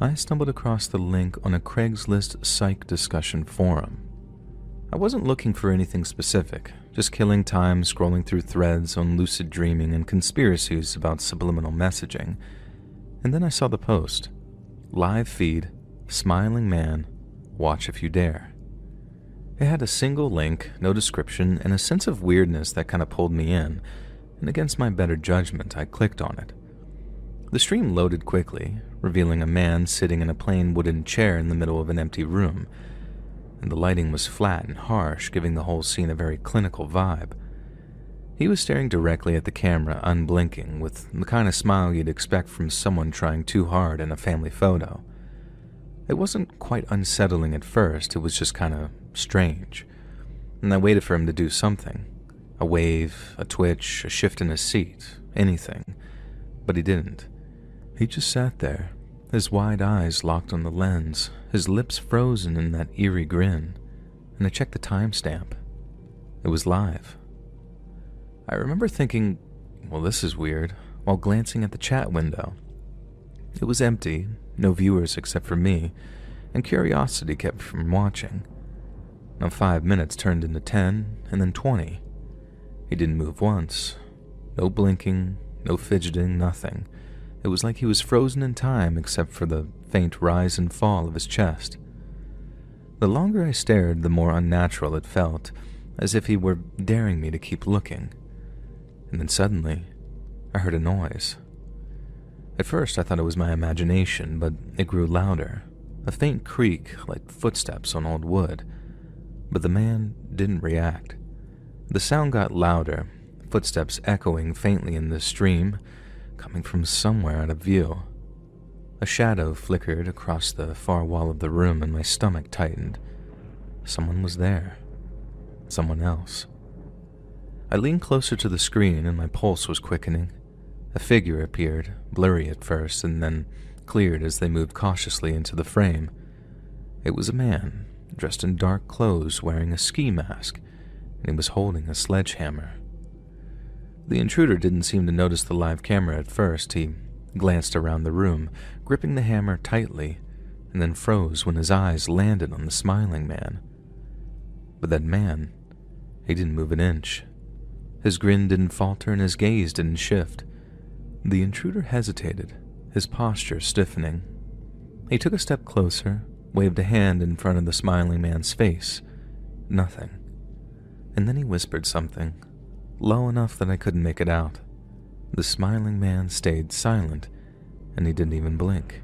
I stumbled across the link on a Craigslist psych discussion forum. I wasn't looking for anything specific, just killing time scrolling through threads on lucid dreaming and conspiracies about subliminal messaging. And then I saw the post. Live feed, smiling man, watch if you dare. It had a single link, no description, and a sense of weirdness that kind of pulled me in, and against my better judgment, I clicked on it. The stream loaded quickly, revealing a man sitting in a plain wooden chair in the middle of an empty room, and the lighting was flat and harsh, giving the whole scene a very clinical vibe. He was staring directly at the camera, unblinking, with the kind of smile you'd expect from someone trying too hard in a family photo. It wasn't quite unsettling at first, it was just kind of strange, and I waited for him to do something. A wave, a twitch, a shift in his seat, anything. But he didn't. He just sat there, his wide eyes locked on the lens, his lips frozen in that eerie grin, and I checked the timestamp. It was live. I remember thinking, well, this is weird, while glancing at the chat window. It was empty, no viewers except for me, and curiosity kept me from watching. Now 5 minutes turned into 10, and then 20. He didn't move once. No blinking, no fidgeting, nothing. It was like he was frozen in time except for the faint rise and fall of his chest. The longer I stared, the more unnatural it felt, as if he were daring me to keep looking. And then suddenly, I heard a noise. At first, I thought it was my imagination, but it grew louder, a faint creak like footsteps on old wood. But the man didn't react. The sound got louder, footsteps echoing faintly in the stream, coming from somewhere out of view. A shadow flickered across the far wall of the room and my stomach tightened. Someone was there. Someone else. I leaned closer to the screen and my pulse was quickening. A figure appeared, blurry at first, and then cleared as they moved cautiously into the frame. It was a man, dressed in dark clothes, wearing a ski mask, and he was holding a sledgehammer. The intruder didn't seem to notice the live camera at first. He glanced around the room, gripping the hammer tightly, and then froze when his eyes landed on the smiling man. But that man, he didn't move an inch. His grin didn't falter and his gaze didn't shift. The intruder hesitated, his posture stiffening. He took a step closer, waved a hand in front of the smiling man's face. Nothing. And then he whispered something, low enough that I couldn't make it out. The smiling man stayed silent, and he didn't even blink.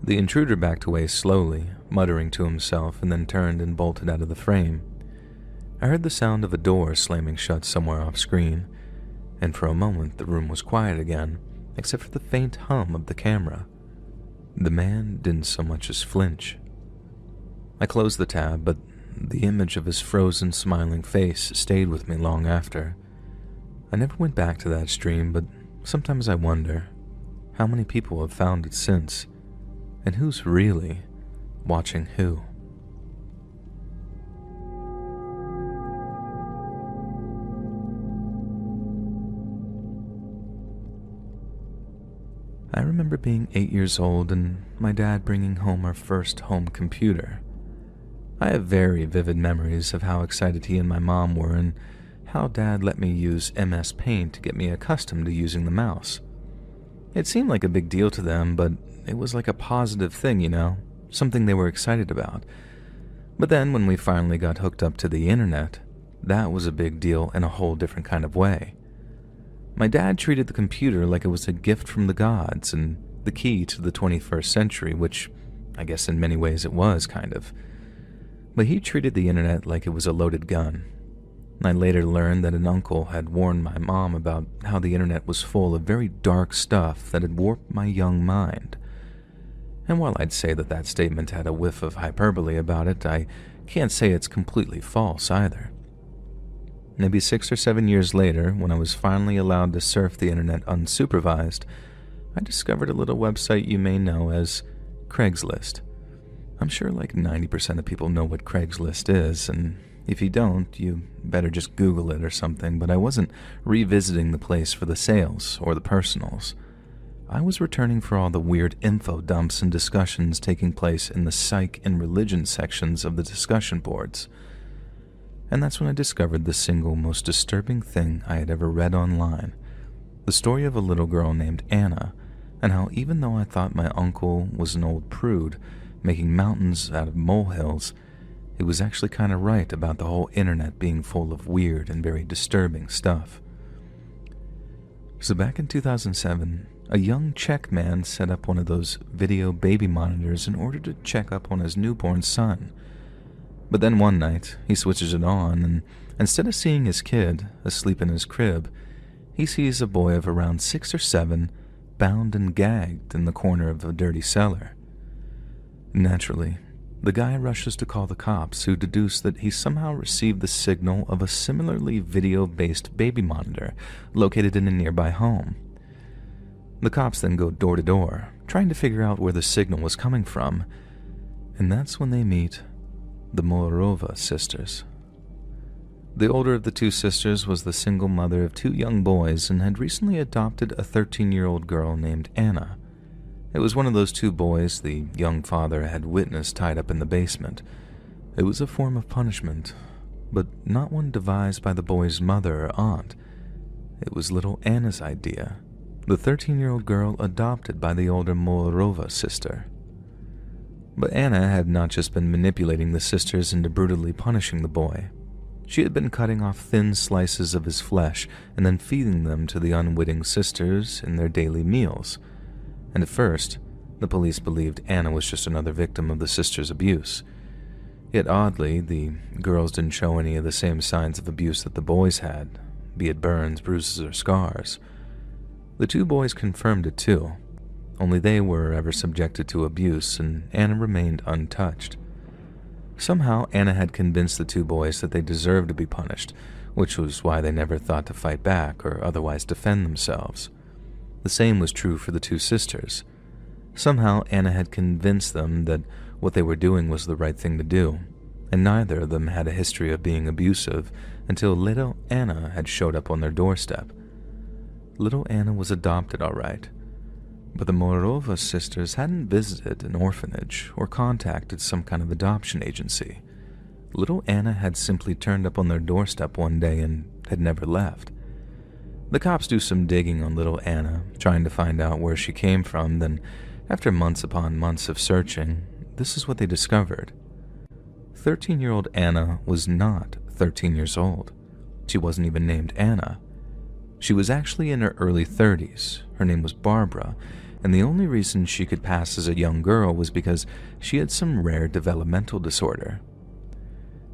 The intruder backed away slowly, muttering to himself, and then turned and bolted out of the frame. I heard the sound of a door slamming shut somewhere off-screen, and for a moment the room was quiet again, except for the faint hum of the camera. The man didn't so much as flinch. I closed the tab, but the image of his frozen, smiling face stayed with me long after. I never went back to that stream, but sometimes I wonder how many people have found it since, and who's really watching who. I remember being 8 years old and my dad bringing home our first home computer. I have very vivid memories of how excited he and my mom were and how Dad let me use MS Paint to get me accustomed to using the mouse. It seemed like a big deal to them, but it was like a positive thing, you know, something they were excited about. But then when we finally got hooked up to the internet, that was a big deal in a whole different kind of way. My dad treated the computer like it was a gift from the gods and the key to the 21st century, which I guess in many ways it was, kind of. But he treated the internet like it was a loaded gun. I later learned that an uncle had warned my mom about how the internet was full of very dark stuff that had warped my young mind. And while I'd say that that statement had a whiff of hyperbole about it, I can't say it's completely false either. Maybe 6 or 7 years later, when I was finally allowed to surf the internet unsupervised, I discovered a little website you may know as Craigslist. I'm sure like 90% of people know what Craigslist is, and if you don't, you better just Google it or something, but I wasn't revisiting the place for the sales or the personals. I was returning for all the weird info dumps and discussions taking place in the psych and religion sections of the discussion boards. And that's when I discovered the single most disturbing thing I had ever read online. The story of a little girl named Anna, and how even though I thought my uncle was an old prude, making mountains out of molehills, he was actually kind of right about the whole internet being full of weird and very disturbing stuff. So back in 2007, a young Czech man set up one of those video baby monitors in order to check up on his newborn son. But then one night, he switches it on, and instead of seeing his kid asleep in his crib, he sees a boy of around 6 or 7 bound and gagged in the corner of a dirty cellar. Naturally, the guy rushes to call the cops, who deduce that he somehow received the signal of a similarly video-based baby monitor located in a nearby home. The cops then go door to door, trying to figure out where the signal was coming from, and that's when they meet the Morova sisters. The older of the two sisters was the single mother of 2 young boys and had recently adopted a 13-year-old girl named Anna. It was one of those 2 boys the young father had witnessed tied up in the basement. It was a form of punishment, but not one devised by the boy's mother or aunt. It was little Anna's idea, the 13-year-old girl adopted by the older Morova sister. But Anna had not just been manipulating the sisters into brutally punishing the boy. She had been cutting off thin slices of his flesh and then feeding them to the unwitting sisters in their daily meals. And at first, the police believed Anna was just another victim of the sisters' abuse. Yet oddly, the girls didn't show any of the same signs of abuse that the boys had, be it burns, bruises, or scars. The 2 boys confirmed it too, only they were ever subjected to abuse and Anna remained untouched. Somehow, Anna had convinced the 2 boys that they deserved to be punished, which was why they never thought to fight back or otherwise defend themselves. The same was true for the 2 sisters. Somehow, Anna had convinced them that what they were doing was the right thing to do, and neither of them had a history of being abusive until little Anna had showed up on their doorstep. Little Anna was adopted, all right, but the Morova sisters hadn't visited an orphanage or contacted some kind of adoption agency. Little Anna had simply turned up on their doorstep one day and had never left. The cops do some digging on little Anna, trying to find out where she came from, then after months upon months of searching, this is what they discovered. 13-year-old Anna was not 13 years old. She wasn't even named Anna. She was actually in her early 30s. Her name was Barbara, and the only reason she could pass as a young girl was because she had some rare developmental disorder.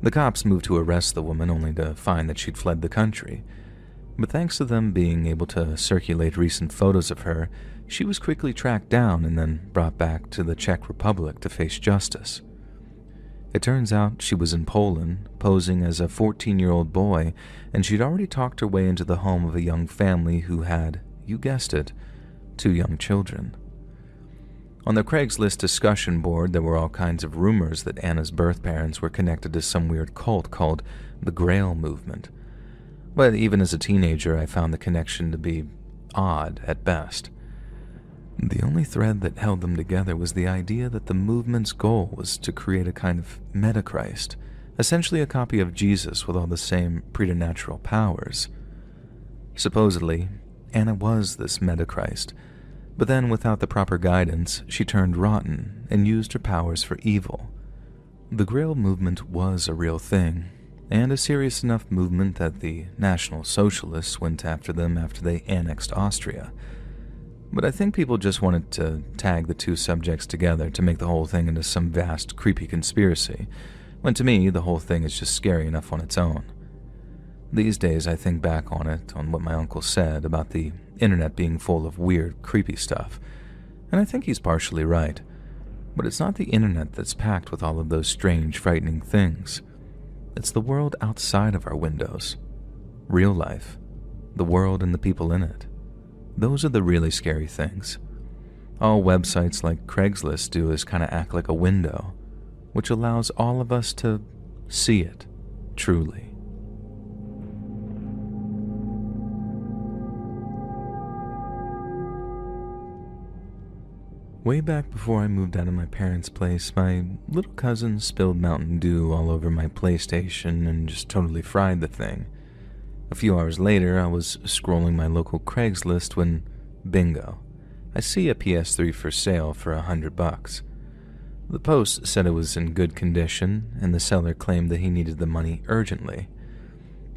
The cops moved to arrest the woman only to find that she'd fled the country. But thanks to them being able to circulate recent photos of her, she was quickly tracked down and then brought back to the Czech Republic to face justice. It turns out she was in Poland, posing as a 14-year-old boy, and she'd already talked her way into the home of a young family who had, you guessed it, 2 young children. On the Craigslist discussion board, there were all kinds of rumors that Anna's birth parents were connected to some weird cult called the Grail Movement. But even as a teenager, I found the connection to be odd at best. The only thread that held them together was the idea that the movement's goal was to create a kind of meta-Christ, essentially a copy of Jesus with all the same preternatural powers. Supposedly, Anna was this meta-Christ, but then without the proper guidance, she turned rotten and used her powers for evil. The Grail movement was a real thing, and a serious enough movement that the National Socialists went after them after they annexed Austria. But I think people just wanted to tag the 2 subjects together to make the whole thing into some vast, creepy conspiracy, when to me, the whole thing is just scary enough on its own. These days, I think back on it, on what my uncle said about the internet being full of weird, creepy stuff, and I think he's partially right. But it's not the internet that's packed with all of those strange, frightening things. It's the world outside of our windows. Real life. The world and the people in it. Those are the really scary things. All websites like Craigslist do is kind of act like a window, which allows all of us to see it, truly. Way back before I moved out of my parents' place, my little cousin spilled Mountain Dew all over my PlayStation and just totally fried the thing. A few hours later, I was scrolling my local Craigslist when, bingo, I see a PS3 for sale for $100. The post said it was in good condition, and the seller claimed that he needed the money urgently.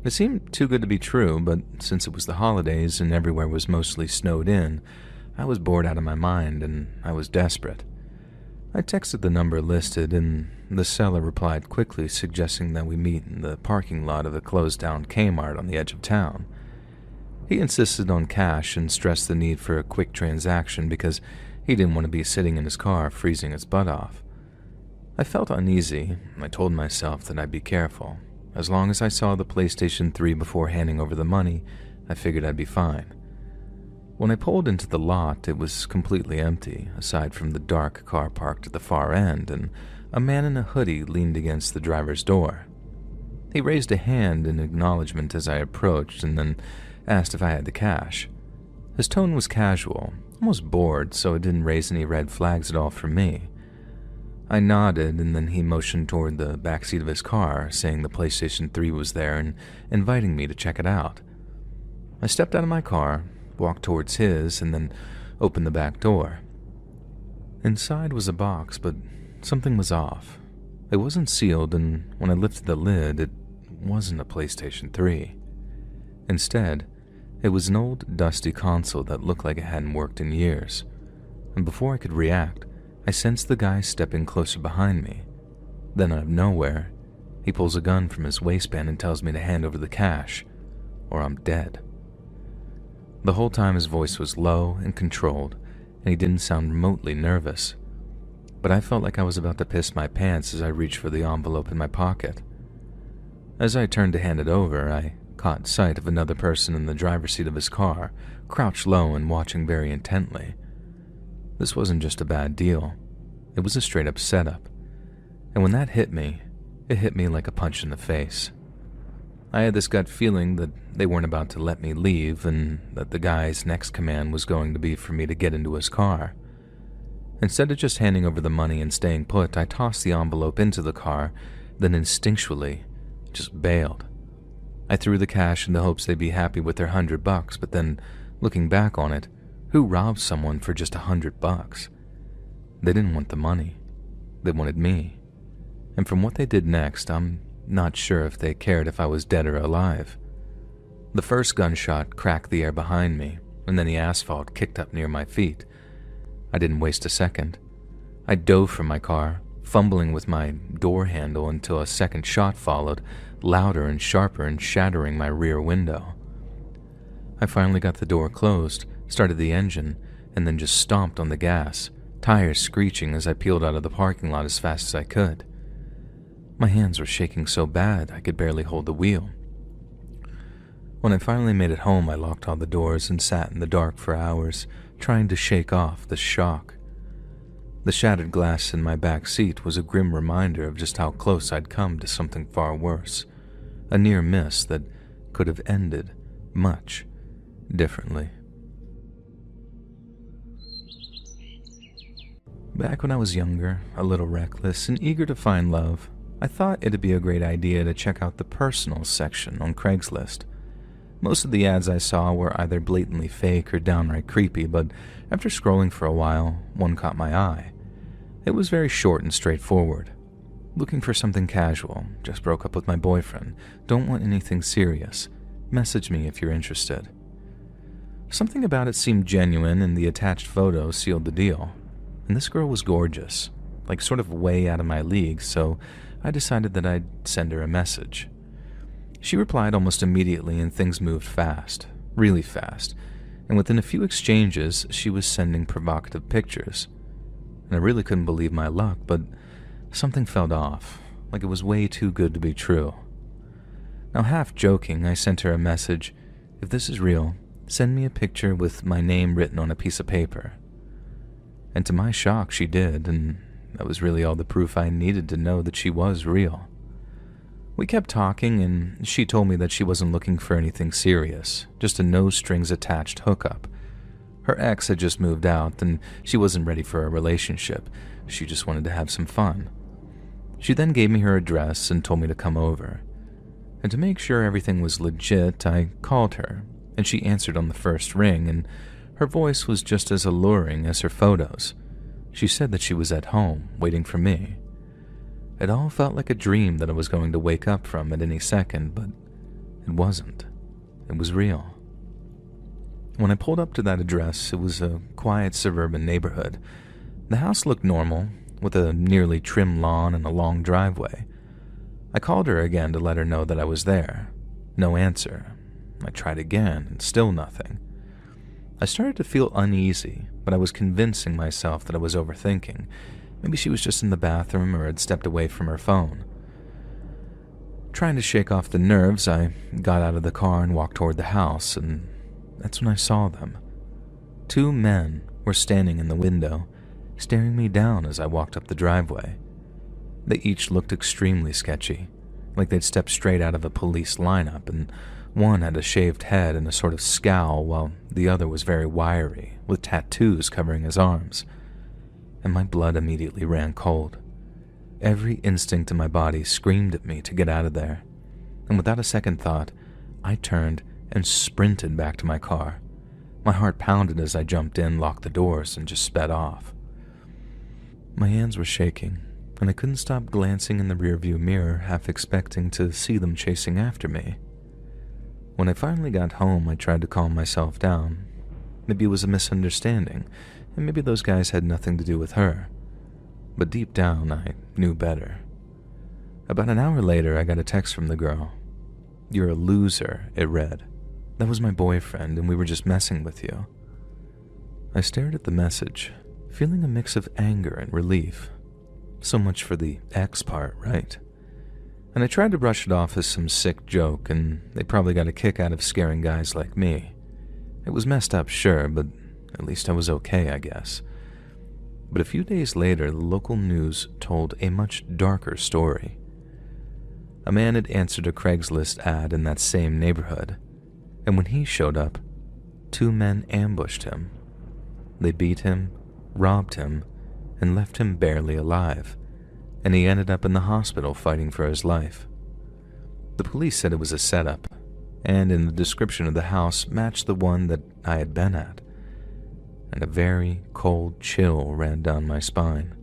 It seemed too good to be true, but since it was the holidays and everywhere was mostly snowed in, I was bored out of my mind and I was desperate. I texted the number listed, and the seller replied quickly, suggesting that we meet in the parking lot of a closed-down Kmart on the edge of town. He insisted on cash and stressed the need for a quick transaction because he didn't want to be sitting in his car freezing his butt off. I felt uneasy. I told myself that I'd be careful. As long as I saw the PlayStation 3 before handing over the money, I figured I'd be fine. When I pulled into the lot, it was completely empty, aside from the dark car parked at the far end, and a man in a hoodie leaned against the driver's door. He raised a hand in acknowledgement as I approached, and then asked if I had the cash. His tone was casual, almost bored, so it didn't raise any red flags at all for me. I nodded, and then he motioned toward the backseat of his car, saying the PlayStation 3 was there and inviting me to check it out. I stepped out of my car, walked towards his, and then opened the back door. Inside was a box, but something was off. It wasn't sealed, and when I lifted the lid, it wasn't a PlayStation 3. Instead, it was an old, dusty console that looked like it hadn't worked in years. And before I could react, I sensed the guy stepping closer behind me. Then, out of nowhere, he pulls a gun from his waistband and tells me to hand over the cash, or I'm dead. The whole time his voice was low and controlled, and he didn't sound remotely nervous. But I felt like I was about to piss my pants as I reached for the envelope in my pocket. As I turned to hand it over, I caught sight of another person in the driver's seat of his car, crouched low and watching very intently. This wasn't just a bad deal. It was a straight-up setup. And when that hit me, it hit me like a punch in the face. I had this gut feeling that they weren't about to let me leave and that the guy's next command was going to be for me to get into his car. Instead of just handing over the money and staying put, I tossed the envelope into the car, then instinctually just bailed. I threw the cash in the hopes they'd be happy with their $100, but then, looking back on it, who robbed someone for just $100? They didn't want the money. They wanted me. And from what they did next, I'm not sure if they cared if I was dead or alive. The first gunshot cracked the air behind me, and then the asphalt kicked up near my feet. I didn't waste a second. I dove from my car, fumbling with my door handle until a second shot followed, louder and sharper and shattering my rear window. I finally got the door closed, started the engine, and then just stomped on the gas, tires screeching as I peeled out of the parking lot as fast as I could. My hands were shaking so bad I could barely hold the wheel. When I finally made it home, I locked all the doors and sat in the dark for hours, trying to shake off the shock. The shattered glass in my back seat was a grim reminder of just how close I'd come to something far worse, a near miss that could have ended much differently. Back when I was younger, a little reckless, and eager to find love, I thought it'd be a great idea to check out the personal section on Craigslist. Most of the ads I saw were either blatantly fake or downright creepy, but after scrolling for a while, one caught my eye. It was very short and straightforward. Looking for something casual, just broke up with my boyfriend, don't want anything serious, message me if you're interested. Something about it seemed genuine, and the attached photo sealed the deal. And this girl was gorgeous, like sort of way out of my league, so I decided that I'd send her a message. She replied almost immediately, and things moved fast, really fast, and within a few exchanges, she was sending provocative pictures. And I really couldn't believe my luck, but something felt off, like it was way too good to be true. Now, half joking, I sent her a message, "If this is real, send me a picture with my name written on a piece of paper." And to my shock, she did, and that was really all the proof I needed to know that she was real. We kept talking, and she told me that she wasn't looking for anything serious, just a no-strings-attached hookup. Her ex had just moved out and she wasn't ready for a relationship. She just wanted to have some fun. She then gave me her address and told me to come over. And to make sure everything was legit, I called her, and she answered on the first ring, and her voice was just as alluring as her photos. She said that she was at home, waiting for me. It all felt like a dream that I was going to wake up from at any second, but it wasn't. It was real. When I pulled up to that address, it was a quiet suburban neighborhood. The house looked normal, with a nearly trim lawn and a long driveway. I called her again to let her know that I was there. No answer. I tried again, and still nothing. I started to feel uneasy, but I was convincing myself that I was overthinking. Maybe she was just in the bathroom or had stepped away from her phone. Trying to shake off the nerves, I got out of the car and walked toward the house, and that's when I saw them. 2 men were standing in the window, staring me down as I walked up the driveway. They each looked extremely sketchy, like they'd stepped straight out of a police lineup, and one had a shaved head and a sort of scowl, while the other was very wiry, with tattoos covering his arms. And my blood immediately ran cold. Every instinct in my body screamed at me to get out of there, and without a second thought, I turned and sprinted back to my car. My heart pounded as I jumped in, locked the doors, and just sped off. My hands were shaking, and I couldn't stop glancing in the rearview mirror, half expecting to see them chasing after me. When I finally got home, I tried to calm myself down. Maybe it was a misunderstanding, and maybe those guys had nothing to do with her. But deep down, I knew better. About an hour later, I got a text from the girl. "You're a loser," it read. "That was my boyfriend, and we were just messing with you." I stared at the message, feeling a mix of anger and relief. So much for the ex part, right? And I tried to brush it off as some sick joke, and they probably got a kick out of scaring guys like me. It was messed up, sure, but at least I was okay, I guess. But a few days later, the local news told a much darker story. A man had answered a Craigslist ad in that same neighborhood, and when he showed up, 2 men ambushed him. They beat him, robbed him, and left him barely alive, and he ended up in the hospital fighting for his life. The police said it was a setup, and in the description of the house matched the one that I had been at, and a very cold chill ran down my spine.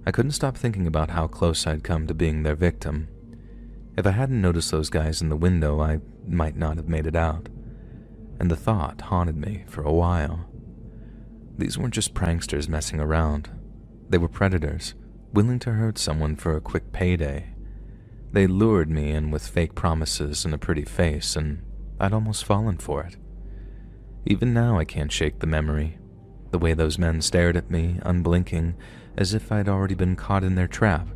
I couldn't stop thinking about how close I'd come to being their victim. If I hadn't noticed those guys in the window, I might not have made it out, and the thought haunted me for a while. These weren't just pranksters messing around. They were predators, willing to hurt someone for a quick payday. They lured me in with fake promises and a pretty face, and I'd almost fallen for it. Even now I can't shake the memory. The way those men stared at me, unblinking, as if I'd already been caught in their trap.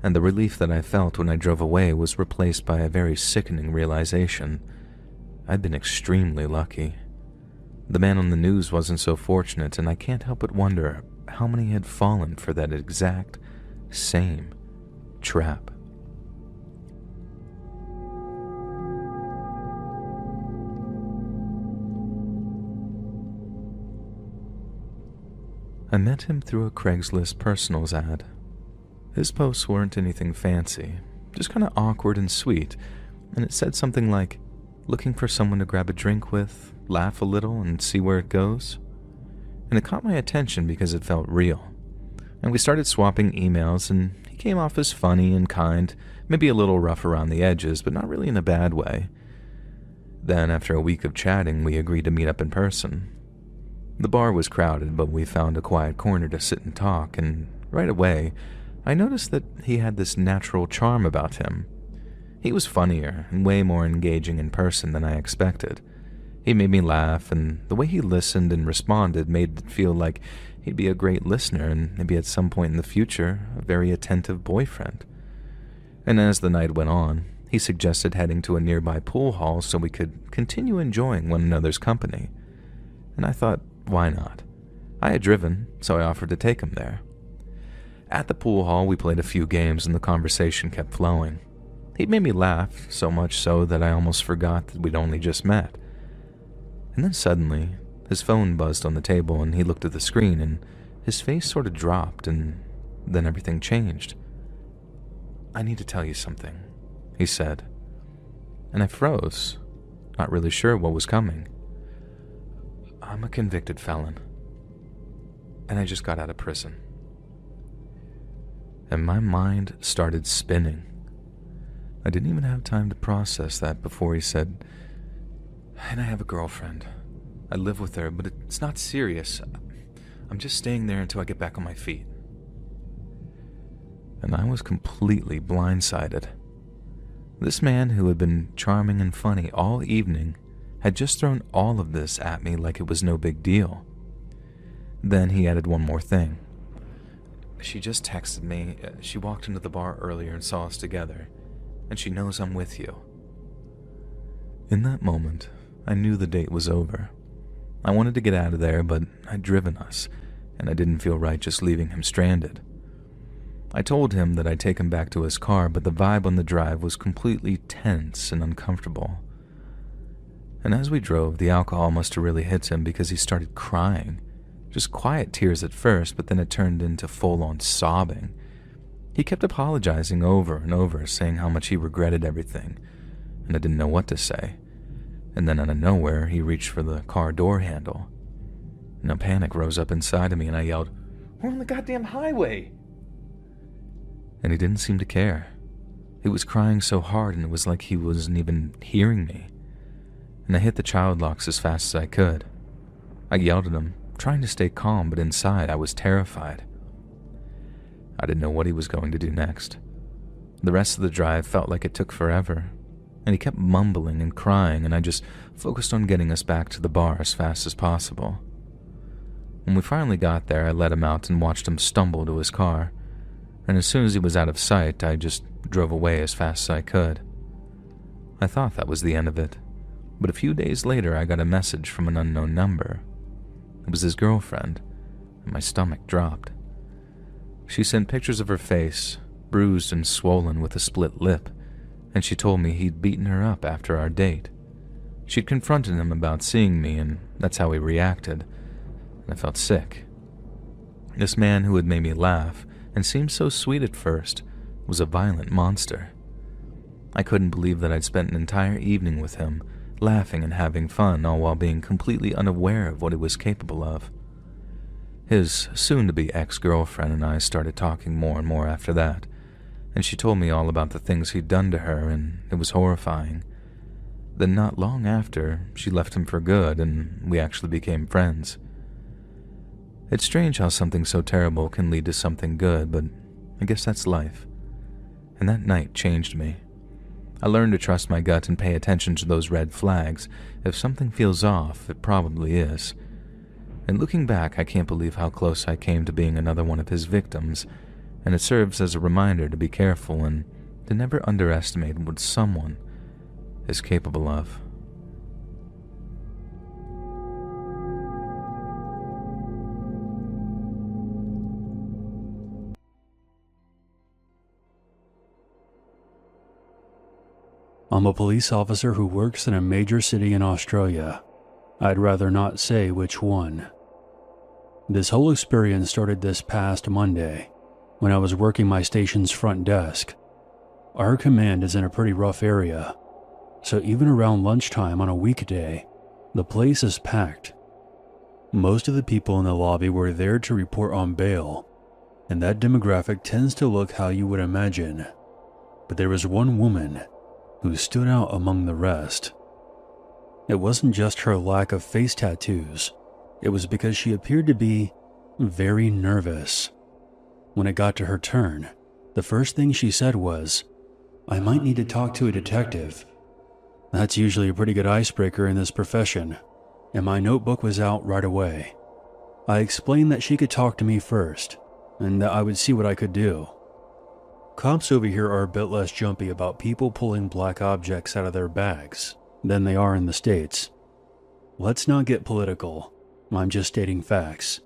And the relief that I felt when I drove away was replaced by a very sickening realization. I'd been extremely lucky. The man on the news wasn't so fortunate, and I can't help but wonder how many had fallen for that exact same trap. I met him through a Craigslist personals ad. His posts weren't anything fancy, just kind of awkward and sweet, and it said something like, "Looking for someone to grab a drink with, laugh a little, and see where it goes?" And it caught my attention because it felt real. And we started swapping emails, and he came off as funny and kind, maybe a little rough around the edges, but not really in a bad way. Then, after a week of chatting, we agreed to meet up in person. The bar was crowded, but we found a quiet corner to sit and talk, and right away, I noticed that he had this natural charm about him. He was funnier and way more engaging in person than I expected. He made me laugh, and the way he listened and responded made it feel like he'd be a great listener and maybe at some point in the future, a very attentive boyfriend. And as the night went on, he suggested heading to a nearby pool hall so we could continue enjoying one another's company. And I thought, why not? I had driven, so I offered to take him there. At the pool hall, we played a few games and the conversation kept flowing. He'd made me laugh, so much so that I almost forgot that we'd only just met. And then suddenly, His phone buzzed on the table and he looked at the screen and his face sort of dropped and then everything changed. "I need to tell you something," he said. And I froze, not really sure what was coming. "I'm a convicted felon, and I just got out of prison." And my mind started spinning. I didn't even have time to process that before he said, "And I have a girlfriend. I live with her, but it's not serious. I'm just staying there until I get back on my feet." And I was completely blindsided. This man who had been charming and funny all evening had just thrown all of this at me like it was no big deal. Then he added one more thing. "She just texted me. She walked into the bar earlier and saw us together, and she knows I'm with you." In that moment, I knew the date was over. I wanted to get out of there, but I'd driven us, and I didn't feel right just leaving him stranded. I told him that I'd take him back to his car, but the vibe on the drive was completely tense and uncomfortable. And as we drove, the alcohol must have really hit him because he started crying. Just quiet tears at first, but then it turned into full-on sobbing. He kept apologizing over and over, saying how much he regretted everything, and I didn't know what to say. And then out of nowhere, he reached for the car door handle. And a panic rose up inside of me, and I yelled, "We're on the goddamn highway!" And he didn't seem to care. He was crying so hard, and it was like he wasn't even hearing me. And I hit the child locks as fast as I could. I yelled at him, trying to stay calm, but inside I was terrified. I didn't know what he was going to do next. The rest of the drive felt like it took forever, and he kept mumbling and crying, and I just focused on getting us back to the bar as fast as possible. When we finally got there, I let him out and watched him stumble to his car, and as soon as he was out of sight, I just drove away as fast as I could. I thought that was the end of it, but a few days later I got a message from an unknown number. It was his girlfriend, and my stomach dropped. She sent pictures of her face, bruised and swollen with a split lip, and she told me he'd beaten her up after our date. She'd confronted him about seeing me, and that's how he reacted, and I felt sick. This man who had made me laugh and seemed so sweet at first was a violent monster. I couldn't believe that I'd spent an entire evening with him, laughing and having fun, all while being completely unaware of what he was capable of. His soon-to-be ex-girlfriend and I started talking more and more after that, and she told me all about the things he'd done to her, and it was horrifying. Then not long after, she left him for good, and we actually became friends. It's strange how something so terrible can lead to something good, but I guess that's life. And that night changed me. I learned to trust my gut and pay attention to those red flags. If something feels off, it probably is. And looking back, I can't believe how close I came to being another one of his victims, and it serves as a reminder to be careful and to never underestimate what someone is capable of. I'm a police officer who works in a major city in Australia. I'd rather not say which one. This whole experience started this past Monday, when I was working my station's front desk. Our command is in a pretty rough area, so even around lunchtime on a weekday, the place is packed. Most of the people in the lobby were there to report on bail, and that demographic tends to look how you would imagine. But there was one woman who stood out among the rest. It wasn't just her lack of face tattoos, it was because she appeared to be very nervous. When it got to her turn, the first thing she said was, "I might need to talk to a detective." That's usually a pretty good icebreaker in this profession, and my notebook was out right away. I explained that she could talk to me first, and that I would see what I could do. Cops over here are a bit less jumpy about people pulling black objects out of their bags than they are in the States. Let's not get political, I'm just stating facts.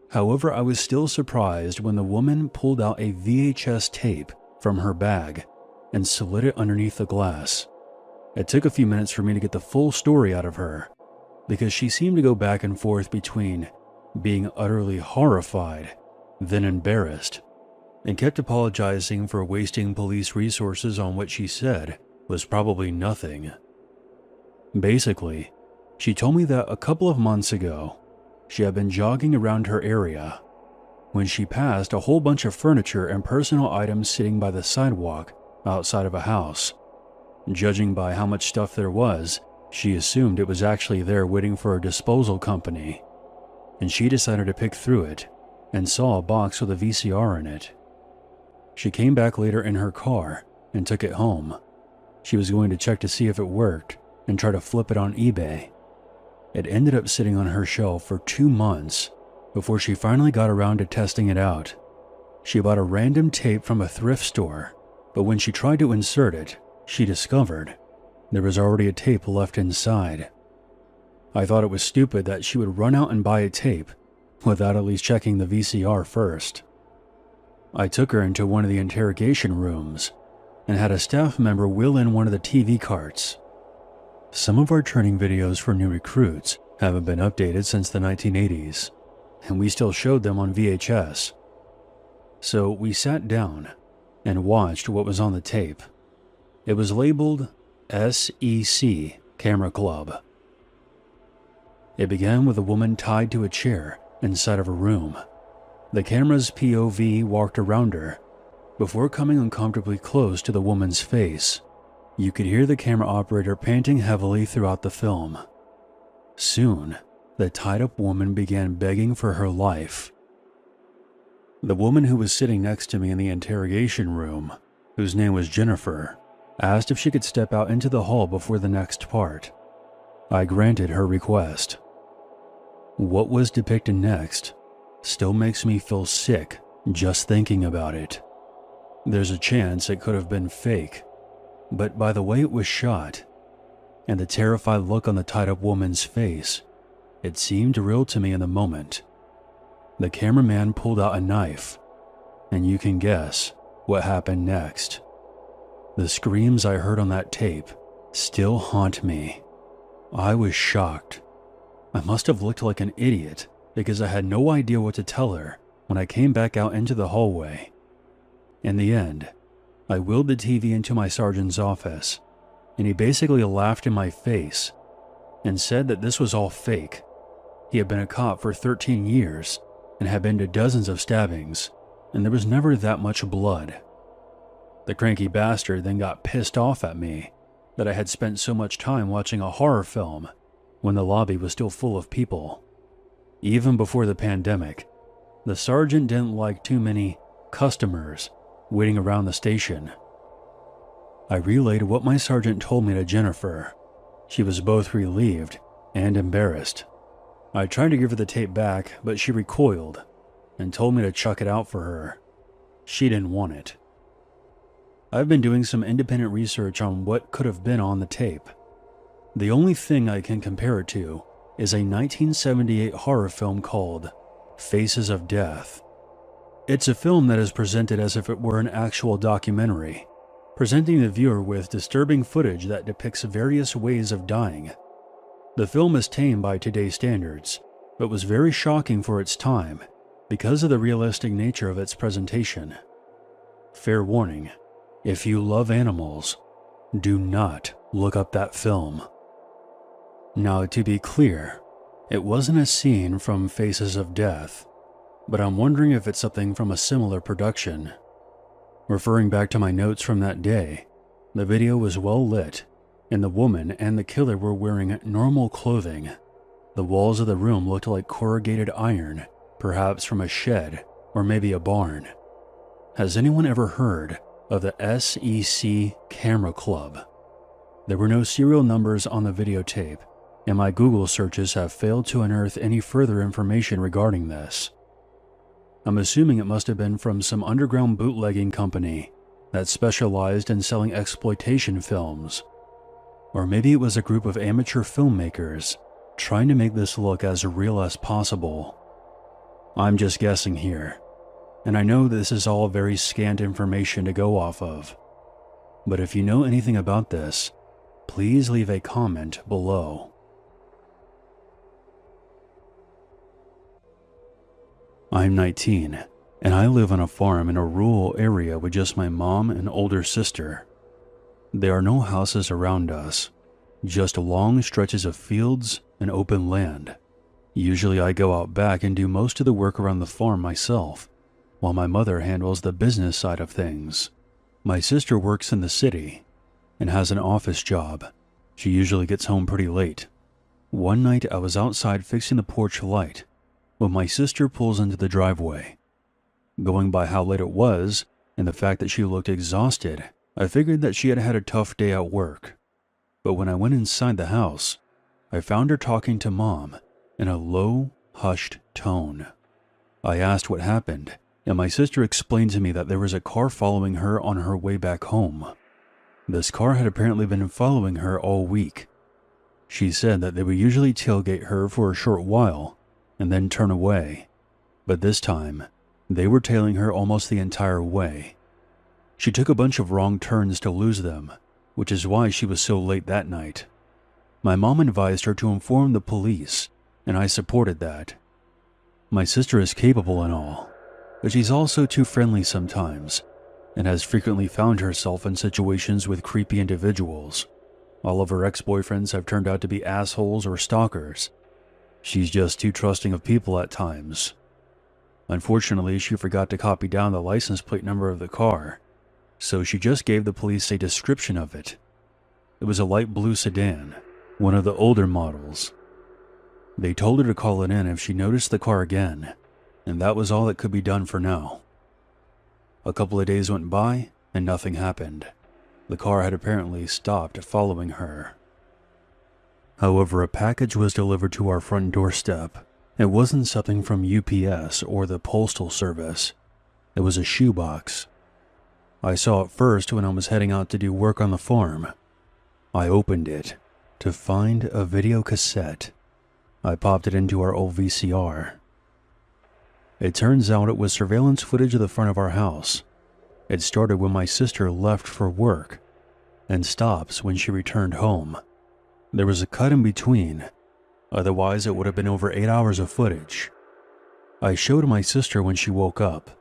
However, I was still surprised when the woman pulled out a VHS tape from her bag and slid it underneath the glass. It took a few minutes for me to get the full story out of her, because she seemed to go back and forth between being utterly horrified, then embarrassed, and kept apologizing for wasting police resources on what she said was probably nothing. Basically, she told me that a couple of months ago, she had been jogging around her area when she passed a whole bunch of furniture and personal items sitting by the sidewalk outside of a house. Judging by how much stuff there was, she assumed it was actually there waiting for a disposal company, and she decided to pick through it and saw a box with a VCR in it. She came back later in her car and took it home. She was going to check to see if it worked and try to flip it on eBay. It ended up sitting on her shelf for 2 months before she finally got around to testing it out. She bought a random tape from a thrift store, but when she tried to insert it, she discovered there was already a tape left inside. I thought it was stupid that she would run out and buy a tape without at least checking the VCR first. I took her into one of the interrogation rooms and had a staff member wheel in one of the TV carts. Some of our training videos for new recruits haven't been updated since the 1980s, and we still showed them on VHS. So we sat down and watched what was on the tape. It was labeled SEC Camera Club. It began with a woman tied to a chair inside of a room. The camera's POV walked around her before coming uncomfortably close to the woman's face. You could hear the camera operator panting heavily throughout the film. Soon, the tied-up woman began begging for her life. The woman who was sitting next to me in the interrogation room, whose name was Jennifer, asked if she could step out into the hall before the next part. I granted her request. What was depicted next still makes me feel sick just thinking about it. There's a chance it could have been fake, but by the way it was shot and the terrified look on the tied-up woman's face, it seemed real to me in the moment. The cameraman pulled out a knife, and you can guess what happened next. The screams I heard on that tape still haunt me. I was shocked. I must have looked like an idiot because I had no idea what to tell her when I came back out into the hallway. In the end, I wheeled the TV into my sergeant's office, and he basically laughed in my face and said that this was all fake. He had been a cop for 13 years and had been to dozens of stabbings, and there was never that much blood. The cranky bastard then got pissed off at me that I had spent so much time watching a horror film when the lobby was still full of people. Even before the pandemic, the sergeant didn't like too many customers waiting around the station. I relayed what my sergeant told me to Jennifer. She was both relieved and embarrassed. I tried to give her the tape back, but she recoiled and told me to chuck it out for her. She didn't want it. I've been doing some independent research on what could have been on the tape. The only thing I can compare it to is a 1978 horror film called Faces of Death. It's a film that is presented as if it were an actual documentary, presenting the viewer with disturbing footage that depicts various ways of dying. The film is tame by today's standards, but was very shocking for its time because of the realistic nature of its presentation. Fair warning, if you love animals, do not look up that film. Now, to be clear, it wasn't a scene from Faces of Death, but I'm wondering if it's something from a similar production. Referring back to my notes from that day, the video was well lit, and the woman and the killer were wearing normal clothing. The walls of the room looked like corrugated iron, perhaps from a shed or maybe a barn. Has anyone ever heard of the SEC Camera Club? There were no serial numbers on the videotape, and my Google searches have failed to unearth any further information regarding this. I'm assuming it must have been from some underground bootlegging company that specialized in selling exploitation films. Or maybe it was a group of amateur filmmakers trying to make this look as real as possible. I'm just guessing here, and I know this is all very scant information to go off of. But if you know anything about this, please leave a comment below. I'm 19, and I live on a farm in a rural area with just my mom and older sister. There are no houses around us, just long stretches of fields and open land. Usually I go out back and do most of the work around the farm myself, while my mother handles the business side of things. My sister works in the city and has an office job. She usually gets home pretty late. One night I was outside fixing the porch light when my sister pulls into the driveway. Going by how late it was and the fact that she looked exhausted, I figured that she had had a tough day at work. But when I went inside the house, I found her talking to Mom in a low, hushed tone. I asked what happened, and my sister explained to me that there was a car following her on her way back home. This car had apparently been following her all week. She said that they would usually tailgate her for a short while and then turn away, but this time, they were tailing her almost the entire way. She took a bunch of wrong turns to lose them, which is why she was so late that night. My mom advised her to inform the police, and I supported that. My sister is capable and all, but she's also too friendly sometimes, and has frequently found herself in situations with creepy individuals. All of her ex-boyfriends have turned out to be assholes or stalkers. She's just too trusting of people at times. Unfortunately, she forgot to copy down the license plate number of the car, so she just gave the police a description of it. It was a light blue sedan, one of the older models. They told her to call it in if she noticed the car again, and that was all that could be done for now. A couple of days went by, and nothing happened. The car had apparently stopped following her. However, a package was delivered to our front doorstep. It wasn't something from UPS or the Postal Service. It was a shoebox. I saw it first when I was heading out to do work on the farm. I opened it to find a video cassette. I popped it into our old VCR. It turns out it was surveillance footage of the front of our house. It started when my sister left for work and stops when she returned home. There was a cut in between, otherwise it would have been over 8 hours of footage. I showed my sister when she woke up.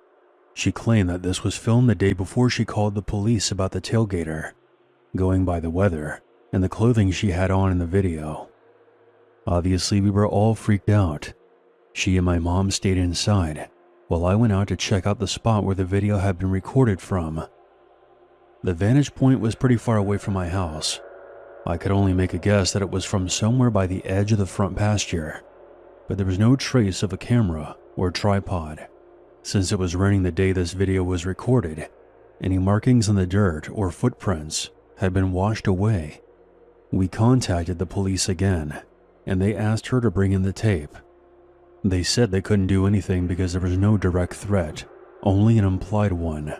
She claimed that this was filmed the day before she called the police about the tailgater, going by the weather and the clothing she had on in the video. Obviously, we were all freaked out. She and my mom stayed inside, while I went out to check out the spot where the video had been recorded from. The vantage point was pretty far away from my house. I could only make a guess that it was from somewhere by the edge of the front pasture, but there was no trace of a camera or tripod. Since it was raining the day this video was recorded, any markings in the dirt or footprints had been washed away. We contacted the police again, and they asked her to bring in the tape. They said they couldn't do anything because there was no direct threat, only an implied one,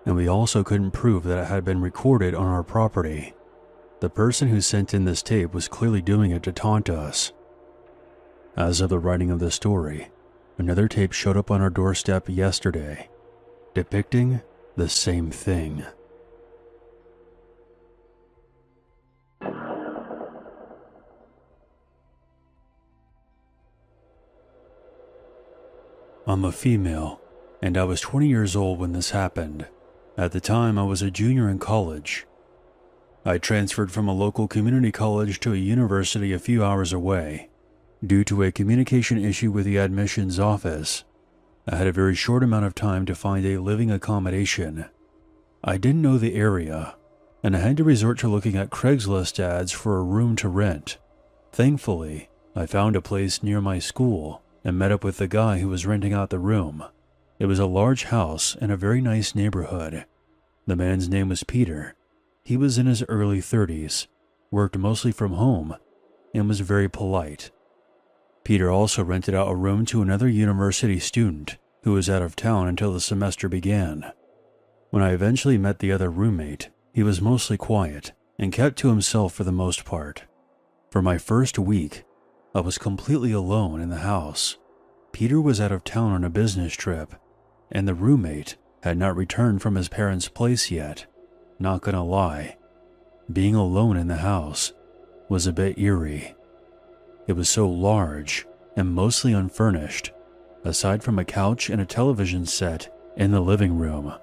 and we also couldn't prove that it had been recorded on our property. The person who sent in this tape was clearly doing it to taunt us. As of the writing of this story, another tape showed up on our doorstep yesterday, depicting the same thing. I'm a female, and I was 20 years old when this happened. At the time, I was a junior in college. I transferred from a local community college to a university a few hours away. Due to a communication issue with the admissions office, I had a very short amount of time to find a living accommodation. I didn't know the area, and I had to resort to looking at Craigslist ads for a room to rent. Thankfully, I found a place near my school and met up with the guy who was renting out the room. It was a large house in a very nice neighborhood. The man's name was Peter. He was in his early 30s, worked mostly from home, and was very polite. Peter also rented out a room to another university student who was out of town until the semester began. When I eventually met the other roommate, he was mostly quiet and kept to himself for the most part. For my first week, I was completely alone in the house. Peter was out of town on a business trip, and the roommate had not returned from his parents' place yet. Not gonna lie, being alone in the house was a bit eerie. It was so large and mostly unfurnished. Aside from a couch and a television set in the living room,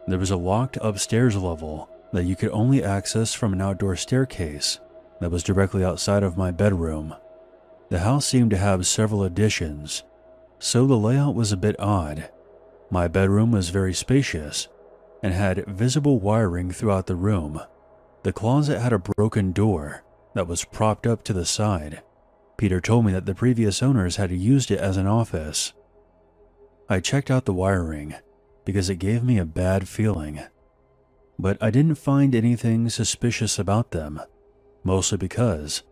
there was a locked upstairs level that you could only access from an outdoor staircase that was directly outside of my bedroom. The house seemed to have several additions, so the layout was a bit odd. My bedroom was very spacious and had visible wiring throughout the room. The closet had a broken door that was propped up to the side. Peter told me that the previous owners had used it as an office. I checked out the wiring because it gave me a bad feeling, but I didn't find anything suspicious about them, mostly because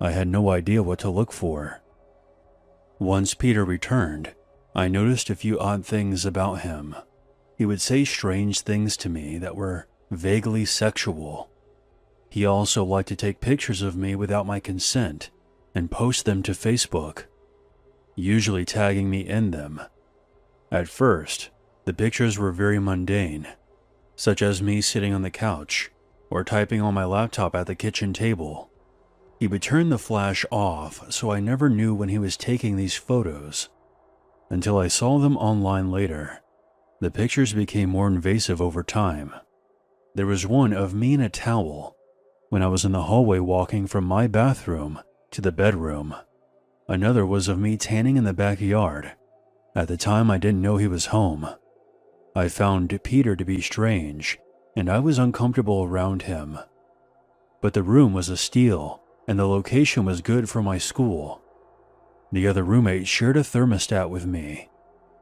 I had no idea what to look for. Once Peter returned, I noticed a few odd things about him. He would say strange things to me that were vaguely sexual. He also liked to take pictures of me without my consent and post them to Facebook, usually tagging me in them. At first, the pictures were very mundane, such as me sitting on the couch or typing on my laptop at the kitchen table. He would turn the flash off, so I never knew when he was taking these photos, until I saw them online later. The pictures became more invasive over time. There was one of me in a towel when I was in the hallway walking from my bathroom to the bedroom. Another was of me tanning in the backyard. At the time, I didn't know he was home. I found Peter to be strange, and I was uncomfortable around him. But the room was a steal, and the location was good for my school. The other roommate shared a thermostat with me.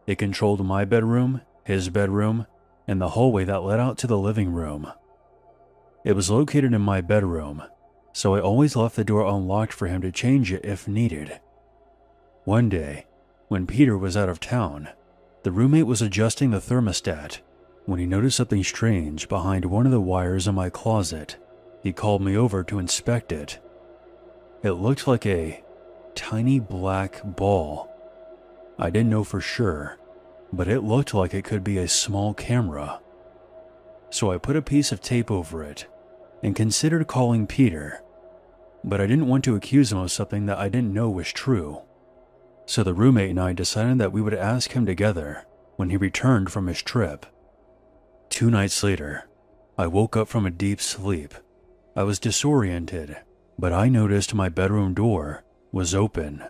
It controlled my bedroom, his bedroom, and the hallway that led out to the living room. It was located in my bedroom, so I always left the door unlocked for him to change it if needed. One day, when Peter was out of town, the roommate was adjusting the thermostat when he noticed something strange behind one of the wires in my closet. He called me over to inspect it. It looked like a tiny black ball. I didn't know for sure, but it looked like it could be a small camera. So I put a piece of tape over it and considered calling Peter, but I didn't want to accuse him of something that I didn't know was true. So the roommate and I decided that we would ask him together when he returned from his trip. 2 nights later, I woke up from a deep sleep. I was disoriented, but I noticed my bedroom door was open,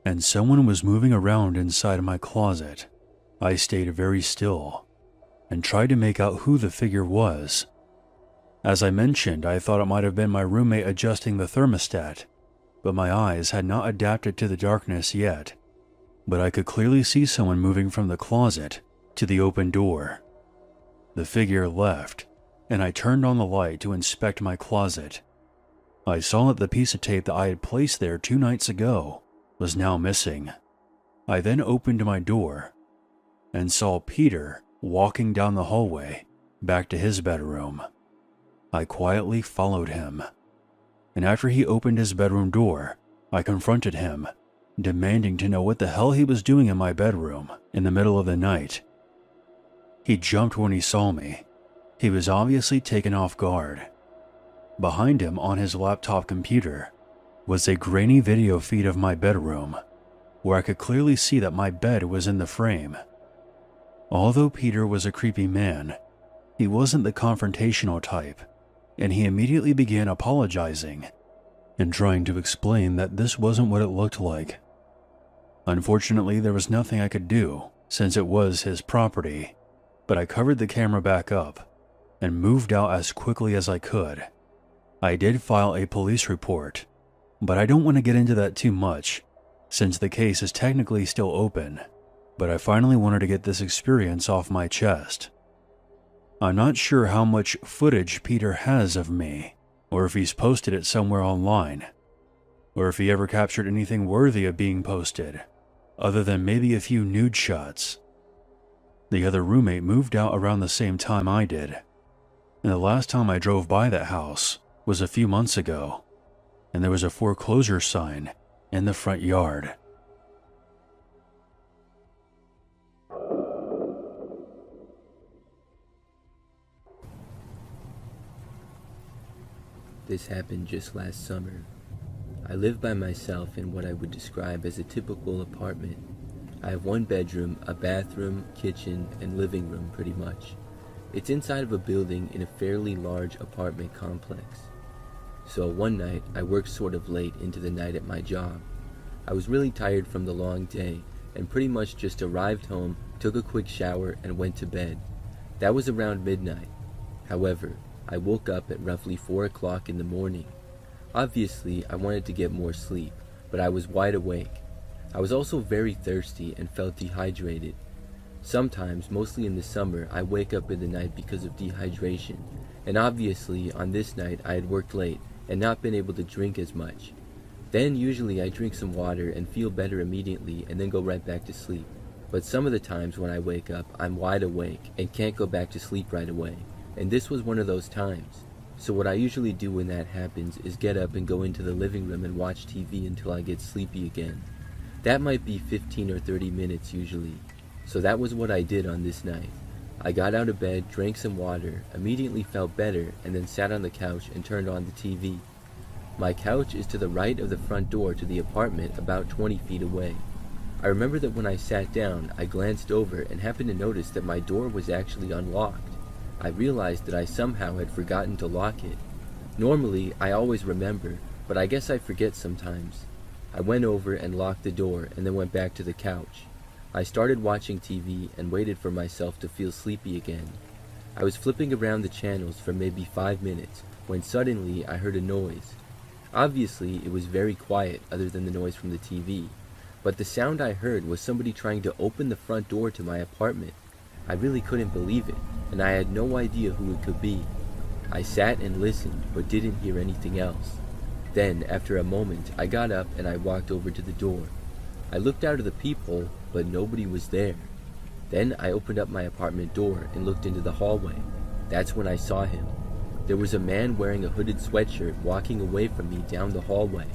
and someone was moving around inside my closet. I stayed very still and tried to make out who the figure was. As I mentioned, I thought it might have been my roommate adjusting the thermostat, but my eyes had not adapted to the darkness yet. But I could clearly see someone moving from the closet to the open door. The figure left, and I turned on the light to inspect my closet. I saw that the piece of tape that I had placed there 2 nights ago was now missing. I then opened my door and saw Peter walking down the hallway back to his bedroom. I quietly followed him, and after he opened his bedroom door, I confronted him, demanding to know what the hell he was doing in my bedroom in the middle of the night. He jumped when he saw me. He was obviously taken off guard. Behind him on his laptop computer was a grainy video feed of my bedroom, where I could clearly see that my bed was in the frame. Although Peter was a creepy man, he wasn't the confrontational type, and he immediately began apologizing and trying to explain that this wasn't what it looked like. Unfortunately, there was nothing I could do since it was his property, but I covered the camera back up and moved out as quickly as I could. I did file a police report, but I don't want to get into that too much since the case is technically still open, but I finally wanted to get this experience off my chest. I'm not sure how much footage Peter has of me, or if he's posted it somewhere online, or if he ever captured anything worthy of being posted, other than maybe a few nude shots. The other roommate moved out around the same time I did, and the last time I drove by that house was a few months ago, and there was a foreclosure sign in the front yard. This happened just last summer. I live by myself in what I would describe as a typical apartment. I have one bedroom, a bathroom, kitchen, and living room pretty much. It's inside of a building in a fairly large apartment complex. So one night, I worked sort of late into the night at my job. I was really tired from the long day and pretty much just arrived home, took a quick shower, and went to bed. That was around midnight. However, I woke up at roughly 4 o'clock in the morning. Obviously, I wanted to get more sleep, but I was wide awake. I was also very thirsty and felt dehydrated. Sometimes, mostly in the summer, I wake up in the night because of dehydration, and obviously on this night I had worked late and not been able to drink as much. Then usually I drink some water and feel better immediately and then go right back to sleep. But some of the times when I wake up, I'm wide awake and can't go back to sleep right away, and this was one of those times. So what I usually do when that happens is get up and go into the living room and watch TV until I get sleepy again. That might be 15 or 30 minutes usually. So that was what I did on this night. I got out of bed, drank some water, immediately felt better, and then sat on the couch and turned on the TV. My couch is to the right of the front door to the apartment, about 20 feet away. I remember that when I sat down, I glanced over and happened to notice that my door was actually unlocked. I realized that I somehow had forgotten to lock it. Normally, I always remember, but I guess I forget sometimes. I went over and locked the door and then went back to the couch. I started watching TV and waited for myself to feel sleepy again. I was flipping around the channels for maybe 5 minutes when suddenly I heard a noise. Obviously, it was very quiet other than the noise from the TV, but the sound I heard was somebody trying to open the front door to my apartment. I really couldn't believe it, and I had no idea who it could be. I sat and listened, but didn't hear anything else. Then, after a moment, I got up and I walked over to the door. I looked out of the peephole, but nobody was there. Then I opened up my apartment door and looked into the hallway. That's when I saw him. There was a man wearing a hooded sweatshirt walking away from me down the hallway.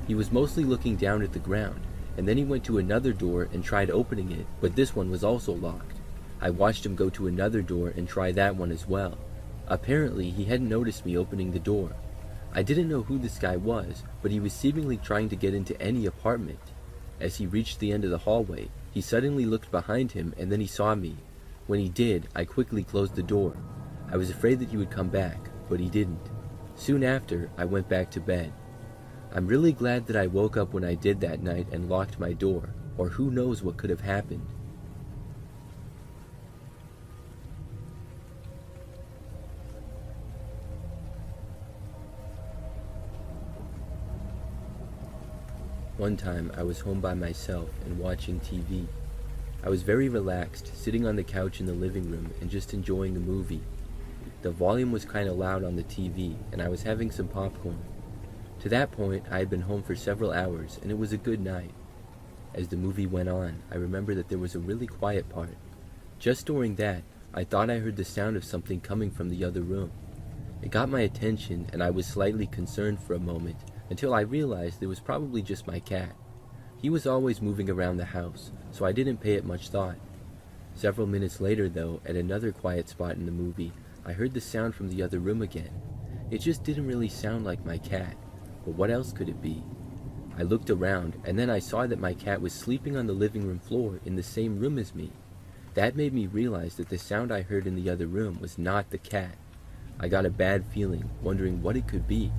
He was mostly looking down at the ground, and then he went to another door and tried opening it, but this one was also locked. I watched him go to another door and try that one as well. Apparently, he hadn't noticed me opening the door. I didn't know who this guy was, but he was seemingly trying to get into any apartment. As he reached the end of the hallway, he suddenly looked behind him and then he saw me. When he did, I quickly closed the door. I was afraid that he would come back, but he didn't. Soon after, I went back to bed. I'm really glad that I woke up when I did that night and locked my door, or who knows what could have happened. One time, I was home by myself and watching TV. I was very relaxed, sitting on the couch in the living room and just enjoying a movie. The volume was kind of loud on the TV, and I was having some popcorn. To that point, I had been home for several hours, and it was a good night. As the movie went on, I remember that there was a really quiet part. Just during that, I thought I heard the sound of something coming from the other room. It got my attention, and I was slightly concerned for a moment, until I realized it was probably just my cat. He was always moving around the house, so I didn't pay it much thought. Several minutes later, though, at another quiet spot in the movie, I heard the sound from the other room again. It just didn't really sound like my cat, but what else could it be? I looked around, and then I saw that my cat was sleeping on the living room floor in the same room as me. That made me realize that the sound I heard in the other room was not the cat. I got a bad feeling, wondering what it could be.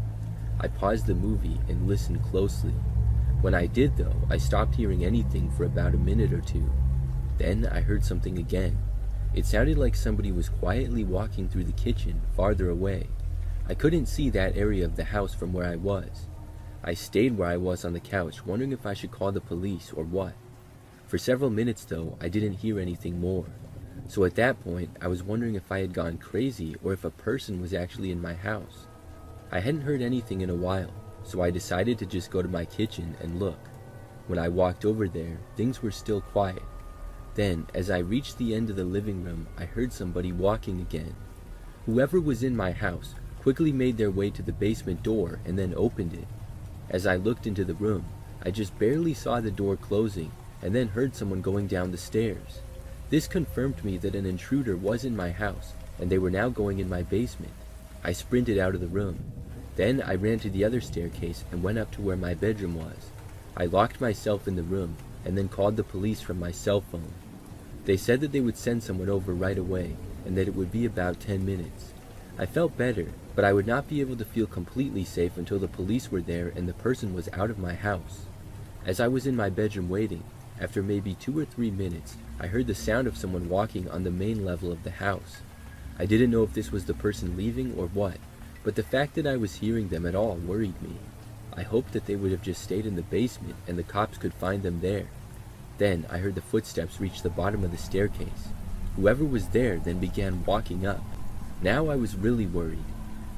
I paused the movie and listened closely. When I did though, I stopped hearing anything for about a minute or two. Then I heard something again. It sounded like somebody was quietly walking through the kitchen, farther away. I couldn't see that area of the house from where I was. I stayed where I was on the couch, wondering if I should call the police or what. For several minutes though, I didn't hear anything more. So at that point, I was wondering if I had gone crazy or if a person was actually in my house. I hadn't heard anything in a while, so I decided to just go to my kitchen and look. When I walked over there, things were still quiet. Then, as I reached the end of the living room, I heard somebody walking again. Whoever was in my house quickly made their way to the basement door and then opened it. As I looked into the room, I just barely saw the door closing and then heard someone going down the stairs. This confirmed me that an intruder was in my house and they were now going in my basement. I sprinted out of the room. Then I ran to the other staircase and went up to where my bedroom was. I locked myself in the room and then called the police from my cell phone. They said that they would send someone over right away and that it would be about 10 minutes. I felt better, but I would not be able to feel completely safe until the police were there and the person was out of my house. As I was in my bedroom waiting, after maybe 2 or 3 minutes, I heard the sound of someone walking on the main level of the house. I didn't know if this was the person leaving or what, but the fact that I was hearing them at all worried me. I hoped that they would have just stayed in the basement and the cops could find them there. Then I heard the footsteps reach the bottom of the staircase. Whoever was there then began walking up. Now I was really worried.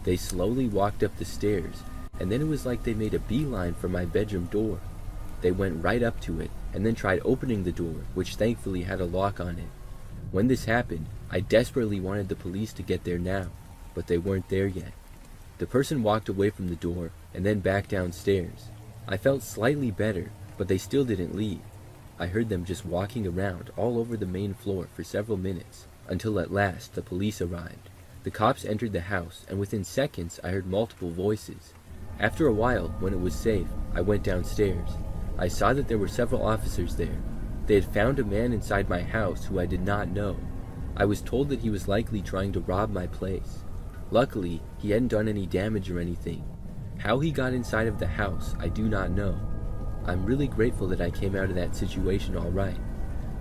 They slowly walked up the stairs, and then it was like they made a beeline for my bedroom door. They went right up to it, and then tried opening the door, which thankfully had a lock on it. When this happened, I desperately wanted the police to get there now, but they weren't there yet. The person walked away from the door, and then back downstairs. I felt slightly better, but they still didn't leave. I heard them just walking around all over the main floor for several minutes, until at last the police arrived. The cops entered the house, and within seconds I heard multiple voices. After a while, when it was safe, I went downstairs. I saw that there were several officers there. They had found a man inside my house who I did not know. I was told that he was likely trying to rob my place. Luckily, he hadn't done any damage or anything. How he got inside of the house, I do not know. I'm really grateful that I came out of that situation all right.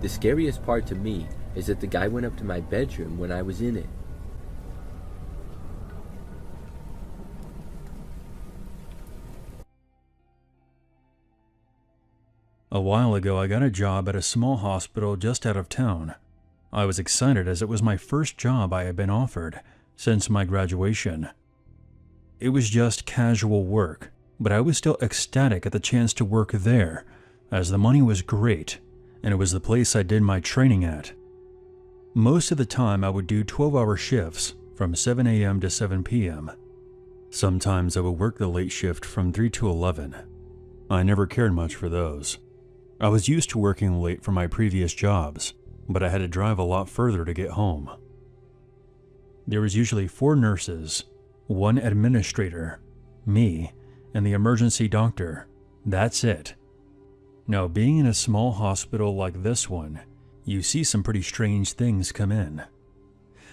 The scariest part to me is that the guy went up to my bedroom when I was in it. A while ago, I got a job at a small hospital just out of town. I was excited as it was my first job I had been offered since my graduation. It was just casual work, but I was still ecstatic at the chance to work there, as the money was great, and it was the place I did my training at. Most of the time, I would do 12-hour shifts from 7 a.m. to 7 p.m. Sometimes I would work the late shift from 3 to 11. I never cared much for those. I was used to working late for my previous jobs, but I had to drive a lot further to get home. There was usually 4 nurses, 1 administrator, me, and the emergency doctor. That's it. Now, being in a small hospital like this one, you see some pretty strange things come in.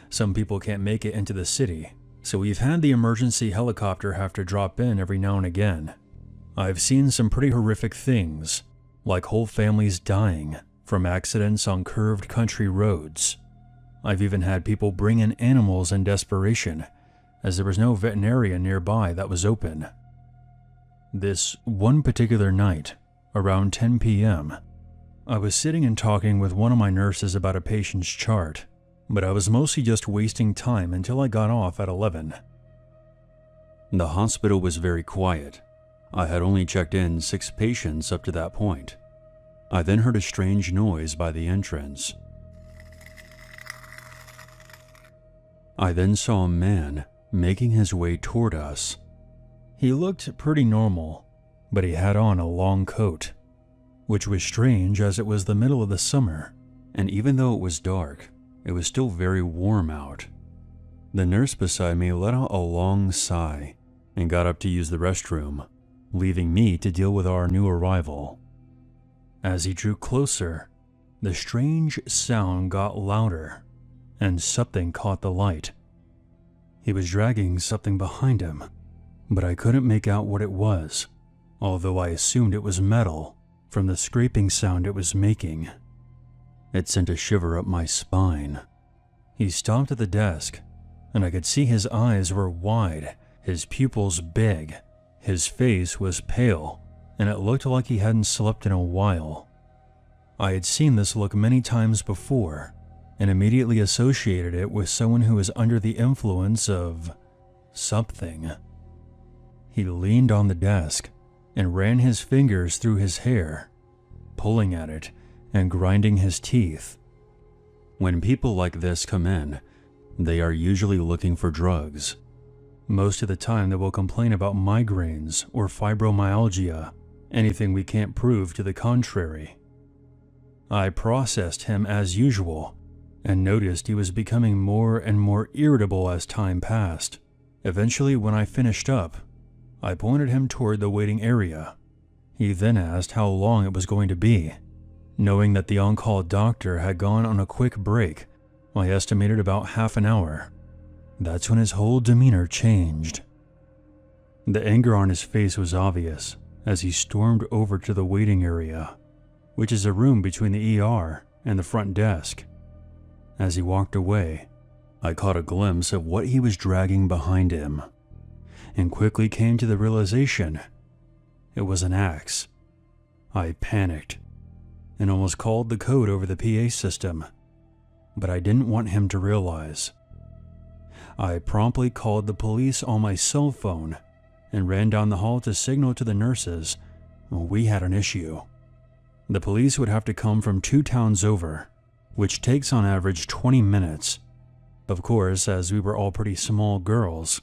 Some people can't make it into the city, so we've had the emergency helicopter have to drop in every now and again. I've seen some pretty horrific things, like whole families dying from accidents on curved country roads. I've even had people bring in animals in desperation, as there was no veterinarian nearby that was open. This one particular night, around 10 p.m., I was sitting and talking with one of my nurses about a patient's chart, but I was mostly just wasting time until I got off at 11. The hospital was very quiet. I had only checked in 6 patients up to that point. I then heard a strange noise by the entrance. I then saw a man making his way toward us. He looked pretty normal, but he had on a long coat, which was strange as it was the middle of the summer, and even though it was dark, it was still very warm out. The nurse beside me let out a long sigh and got up to use the restroom, leaving me to deal with our new arrival. As he drew closer, the strange sound got louder, and something caught the light. He was dragging something behind him, but I couldn't make out what it was, although I assumed it was metal from the scraping sound it was making. It sent a shiver up my spine. He stopped at the desk, and I could see his eyes were wide, his pupils big, his face was pale, and it looked like he hadn't slept in a while. I had seen this look many times before, and immediately associated it with someone who was under the influence of something. He leaned on the desk and ran his fingers through his hair, pulling at it and grinding his teeth. When people like this come in, they are usually looking for drugs. Most of the time they will complain about migraines or fibromyalgia, anything we can't prove to the contrary. I processed him as usual and noticed he was becoming more and more irritable as time passed. Eventually, when I finished up, I pointed him toward the waiting area. He then asked how long it was going to be, Knowing that the on-call doctor had gone on a quick break, I estimated about half an hour. That's when his whole demeanor changed. The anger on his face was obvious as he stormed over to the waiting area, which is a room between the ER and the front desk. As he walked away, I caught a glimpse of what he was dragging behind him, and quickly came to the realization it was an axe. I panicked and almost called the code over the PA system, but I didn't want him to realize. I promptly called the police on my cell phone and ran down the hall to signal to the nurses we had an issue. The police would have to come from 2 towns over, which takes on average 20 minutes. Of course, as we were all pretty small girls,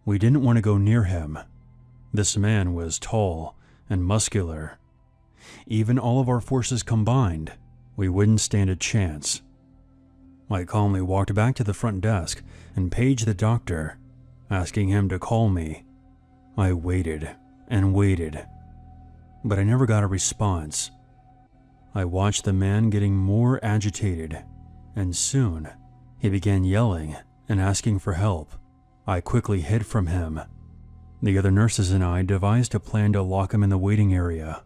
we didn't want to go near him. This man was tall and muscular. Even all of our forces combined, we wouldn't stand a chance. I calmly walked back to the front desk and paged the doctor, asking him to call me. I waited and waited, but I never got a response. I watched the man getting more agitated, and soon he began yelling and asking for help. I quickly hid from him. The other nurses and I devised a plan to lock him in the waiting area.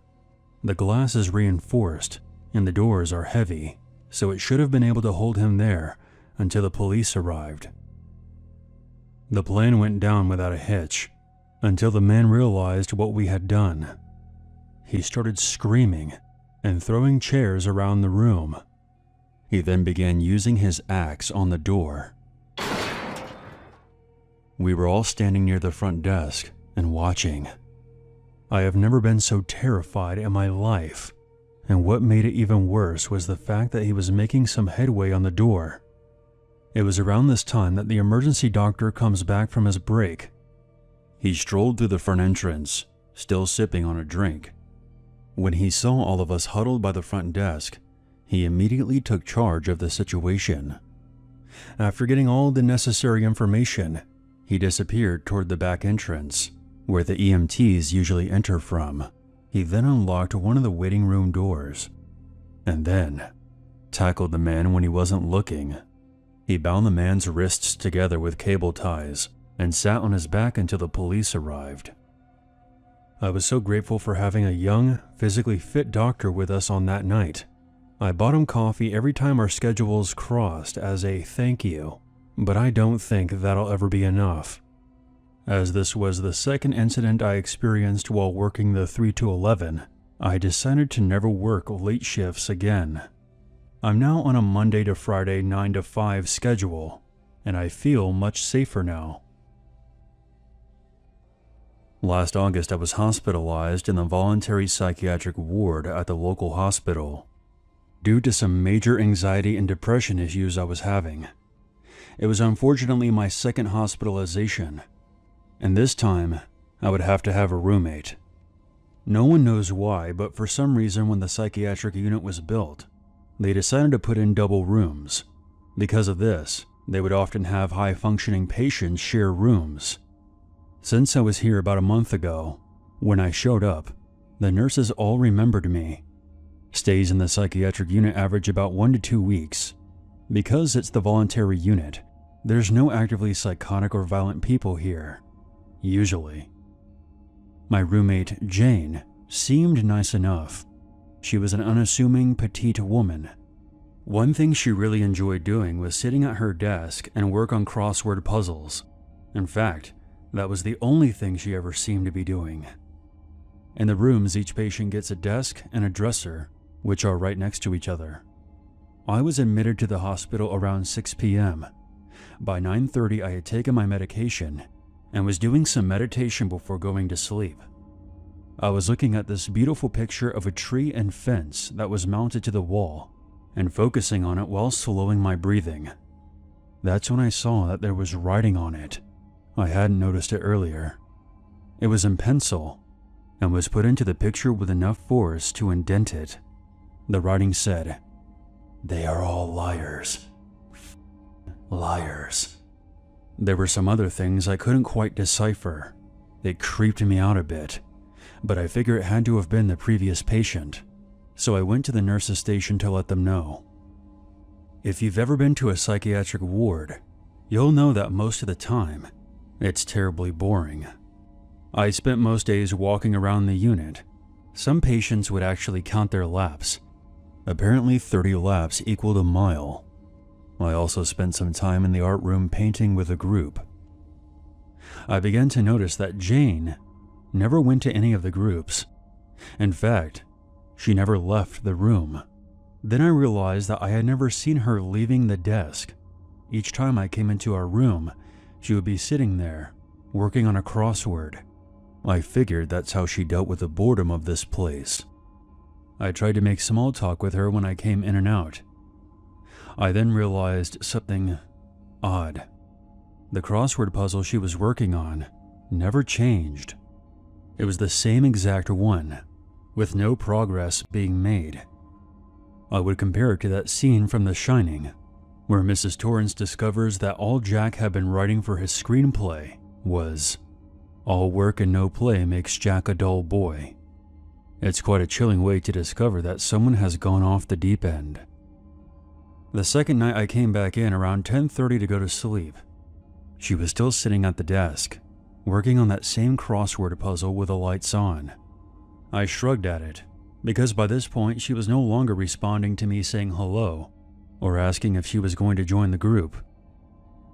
The glass is reinforced and the doors are heavy, so it should have been able to hold him there until the police arrived. The plan went down without a hitch until the man realized what we had done. He started screaming and throwing chairs around the room. He then began using his axe on the door. We were all standing near the front desk and watching. I have never been so terrified in my life, and what made it even worse was the fact that he was making some headway on the door. It was around this time that the emergency doctor comes back from his break. He strolled through the front entrance, still sipping on a drink. When he saw all of us huddled by the front desk, he immediately took charge of the situation. After getting all the necessary information, he disappeared toward the back entrance, where the EMTs usually enter from. He then unlocked one of the waiting room doors, and then tackled the man when he wasn't looking. He bound the man's wrists together with cable ties and sat on his back until the police arrived. I was so grateful for having a young, physically fit doctor with us on that night. I bought him coffee every time our schedules crossed as a thank you, but I don't think that'll ever be enough. As this was the second incident I experienced while working the 3 to 11, I decided to never work late shifts again. I'm now on a Monday to Friday 9 to 5 schedule, and I feel much safer now. Last August, I was hospitalized in the voluntary psychiatric ward at the local hospital due to some major anxiety and depression issues I was having. It was unfortunately my second hospitalization, and this time I would have to have a roommate. No one knows why, but for some reason when the psychiatric unit was built, they decided to put in double rooms. Because of this, they would often have high-functioning patients share rooms. Since I was here about a month ago, when I showed up, the nurses all remembered me. Stays in the psychiatric unit average about 1 to 2 weeks. Because it's the voluntary unit, there's no actively psychotic or violent people here, usually. My roommate, Jane, seemed nice enough. She was an unassuming, petite woman. One thing she really enjoyed doing was sitting at her desk and work on crossword puzzles. In fact, that was the only thing she ever seemed to be doing. In the rooms, each patient gets a desk and a dresser, which are right next to each other. I was admitted to the hospital around 6 p.m. By 9:30, I had taken my medication and was doing some meditation before going to sleep. I was looking at this beautiful picture of a tree and fence that was mounted to the wall and focusing on it while slowing my breathing. That's when I saw that there was writing on it. I hadn't noticed it earlier. It was in pencil and was put into the picture with enough force to indent it. The writing said, "They are all liars. Liars." There were some other things I couldn't quite decipher. It creeped me out a bit, but I figure it had to have been the previous patient. so I went to the nurse's station to let them know. If you've ever been to a psychiatric ward, you'll know that most of the time, it's terribly boring. I spent most days walking around the unit. Some patients would actually count their laps. Apparently 30 laps equaled a mile. I also spent some time in the art room painting with a group. I began to notice that Jane never went to any of the groups. In fact, she never left the room. Then I realized that I had never seen her leaving the desk. Each time I came into our room, she would be sitting there, working on a crossword. I figured that's how she dealt with the boredom of this place. I tried to make small talk with her when I came in and out. I then realized something odd. The crossword puzzle she was working on never changed. It was the same exact one, with no progress being made. I would compare it to that scene from The Shining, where Mrs. Torrance discovers that all Jack had been writing for his screenplay was, "All work and no play makes Jack a dull boy." It's quite a chilling way to discover that someone has gone off the deep end. The second night I came back in around 10:30 to go to sleep. She was still sitting at the desk, working on that same crossword puzzle with the lights on. I shrugged at it, because by this point she was no longer responding to me saying hello or asking if she was going to join the group.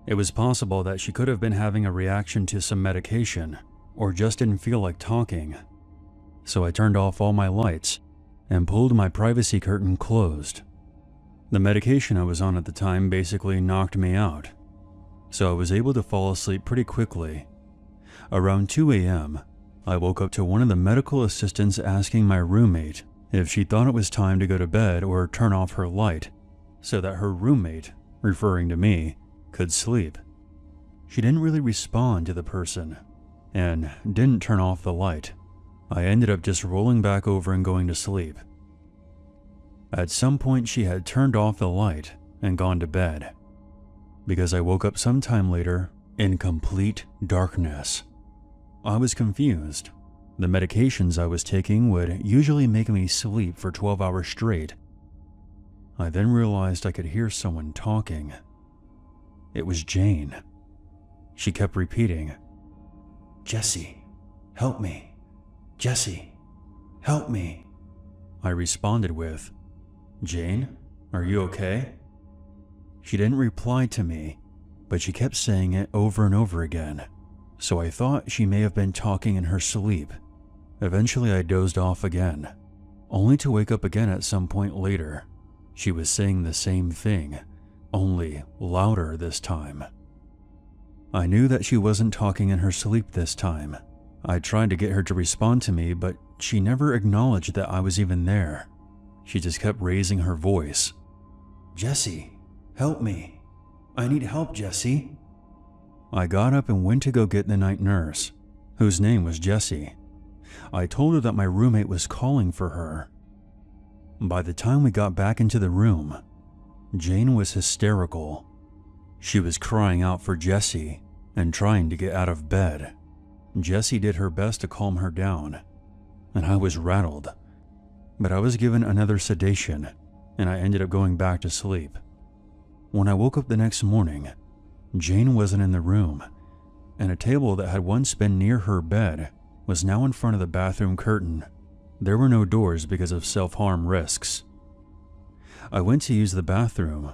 It was possible that she could have been having a reaction to some medication or just didn't feel like talking. So I turned off all my lights and pulled my privacy curtain closed. The medication I was on at the time basically knocked me out, so I was able to fall asleep pretty quickly. Around 2 a.m., I woke up to one of the medical assistants asking my roommate if she thought it was time to go to bed or turn off her light so that her roommate, referring to me, could sleep. She didn't really respond to the person and didn't turn off the light. I ended up just rolling back over and going to sleep. At some point she had turned off the light and gone to bed, because I woke up sometime later in complete darkness. I was confused. The medications I was taking would usually make me sleep for 12 hours straight. I then realized I could hear someone talking. It was Jane. She kept repeating, "Jesse, help me. Jesse, help me." I responded with, "Jane, are you okay?" She didn't reply to me, but she kept saying it over and over again, so I thought she may have been talking in her sleep. Eventually I dozed off again, only to wake up again at some point later. She was saying the same thing, only louder this time. I knew that she wasn't talking in her sleep this time. I tried to get her to respond to me, but she never acknowledged that I was even there. She just kept raising her voice. "Jesse, help me. I need help, Jesse." I got up and went to go get the night nurse, whose name was Jessie. I told her that my roommate was calling for her. By the time we got back into the room, Jane was hysterical. She was crying out for Jessie and trying to get out of bed. Jessie did her best to calm her down, and I was rattled. But I was given another sedation, and I ended up going back to sleep. When I woke up the next morning, Jane wasn't in the room, and a table that had once been near her bed was now in front of the bathroom curtain. There were no doors because of self-harm risks. I went to use the bathroom,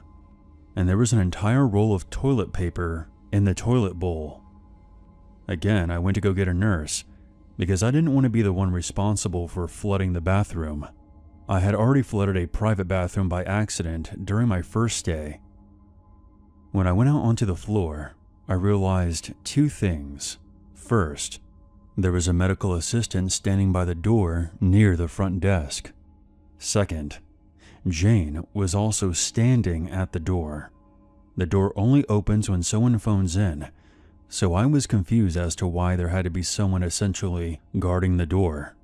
and there was an entire roll of toilet paper in the toilet bowl. Again, I went to go get a nurse, because I didn't want to be the one responsible for flooding the bathroom. I had already flooded a private bathroom by accident during my first stay. When I went out onto the floor, I realized two things. First, there was a medical assistant standing by the door near the front desk. Second, Jane was also standing at the door. The door only opens when someone phones in, so I was confused as to why there had to be someone essentially guarding the door.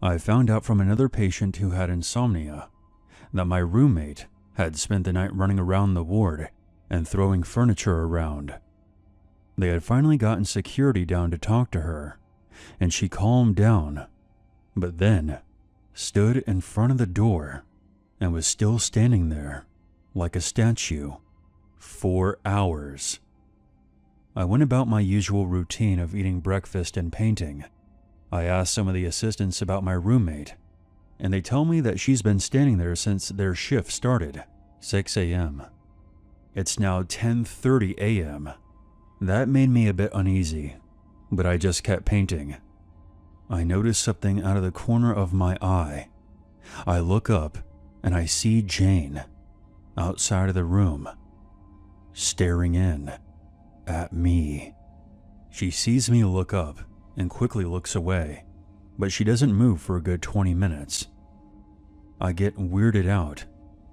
I found out from another patient who had insomnia that my roommate had spent the night running around the ward and throwing furniture around. They had finally gotten security down to talk to her, and she calmed down, but then stood in front of the door and was still standing there like a statue. 4 hours. I went about my usual routine of eating breakfast and painting. I asked some of the assistants about my roommate, and they tell me that she's been standing there since their shift started, 6 a.m. It's now 10:30 a.m. That made me a bit uneasy, but I just kept painting. I noticed something out of the corner of my eye. I look up and I see Jane outside of the room, staring in at me. She sees me look up and quickly looks away, but she doesn't move for a good 20 minutes. I get weirded out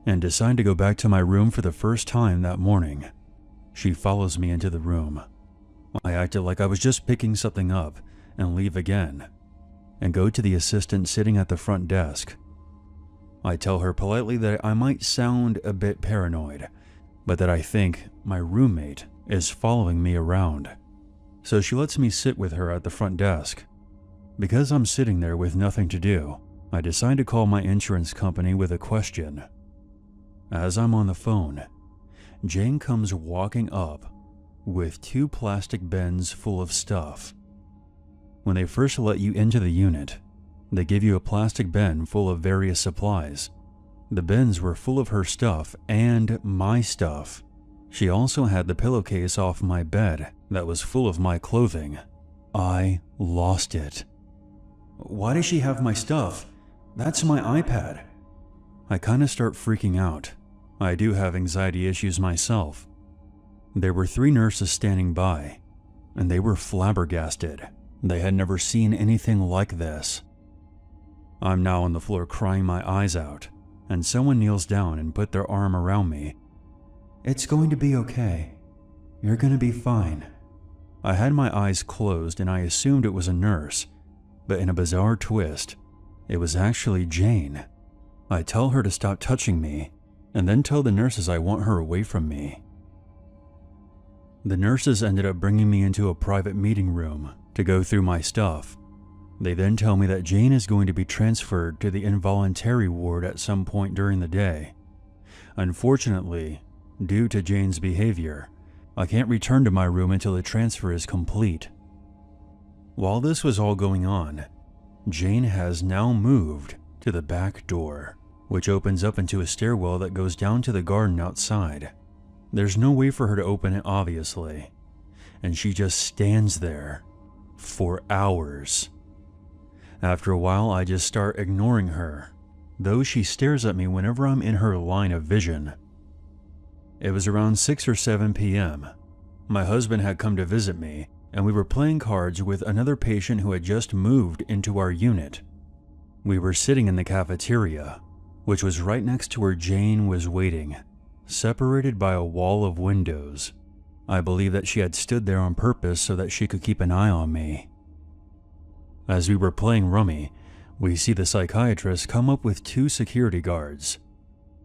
and decide to go back to my room for the first time that morning. She follows me into the room. I acted like I was just picking something up and leave again, and go to the assistant sitting at the front desk. I tell her politely that I might sound a bit paranoid, but that I think my roommate is following me around. So she lets me sit with her at the front desk. Because I'm sitting there with nothing to do, I decide to call my insurance company with a question. As I'm on the phone, Jane comes walking up with 2 plastic bins full of stuff. When they first let you into the unit, they give you a plastic bin full of various supplies. The bins were full of her stuff and my stuff. She also had the pillowcase off my bed that was full of my clothing. I lost it. Why does she have my stuff? That's my iPad. I kinda start freaking out. I do have anxiety issues myself. There were 3 nurses standing by, and they were flabbergasted. They had never seen anything like this. I'm now on the floor crying my eyes out, and someone kneels down and put their arm around me. It's going to be okay. You're going to be fine. I had my eyes closed and I assumed it was a nurse, but in a bizarre twist, it was actually Jane. I tell her to stop touching me, and then tell the nurses I want her away from me. The nurses ended up bringing me into a private meeting room to go through my stuff. They then tell me that Jane is going to be transferred to the involuntary ward at some point during the day. Unfortunately, due to Jane's behavior, I can't return to my room until the transfer is complete. While this was all going on, Jane has now moved to the back door, which opens up into a stairwell that goes down to the garden outside. There's no way for her to open it, obviously, and she just stands there for hours. After a while, I just start ignoring her, though she stares at me whenever I'm in her line of vision. It was around 6 or 7 p.m. My husband had come to visit me, and we were playing cards with another patient who had just moved into our unit. We were sitting in the cafeteria, which was right next to where Jane was waiting, separated by a wall of windows. I believe that she had stood there on purpose so that she could keep an eye on me. As we were playing rummy, we see the psychiatrist come up with 2 security guards.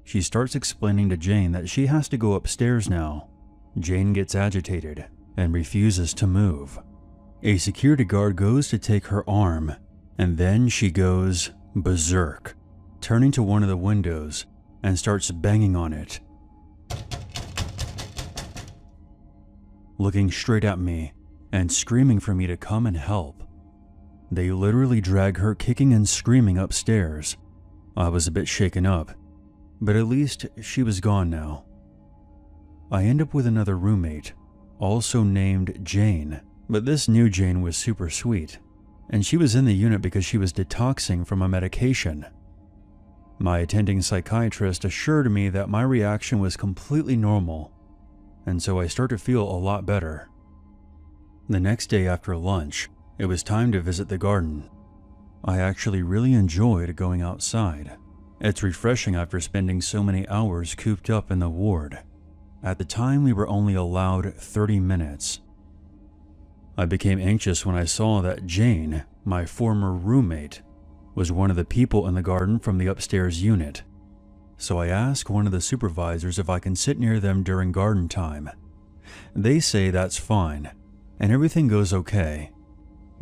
She starts explaining to Jane that she has to go upstairs now. Jane gets agitated and refuses to move. A security guard goes to take her arm, and then she goes berserk, turning to one of the windows and starts banging on it, looking straight at me and screaming for me to come and help. They literally drag her kicking and screaming upstairs. I was a bit shaken up, but at least she was gone now. I end up with another roommate, also named Jane, but this new Jane was super sweet, and she was in the unit because she was detoxing from a medication. My attending psychiatrist assured me that my reaction was completely normal, and so I start to feel a lot better. The next day after lunch, it was time to visit the garden. I actually really enjoyed going outside. It's refreshing after spending so many hours cooped up in the ward. At the time, we were only allowed 30 minutes. I became anxious when I saw that Jane, my former roommate, was one of the people in the garden from the upstairs unit. So I asked one of the supervisors if I can sit near them during garden time. They say that's fine, and everything goes okay.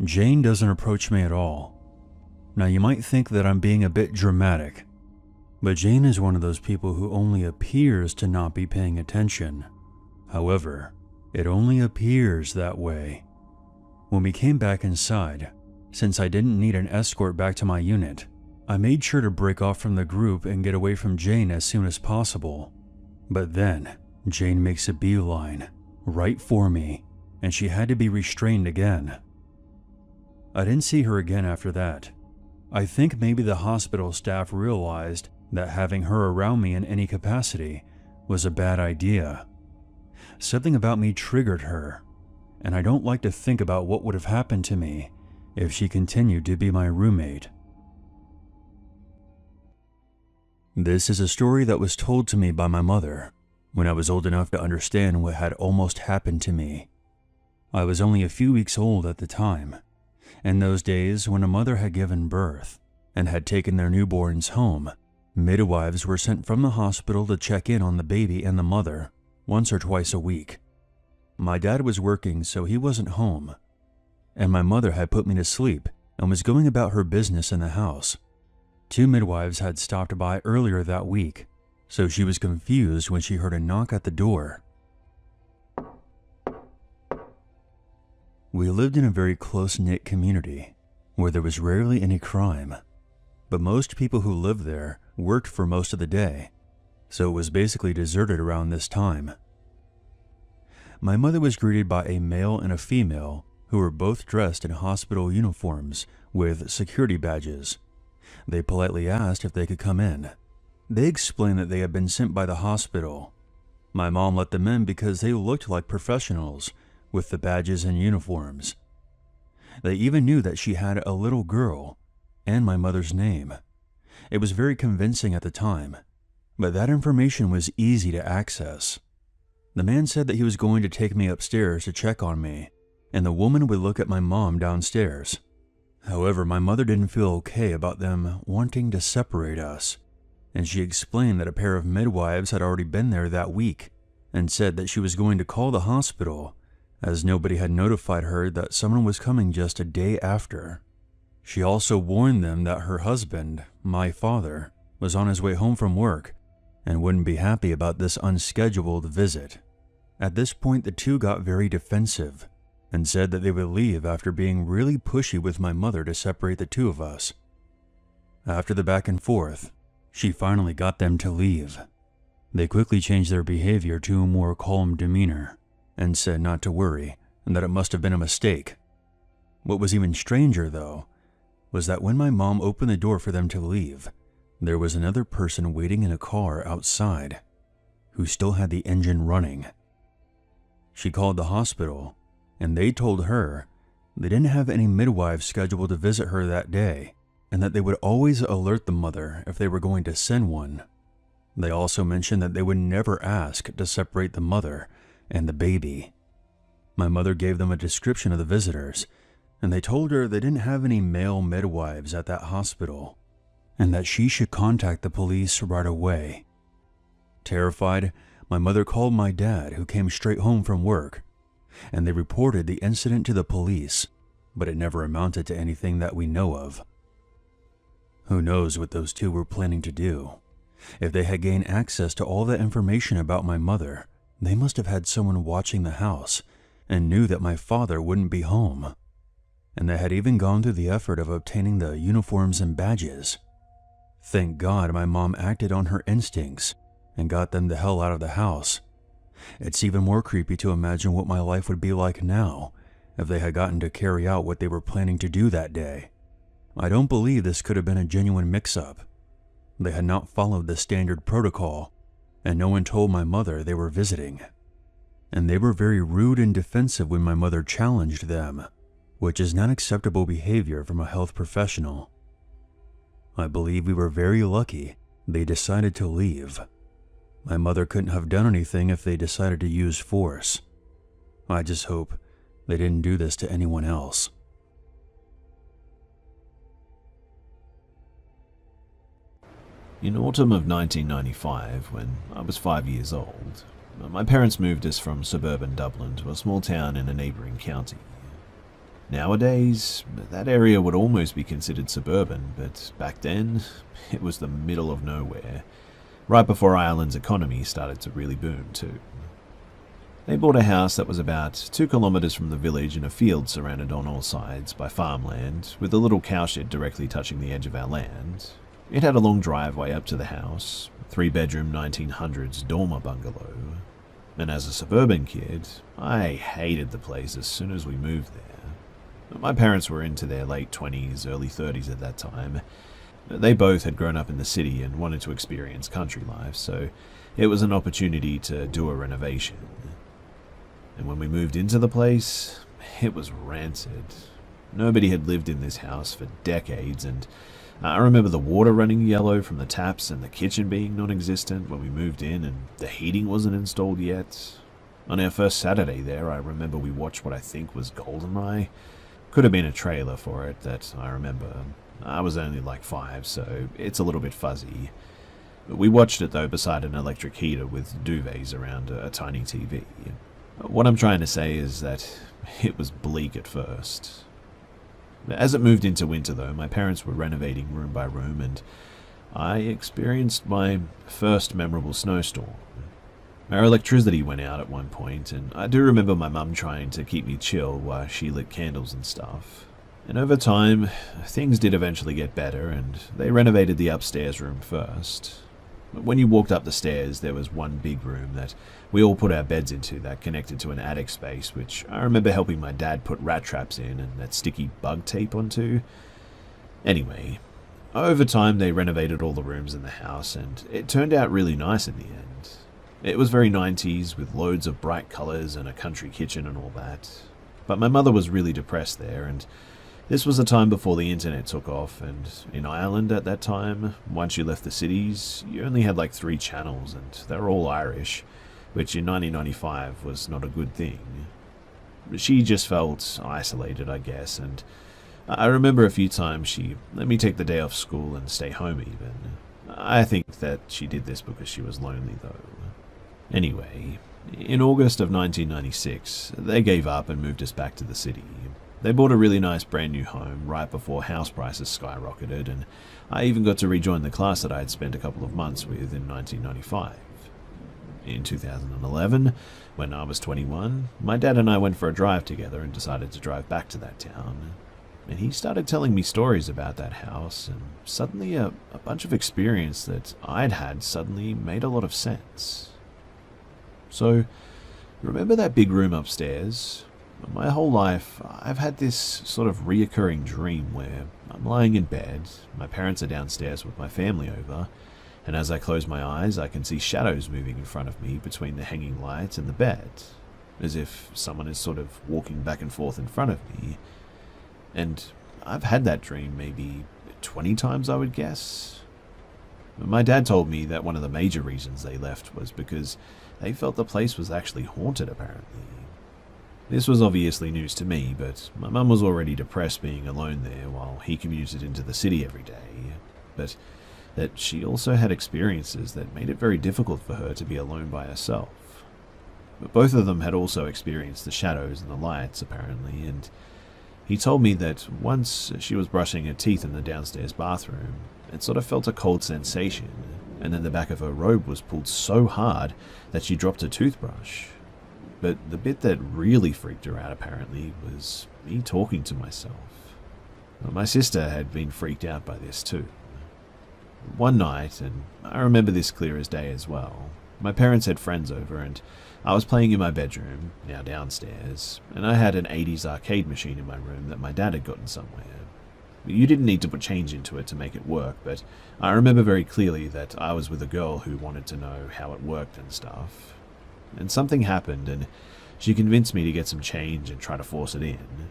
Jane doesn't approach me at all. Now you might think that I'm being a bit dramatic, but Jane is one of those people who only appears to not be paying attention. However, it only appears that way. When we came back inside, since I didn't need an escort back to my unit, I made sure to break off from the group and get away from Jane as soon as possible. But then, Jane makes a beeline, right for me, and she had to be restrained again. I didn't see her again after that. I think maybe the hospital staff realized that having her around me in any capacity was a bad idea. Something about me triggered her, and I don't like to think about what would have happened to me if she continued to be my roommate. This is a story that was told to me by my mother when I was old enough to understand what had almost happened to me. I was only a few weeks old at the time. In those days, when a mother had given birth and had taken their newborns home, midwives were sent from the hospital to check in on the baby and the mother once or twice a week. My dad was working, so he wasn't home, and my mother had put me to sleep and was going about her business in the house. 2 midwives had stopped by earlier that week, so she was confused when she heard a knock at the door. We lived in a very close-knit community where there was rarely any crime, but most people who lived there worked for most of the day, so it was basically deserted around this time. My mother was greeted by a male and a female who were both dressed in hospital uniforms with security badges. They politely asked if they could come in. They explained that they had been sent by the hospital. My mom let them in because they looked like professionals with the badges and uniforms. They even knew that she had a little girl and my mother's name. It was very convincing at the time, but that information was easy to access. The man said that he was going to take me upstairs to check on me, and the woman would look at my mom downstairs. However, my mother didn't feel okay about them wanting to separate us, and she explained that a pair of midwives had already been there that week and said that she was going to call the hospital as nobody had notified her that someone was coming just a day after. She also warned them that her husband, my father, was on his way home from work and wouldn't be happy about this unscheduled visit. At this point, the two got very defensive and said that they would leave after being really pushy with my mother to separate the two of us. After the back and forth, she finally got them to leave. They quickly changed their behavior to a more calm demeanor and said not to worry and that it must have been a mistake. What was even stranger, though, was that when my mom opened the door for them to leave, there was another person waiting in a car outside who still had the engine running. She called the hospital, and they told her they didn't have any midwives scheduled to visit her that day, and that they would always alert the mother if they were going to send one. They also mentioned that they would never ask to separate the mother and the baby. My mother gave them a description of the visitors, and they told her they didn't have any male midwives at that hospital, and that she should contact the police right away. Terrified, my mother called my dad, who came straight home from work, and they reported the incident to the police, but it never amounted to anything that we know of. Who knows what those two were planning to do? If they had gained access to all that information about my mother, they must have had someone watching the house and knew that my father wouldn't be home. And they had even gone through the effort of obtaining the uniforms and badges. Thank God my mom acted on her instincts and got them the hell out of the house. It's even more creepy to imagine what my life would be like now if they had gotten to carry out what they were planning to do that day. I don't believe this could have been a genuine mix-up. They had not followed the standard protocol, and no one told my mother they were visiting. And they were very rude and defensive when my mother challenged them, which is not acceptable behavior from a health professional. I believe we were very lucky they decided to leave. My mother couldn't have done anything if they decided to use force. I just hope they didn't do this to anyone else. In autumn of 1995, when I was 5 years old, my parents moved us from suburban Dublin to a small town in a neighbouring county. Nowadays, that area would almost be considered suburban, but back then, it was the middle of nowhere, right before Ireland's economy started to really boom too. They bought a house that was about 2 kilometers from the village in a field surrounded on all sides by farmland, with a little cowshed directly touching the edge of our land. It had a long driveway up to the house, 3-bedroom 1900s dormer bungalow. And as a suburban kid, I hated the place as soon as we moved there. My parents were into their late 20s, early 30s at that time. They both had grown up in the city and wanted to experience country life, so it was an opportunity to do a renovation. And when we moved into the place, it was rancid. Nobody had lived in this house for decades, and I remember the water running yellow from the taps and the kitchen being non-existent when we moved in, and the heating wasn't installed yet. On our first Saturday there, I remember we watched what I think was Goldeneye. Could have been a trailer for it that I remember. I was only like 5, so it's a little bit fuzzy. We watched it though beside an electric heater with duvets around a tiny TV. What I'm trying to say is that it was bleak at first. As it moved into winter though, my parents were renovating room by room, and I experienced my first memorable snowstorm. Our electricity went out at one point, and I do remember my mum trying to keep me chill while she lit candles and stuff. And over time, things did eventually get better, and they renovated the upstairs room first. When you walked up the stairs, there was one big room that we all put our beds into that connected to an attic space, which I remember helping my dad put rat traps in and that sticky bug tape onto. Anyway, over time they renovated all the rooms in the house, and it turned out really nice in the end. It was very 90s, with loads of bright colours and a country kitchen and all that. But my mother was really depressed there, and this was a time before the internet took off, and in Ireland at that time, once you left the cities, you only had like 3 channels, and they were all Irish, which in 1995 was not a good thing. She just felt isolated, I guess, and I remember a few times she let me take the day off school and stay home even. I think that she did this because she was lonely though. Anyway, in August of 1996, they gave up and moved us back to the city. They bought a really nice brand new home right before house prices skyrocketed, and I even got to rejoin the class that I had spent a couple of months with in 1995. In 2011, when I was 21, my dad and I went for a drive together and decided to drive back to that town. And he started telling me stories about that house, and suddenly a bunch of experience that I'd had suddenly made a lot of sense. So, remember that big room upstairs? My whole life, I've had this sort of reoccurring dream where I'm lying in bed, my parents are downstairs with my family over, and as I close my eyes, I can see shadows moving in front of me between the hanging lights and the bed, as if someone is sort of walking back and forth in front of me. And I've had that dream maybe 20 times, I would guess. My dad told me that one of the major reasons they left was because they felt the place was actually haunted, apparently. This was obviously news to me, but my mum was already depressed being alone there while he commuted into the city every day. But that she also had experiences that made it very difficult for her to be alone by herself. But both of them had also experienced the shadows and the lights, apparently, and he told me that once she was brushing her teeth in the downstairs bathroom, it sort of felt a cold sensation, and then the back of her robe was pulled so hard that she dropped her toothbrush. But the bit that really freaked her out, apparently, was me talking to myself. My sister had been freaked out by this too. One night, and I remember this clear as day as well, my parents had friends over and I was playing in my bedroom, now downstairs, and I had an 80s arcade machine in my room that my dad had gotten somewhere. You didn't need to put change into it to make it work, but I remember very clearly that I was with a girl who wanted to know how it worked and stuff. And something happened, and she convinced me to get some change and try to force it in.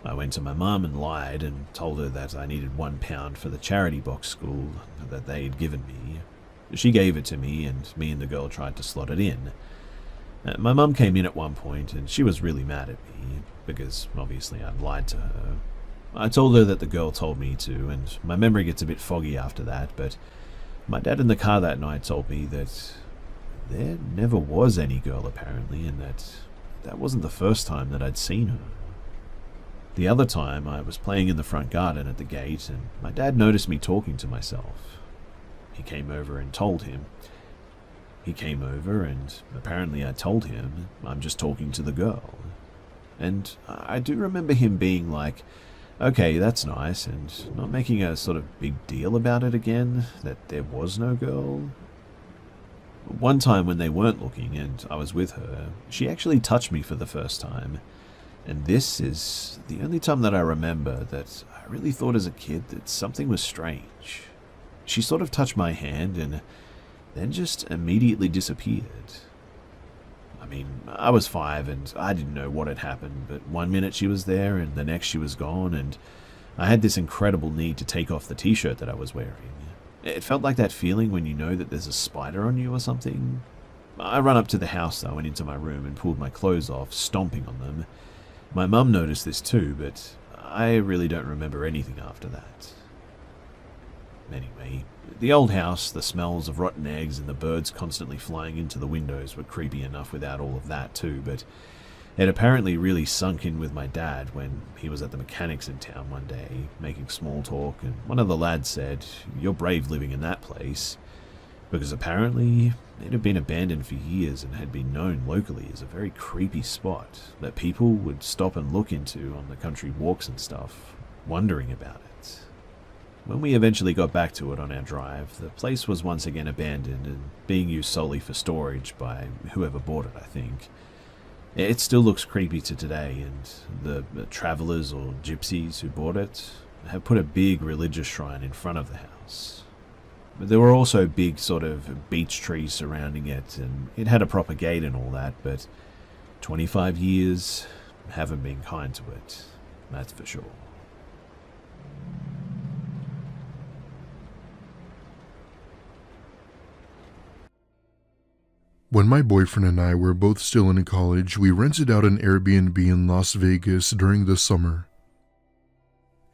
I went to my mum and lied and told her that I needed £1 for the charity box school that they had given me. She gave it to me, and me and the girl tried to slot it in. My mum came in at one point, and she was really mad at me, because obviously I'd lied to her. I told her that the girl told me to, and my memory gets a bit foggy after that, but my dad in the car that night told me that there never was any girl apparently, and that wasn't the first time that I'd seen her. The other time, I was playing in the front garden at the gate, and my dad noticed me talking to myself. He came over and told him. He came over, and apparently I told him I'm just talking to the girl. And I do remember him being like, okay, that's nice, and not making a sort of big deal about it again, that there was no girl. One time when they weren't looking and I was with her, she actually touched me for the first time. And this is the only time that I remember that I really thought as a kid that something was strange. She sort of touched my hand and then just immediately disappeared. I mean, I was 5 and I didn't know what had happened, but one minute she was there and the next she was gone, and I had this incredible need to take off the t-shirt that I was wearing. It felt like that feeling when you know that there's a spider on you or something. I ran up to the house though and into my room and pulled my clothes off, stomping on them. My mum noticed this too, but I really don't remember anything after that. Anyway, the old house, the smells of rotten eggs and the birds constantly flying into the windows were creepy enough without all of that too, but it apparently really sunk in with my dad when he was at the mechanics in town one day, making small talk, and one of the lads said, "You're brave living in that place," because apparently it had been abandoned for years and had been known locally as a very creepy spot that people would stop and look into on the country walks and stuff, wondering about it. When we eventually got back to it on our drive, the place was once again abandoned and being used solely for storage by whoever bought it, I think. It still looks creepy to today, and the travellers or gypsies who bought it have put a big religious shrine in front of the house. But there were also big sort of beech trees surrounding it, and it had a proper gate and all that, but 25 years haven't been kind to it, that's for sure. When my boyfriend and I were both still in college, we rented out an Airbnb in Las Vegas during the summer.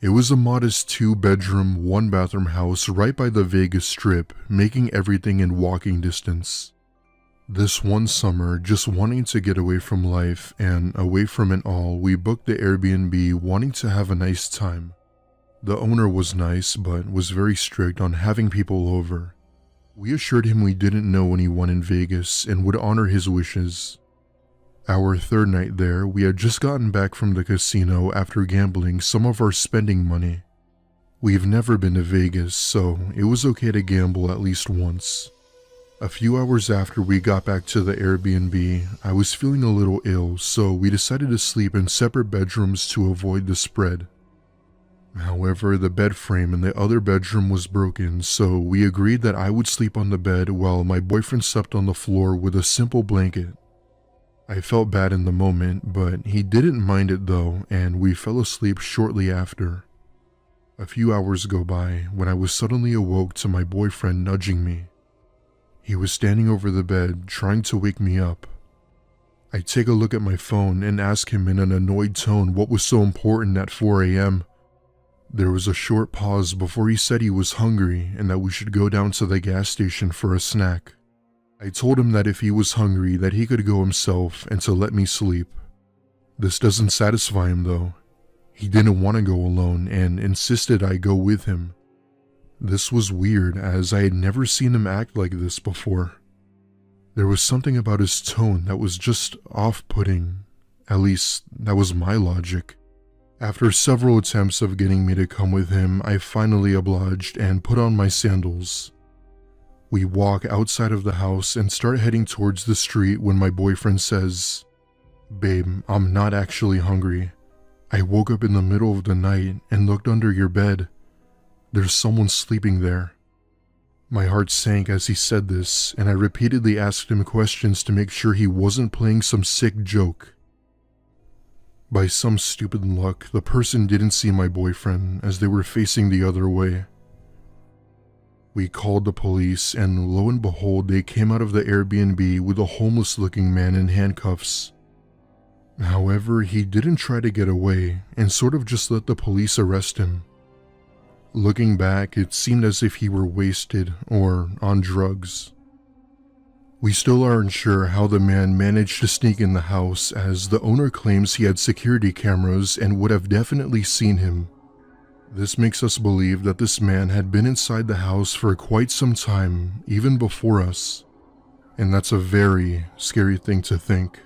It was a modest 2-bedroom, 1-bathroom house right by the Vegas Strip, making everything in walking distance. This one summer, just wanting to get away from life and away from it all, we booked the Airbnb wanting to have a nice time. The owner was nice, but was very strict on having people over. We assured him we didn't know anyone in Vegas and would honor his wishes. Our third night there, we had just gotten back from the casino after gambling some of our spending money. We've never been to Vegas, so it was okay to gamble at least once. A few hours after we got back to the Airbnb, I was feeling a little ill, so we decided to sleep in separate bedrooms to avoid the spread. However, the bed frame in the other bedroom was broken, so we agreed that I would sleep on the bed while my boyfriend slept on the floor with a simple blanket. I felt bad in the moment, but he didn't mind it though, and we fell asleep shortly after. A few hours go by when I was suddenly awoke to my boyfriend nudging me. He was standing over the bed, trying to wake me up. I take a look at my phone and ask him in an annoyed tone what was so important at 4 a.m. There was a short pause before he said he was hungry and that we should go down to the gas station for a snack. I told him that if he was hungry that he could go himself and to let me sleep. This doesn't satisfy him though. He didn't want to go alone and insisted I go with him. This was weird as I had never seen him act like this before. There was something about his tone that was just off-putting. At least, that was my logic. After several attempts of getting me to come with him, I finally obliged and put on my sandals. We walk outside of the house and start heading towards the street when my boyfriend says, "Babe, I'm not actually hungry. I woke up in the middle of the night and looked under your bed. There's someone sleeping there." My heart sank as he said this, and I repeatedly asked him questions to make sure he wasn't playing some sick joke. By some stupid luck, the person didn't see my boyfriend as they were facing the other way. We called the police, and lo and behold, they came out of the Airbnb with a homeless-looking man in handcuffs. However, he didn't try to get away and sort of just let the police arrest him. Looking back, it seemed as if he were wasted or on drugs. We still aren't sure how the man managed to sneak in the house, as the owner claims he had security cameras and would have definitely seen him. This makes us believe that this man had been inside the house for quite some time, even before us. And that's a very scary thing to think.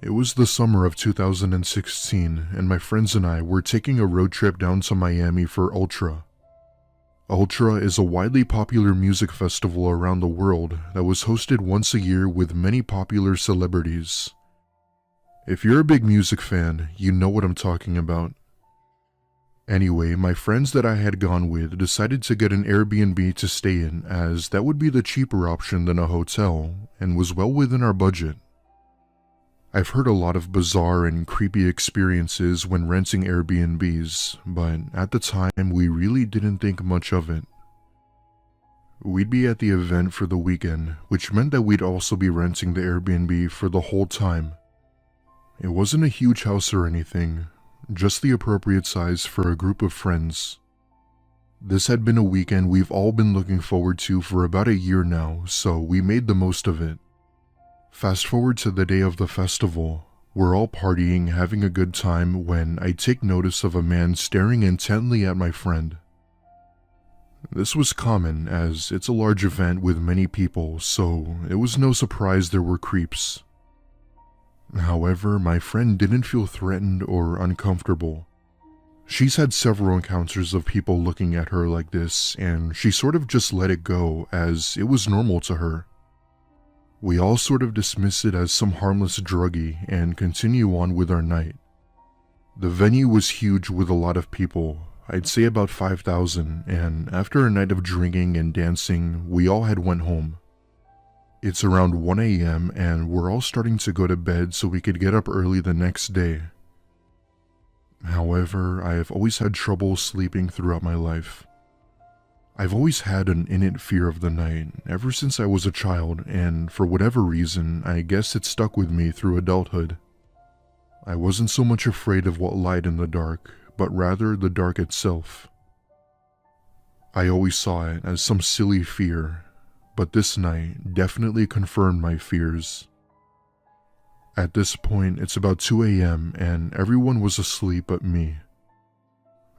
It was the summer of 2016, and my friends and I were taking a road trip down to Miami for Ultra. Ultra is a widely popular music festival around the world that was hosted once a year with many popular celebrities. If you're a big music fan, you know what I'm talking about. Anyway, my friends that I had gone with decided to get an Airbnb to stay in, as that would be the cheaper option than a hotel and was well within our budget. I've heard a lot of bizarre and creepy experiences when renting Airbnbs, but at the time we really didn't think much of it. We'd be at the event for the weekend, which meant that we'd also be renting the Airbnb for the whole time. It wasn't a huge house or anything, just the appropriate size for a group of friends. This had been a weekend we've all been looking forward to for about a year now, so we made the most of it. Fast forward to the day of the festival. We're all partying, having a good time, when I take notice of a man staring intently at my friend. This was common, as it's a large event with many people, so it was no surprise there were creeps. However, my friend didn't feel threatened or uncomfortable. She's had several encounters of people looking at her like this, and she sort of just let it go, as it was normal to her. We all sort of dismiss it as some harmless druggie and continue on with our night. The venue was huge with a lot of people, I'd say about 5,000, and after a night of drinking and dancing, we all had went home. It's around 1 a.m. and we're all starting to go to bed so we could get up early the next day. However, I have always had trouble sleeping throughout my life. I've always had an innate fear of the night, ever since I was a child, and for whatever reason, I guess it stuck with me through adulthood. I wasn't so much afraid of what lied in the dark, but rather the dark itself. I always saw it as some silly fear, but this night definitely confirmed my fears. At this point, it's about 2 a.m. and everyone was asleep but me.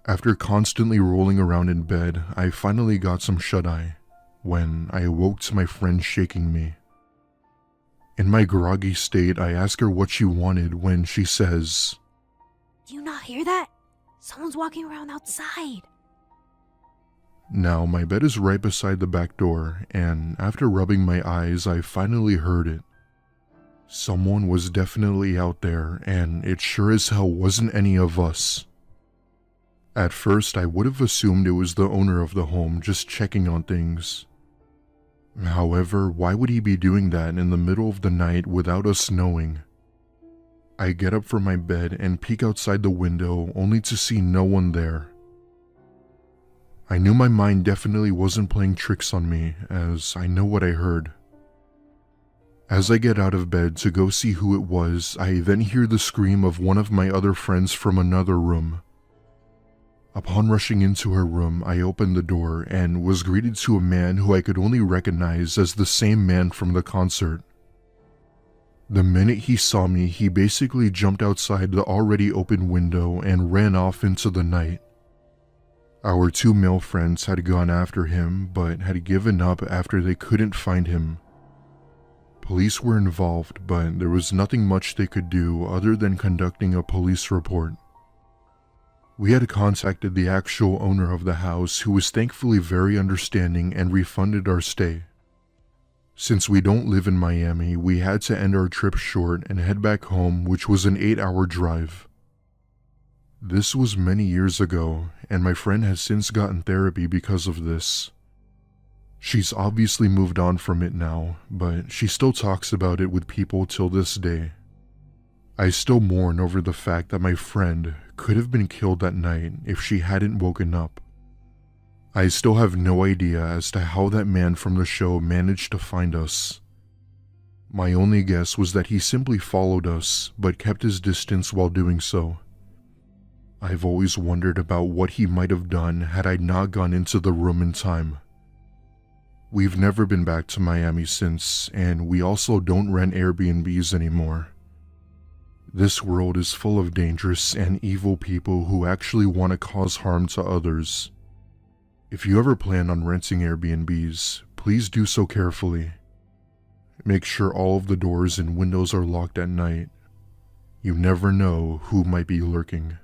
After constantly rolling around in bed, I finally got some shut-eye, when I awoke to my friend shaking me. In my groggy state, I ask her what she wanted when she says, "Do you not hear that? Someone's walking around outside." Now, my bed is right beside the back door, and after rubbing my eyes, I finally heard it. Someone was definitely out there, and it sure as hell wasn't any of us. At first, I would have assumed it was the owner of the home just checking on things. However, why would he be doing that in the middle of the night without us knowing? I get up from my bed and peek outside the window only to see no one there. I knew my mind definitely wasn't playing tricks on me, as I know what I heard. As I get out of bed to go see who it was, I then hear the scream of one of my other friends from another room. Upon rushing into her room, I opened the door and was greeted to a man who I could only recognize as the same man from the concert. The minute he saw me, he basically jumped outside the already open window and ran off into the night. Our two male friends had gone after him, but had given up after they couldn't find him. Police were involved, but there was nothing much they could do other than conducting a police report. We had contacted the actual owner of the house, who was thankfully very understanding and refunded our stay. Since we don't live in Miami, we had to end our trip short and head back home, which was an 8-hour drive. This was many years ago, and my friend has since gotten therapy because of this. She's obviously moved on from it now, but she still talks about it with people till this day. I still mourn over the fact that my friend could have been killed that night if she hadn't woken up. I still have no idea as to how that man from the show managed to find us. My only guess was that he simply followed us, but kept his distance while doing so. I've always wondered about what he might have done had I not gone into the room in time. We've never been back to Miami since, and we also don't rent Airbnbs anymore. This world is full of dangerous and evil people who actually want to cause harm to others. If you ever plan on renting Airbnbs, please do so carefully. Make sure all of the doors and windows are locked at night. You never know who might be lurking.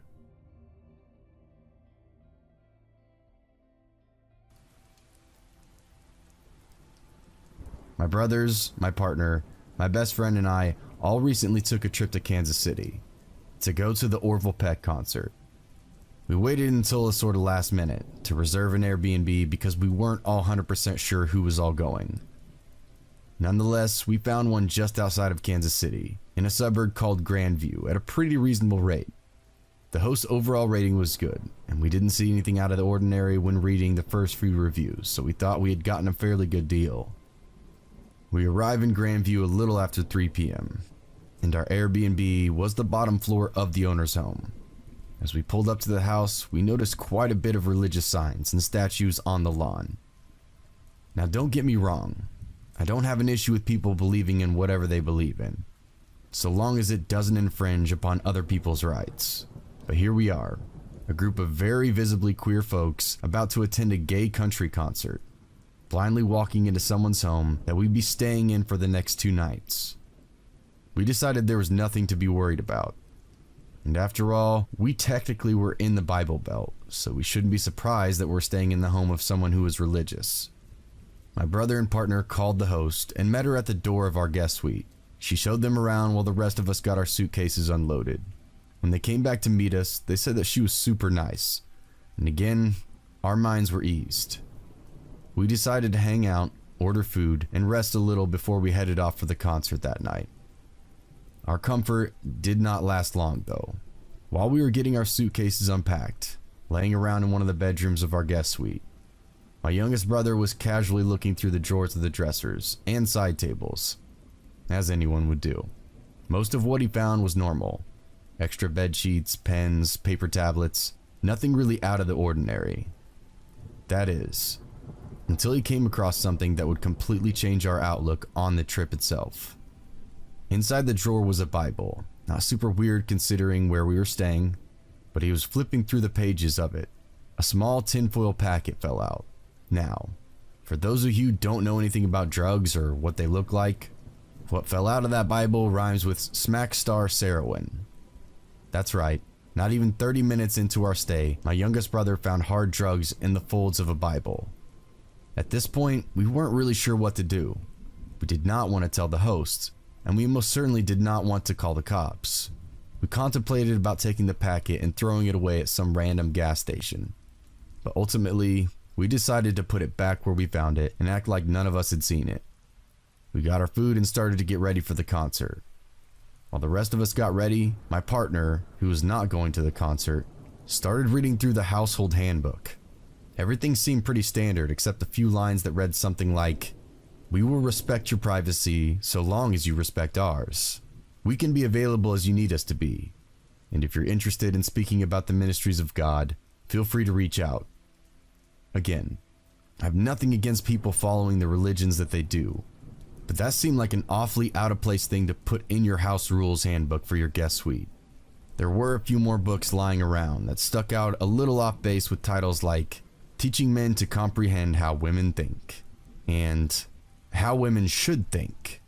My brothers, my partner, my best friend and I all recently took a trip to Kansas City to go to the Orville Peck concert. We waited until the sort of last minute to reserve an Airbnb because we weren't all 100% sure who was all going. Nonetheless, we found one just outside of Kansas City in a suburb called Grandview at a pretty reasonable rate. The host's overall rating was good, and we didn't see anything out of the ordinary when reading the first few reviews, so we thought we had gotten a fairly good deal. We arrived in Grandview a little after 3 p.m., and our Airbnb was the bottom floor of the owner's home. As we pulled up to the house, we noticed quite a bit of religious signs and statues on the lawn. Now don't get me wrong, I don't have an issue with people believing in whatever they believe in, so long as it doesn't infringe upon other people's rights. But here we are, a group of very visibly queer folks about to attend a gay country concert, blindly walking into someone's home that we'd be staying in for the next 2 nights. We decided there was nothing to be worried about. And after all, we technically were in the Bible Belt, so we shouldn't be surprised that we're staying in the home of someone who is religious. My brother and partner called the host and met her at the door of our guest suite. She showed them around while the rest of us got our suitcases unloaded. When they came back to meet us, they said that she was super nice. And again, our minds were eased. We decided to hang out, order food, and rest a little before we headed off for the concert that night. Our comfort did not last long though. While we were getting our suitcases unpacked, laying around in one of the bedrooms of our guest suite, my youngest brother was casually looking through the drawers of the dressers and side tables, as anyone would do. Most of what he found was normal. Extra bed sheets, pens, paper tablets, nothing really out of the ordinary. That is, until he came across something that would completely change our outlook on the trip itself. Inside the drawer was a Bible, not super weird considering where we were staying, but he was flipping through the pages of it. A small tinfoil packet fell out. Now, for those of you who don't know anything about drugs or what they look like, what fell out of that Bible rhymes with smack star Sarowin. That's right, not even 30 minutes into our stay, my youngest brother found hard drugs in the folds of a Bible. At this point, we weren't really sure what to do. We did not want to tell the host, and we most certainly did not want to call the cops. We contemplated about taking the packet and throwing it away at some random gas station. But ultimately, we decided to put it back where we found it and act like none of us had seen it. We got our food and started to get ready for the concert. While the rest of us got ready, my partner, who was not going to the concert, started reading through the household handbook. Everything seemed pretty standard except a few lines that read something like, "We will respect your privacy so long as you respect ours. We can be available as you need us to be. And if you're interested in speaking about the ministries of God, feel free to reach out." Again, I have nothing against people following the religions that they do, but that seemed like an awfully out of place thing to put in your house rules handbook for your guest suite. There were a few more books lying around that stuck out a little off base with titles like Teaching Men to Comprehend How Women Think and How Women Should Think.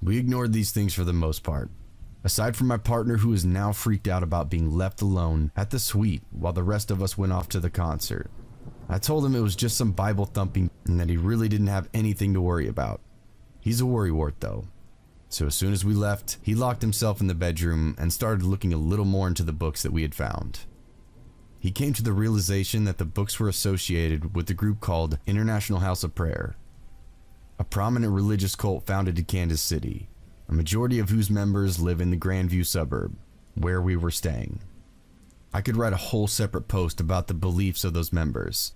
We ignored these things for the most part, aside from my partner who is now freaked out about being left alone at the suite while the rest of us went off to the concert. I told him it was just some Bible thumping and that he really didn't have anything to worry about. He's a worrywart though. So as soon as we left, he locked himself in the bedroom and started looking a little more into the books that we had found. He came to the realization that the books were associated with the group called International House of Prayer, a prominent religious cult founded in Kansas City, a majority of whose members live in the Grandview suburb, where we were staying. I could write a whole separate post about the beliefs of those members,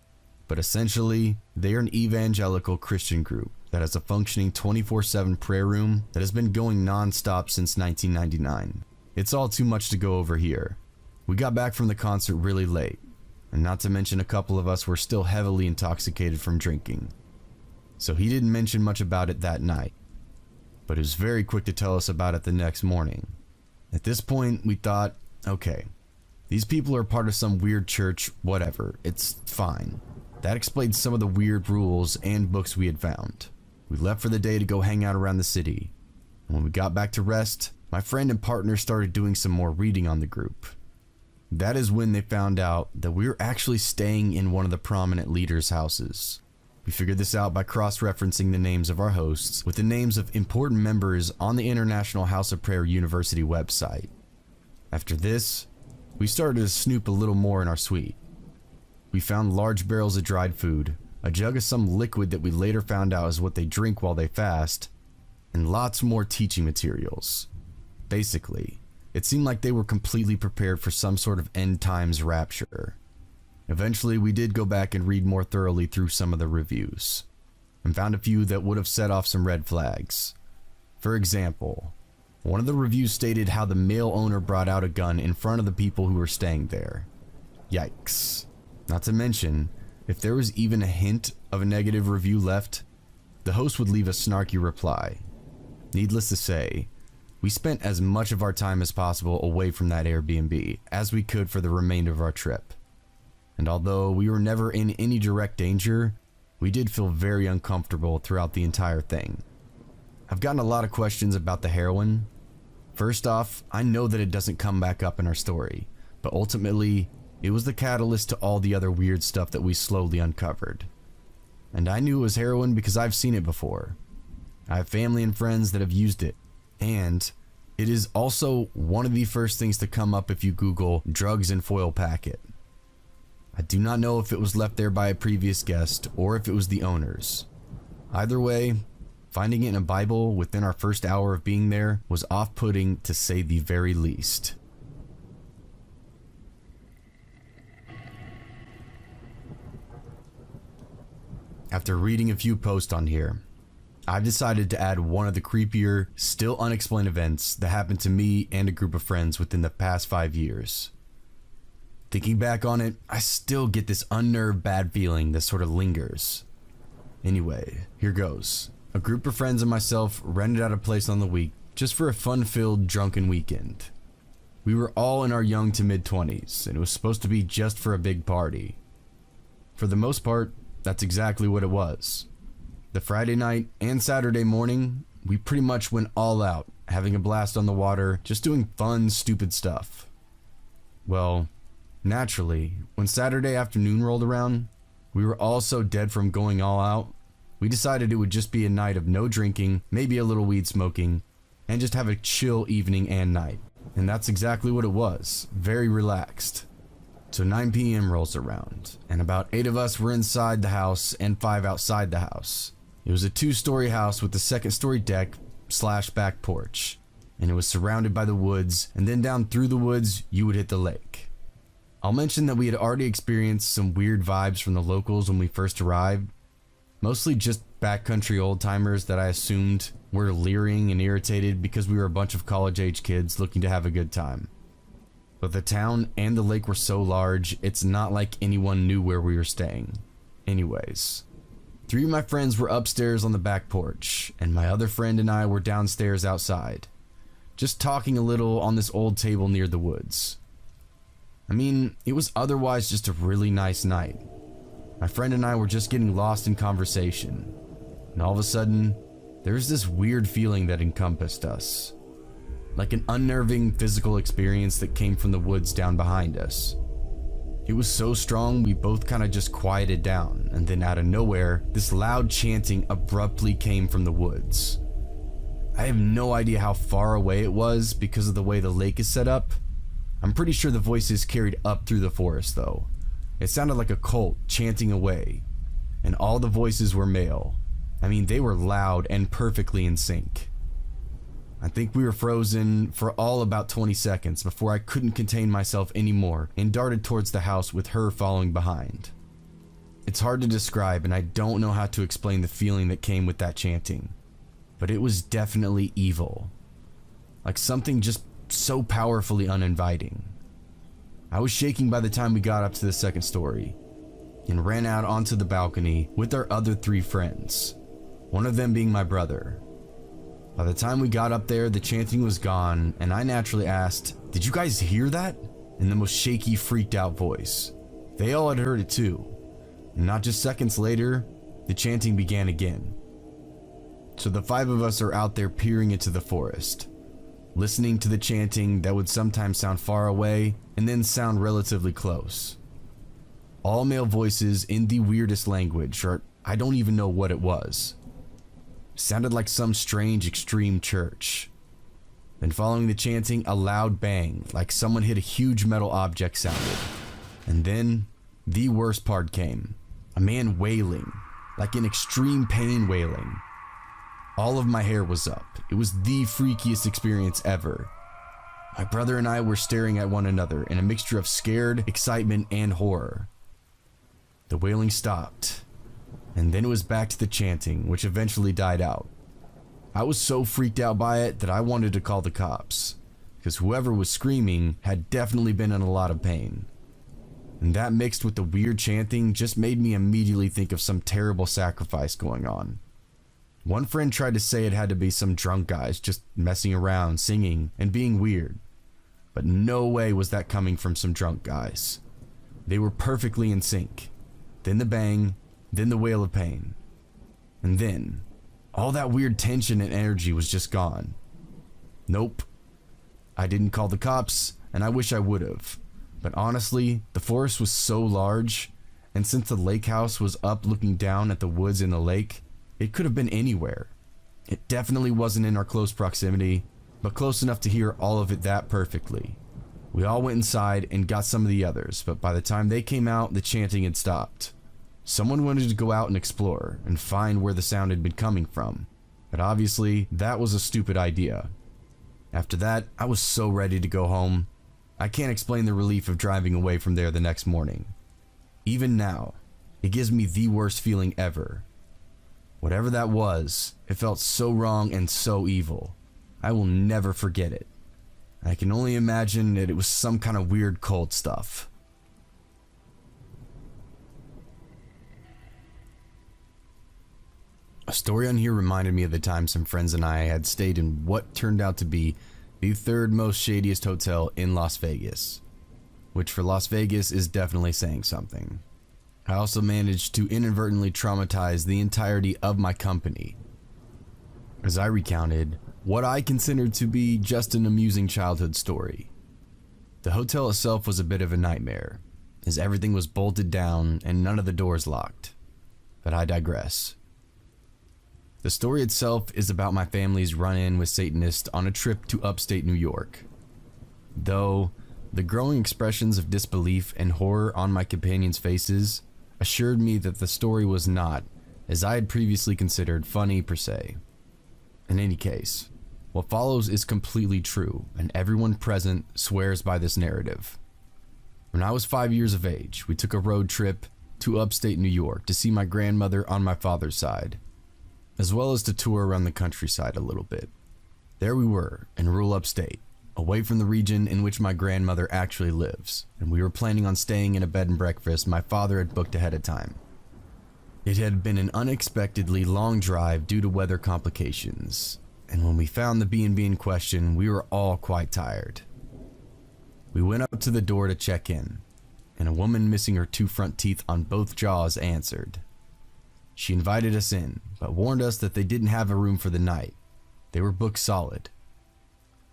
but essentially, they are an evangelical Christian group that has a functioning 24/7 prayer room that has been going non-stop since 1999. It's all too much to go over here. We got back from the concert really late, and not to mention a couple of us were still heavily intoxicated from drinking. So he didn't mention much about it that night, but he was very quick to tell us about it the next morning. At this point, we thought, okay, these people are part of some weird church, whatever, it's fine. That explains some of the weird rules and books we had found. We left for the day to go hang out around the city. And when we got back to rest, my friend and partner started doing some more reading on the group. That is when they found out that we were actually staying in one of the prominent leaders' houses. We figured this out by cross-referencing the names of our hosts with the names of important members on the International House of Prayer University website. After this, we started to snoop a little more in our suite. We found large barrels of dried food, a jug of some liquid that we later found out is what they drink while they fast, and lots more teaching materials. Basically, it seemed like they were completely prepared for some sort of end times rapture. Eventually, we did go back and read more thoroughly through some of the reviews, and found a few that would have set off some red flags. For example, one of the reviews stated how the male owner brought out a gun in front of the people who were staying there. Yikes. Not to mention, if there was even a hint of a negative review left, the host would leave a snarky reply. Needless to say, we spent as much of our time as possible away from that Airbnb as we could for the remainder of our trip. And although we were never in any direct danger, we did feel very uncomfortable throughout the entire thing. I've gotten a lot of questions about the heroin. First off, I know that it doesn't come back up in our story, but ultimately, it was the catalyst to all the other weird stuff that we slowly uncovered. And I knew it was heroin because I've seen it before. I have family and friends that have used it, and it is also one of the first things to come up if you Google drugs in foil packet. I do not know if it was left there by a previous guest or if it was the owners. Either way, finding it in a Bible within our first hour of being there was off-putting to say the very least. After reading a few posts on here, I've decided to add one of the creepier, still unexplained events that happened to me and a group of friends within the past 5 years. Thinking back on it, I still get this unnerved bad feeling that sort of lingers. Anyway, here goes. A group of friends and myself rented out a place on the week just for a fun-filled drunken weekend. We were all in our young to mid-20s, and it was supposed to be just for a big party. For the most part, that's exactly what it was. The Friday night and Saturday morning, we pretty much went all out, having a blast on the water, just doing fun, stupid stuff. Well, naturally, when Saturday afternoon rolled around, we were all so dead from going all out, we decided it would just be a night of no drinking, maybe a little weed smoking, and just have a chill evening and night. And that's exactly what it was, very relaxed. So 9 p.m. rolls around, and about 8 of us were inside the house and 5 outside the house. It was a 2-story house with a 2nd-story deck / back porch, and it was surrounded by the woods, and then down through the woods, you would hit the lake. I'll mention that we had already experienced some weird vibes from the locals when we first arrived, mostly just backcountry old-timers that I assumed were leering and irritated because we were a bunch of college-age kids looking to have a good time. But the town and the lake were so large, it's not like anyone knew where we were staying. Anyways, 3 of my friends were upstairs on the back porch, and my other friend and I were downstairs outside, just talking a little on this old table near the woods. I mean, it was otherwise just a really nice night. My friend and I were just getting lost in conversation, and all of a sudden, there was this weird feeling that encompassed us. Like an unnerving physical experience that came from the woods down behind us. It was so strong we both kind of just quieted down, and then out of nowhere, this loud chanting abruptly came from the woods. I have no idea how far away it was because of the way the lake is set up. I'm pretty sure the voices carried up through the forest though. It sounded like a cult chanting away, and all the voices were male. I mean, they were loud and perfectly in sync. I think we were frozen for all about 20 seconds before I couldn't contain myself anymore and darted towards the house with her following behind. It's hard to describe, and I don't know how to explain the feeling that came with that chanting, but it was definitely evil. Like something just so powerfully uninviting. I was shaking by the time we got up to the second story and ran out onto the balcony with our other 3 friends, one of them being my brother. By the time we got up there, the chanting was gone, and I naturally asked, "Did you guys hear that?" in the most shaky, freaked out voice. They all had heard it too, and not just seconds later, the chanting began again. So the 5 of us are out there peering into the forest, listening to the chanting that would sometimes sound far away and then sound relatively close. All male voices in the weirdest language, or I don't even know what it was. Sounded like some strange extreme church. Then following the chanting, a loud bang, like someone hit a huge metal object sounded. And then the worst part came. A man wailing, like in extreme pain wailing. All of my hair was up. It was the freakiest experience ever. My brother and I were staring at one another in a mixture of scared, excitement, and horror. The wailing stopped, and then it was back to the chanting, which eventually died out. I was so freaked out by it that I wanted to call the cops, because whoever was screaming had definitely been in a lot of pain. And that mixed with the weird chanting just made me immediately think of some terrible sacrifice going on. One friend tried to say it had to be some drunk guys just messing around, singing, and being weird. But no way was that coming from some drunk guys. They were perfectly in sync. Then the bang, then the wail of pain. And then, all that weird tension and energy was just gone. Nope. I didn't call the cops, and I wish I would have. But honestly, the forest was so large, and since the lake house was up looking down at the woods in the lake, it could have been anywhere. It definitely wasn't in our close proximity, but close enough to hear all of it that perfectly. We all went inside and got some of the others, but by the time they came out, the chanting had stopped. Someone wanted to go out and explore and find where the sound had been coming from, but obviously that was a stupid idea. After that, I was so ready to go home. I can't explain the relief of driving away from there the next morning. Even now, it gives me the worst feeling ever. Whatever that was, it felt so wrong and so evil. I will never forget it. I can only imagine that it was some kind of weird cult stuff. A story on here reminded me of the time some friends and I had stayed in what turned out to be the 3rd most shadiest hotel in Las Vegas, which for Las Vegas is definitely saying something. I also managed to inadvertently traumatize the entirety of my company, as I recounted what I considered to be just an amusing childhood story. The hotel itself was a bit of a nightmare, as everything was bolted down and none of the doors locked. But I digress. The story itself is about my family's run-in with Satanists on a trip to upstate New York. Though, the growing expressions of disbelief and horror on my companions' faces assured me that the story was not, as I had previously considered, funny per se. In any case, what follows is completely true, and everyone present swears by this narrative. When I was 5 years of age, we took a road trip to upstate New York to see my grandmother on my father's side, as well as to tour around the countryside a little bit. There we were, in rural upstate, away from the region in which my grandmother actually lives, and we were planning on staying in a bed and breakfast my father had booked ahead of time. It had been an unexpectedly long drive due to weather complications, and when we found the B&B in question, we were all quite tired. We went up to the door to check in, and a woman missing her 2 front teeth on both jaws answered. She invited us in, but warned us that they didn't have a room for the night. They were booked solid.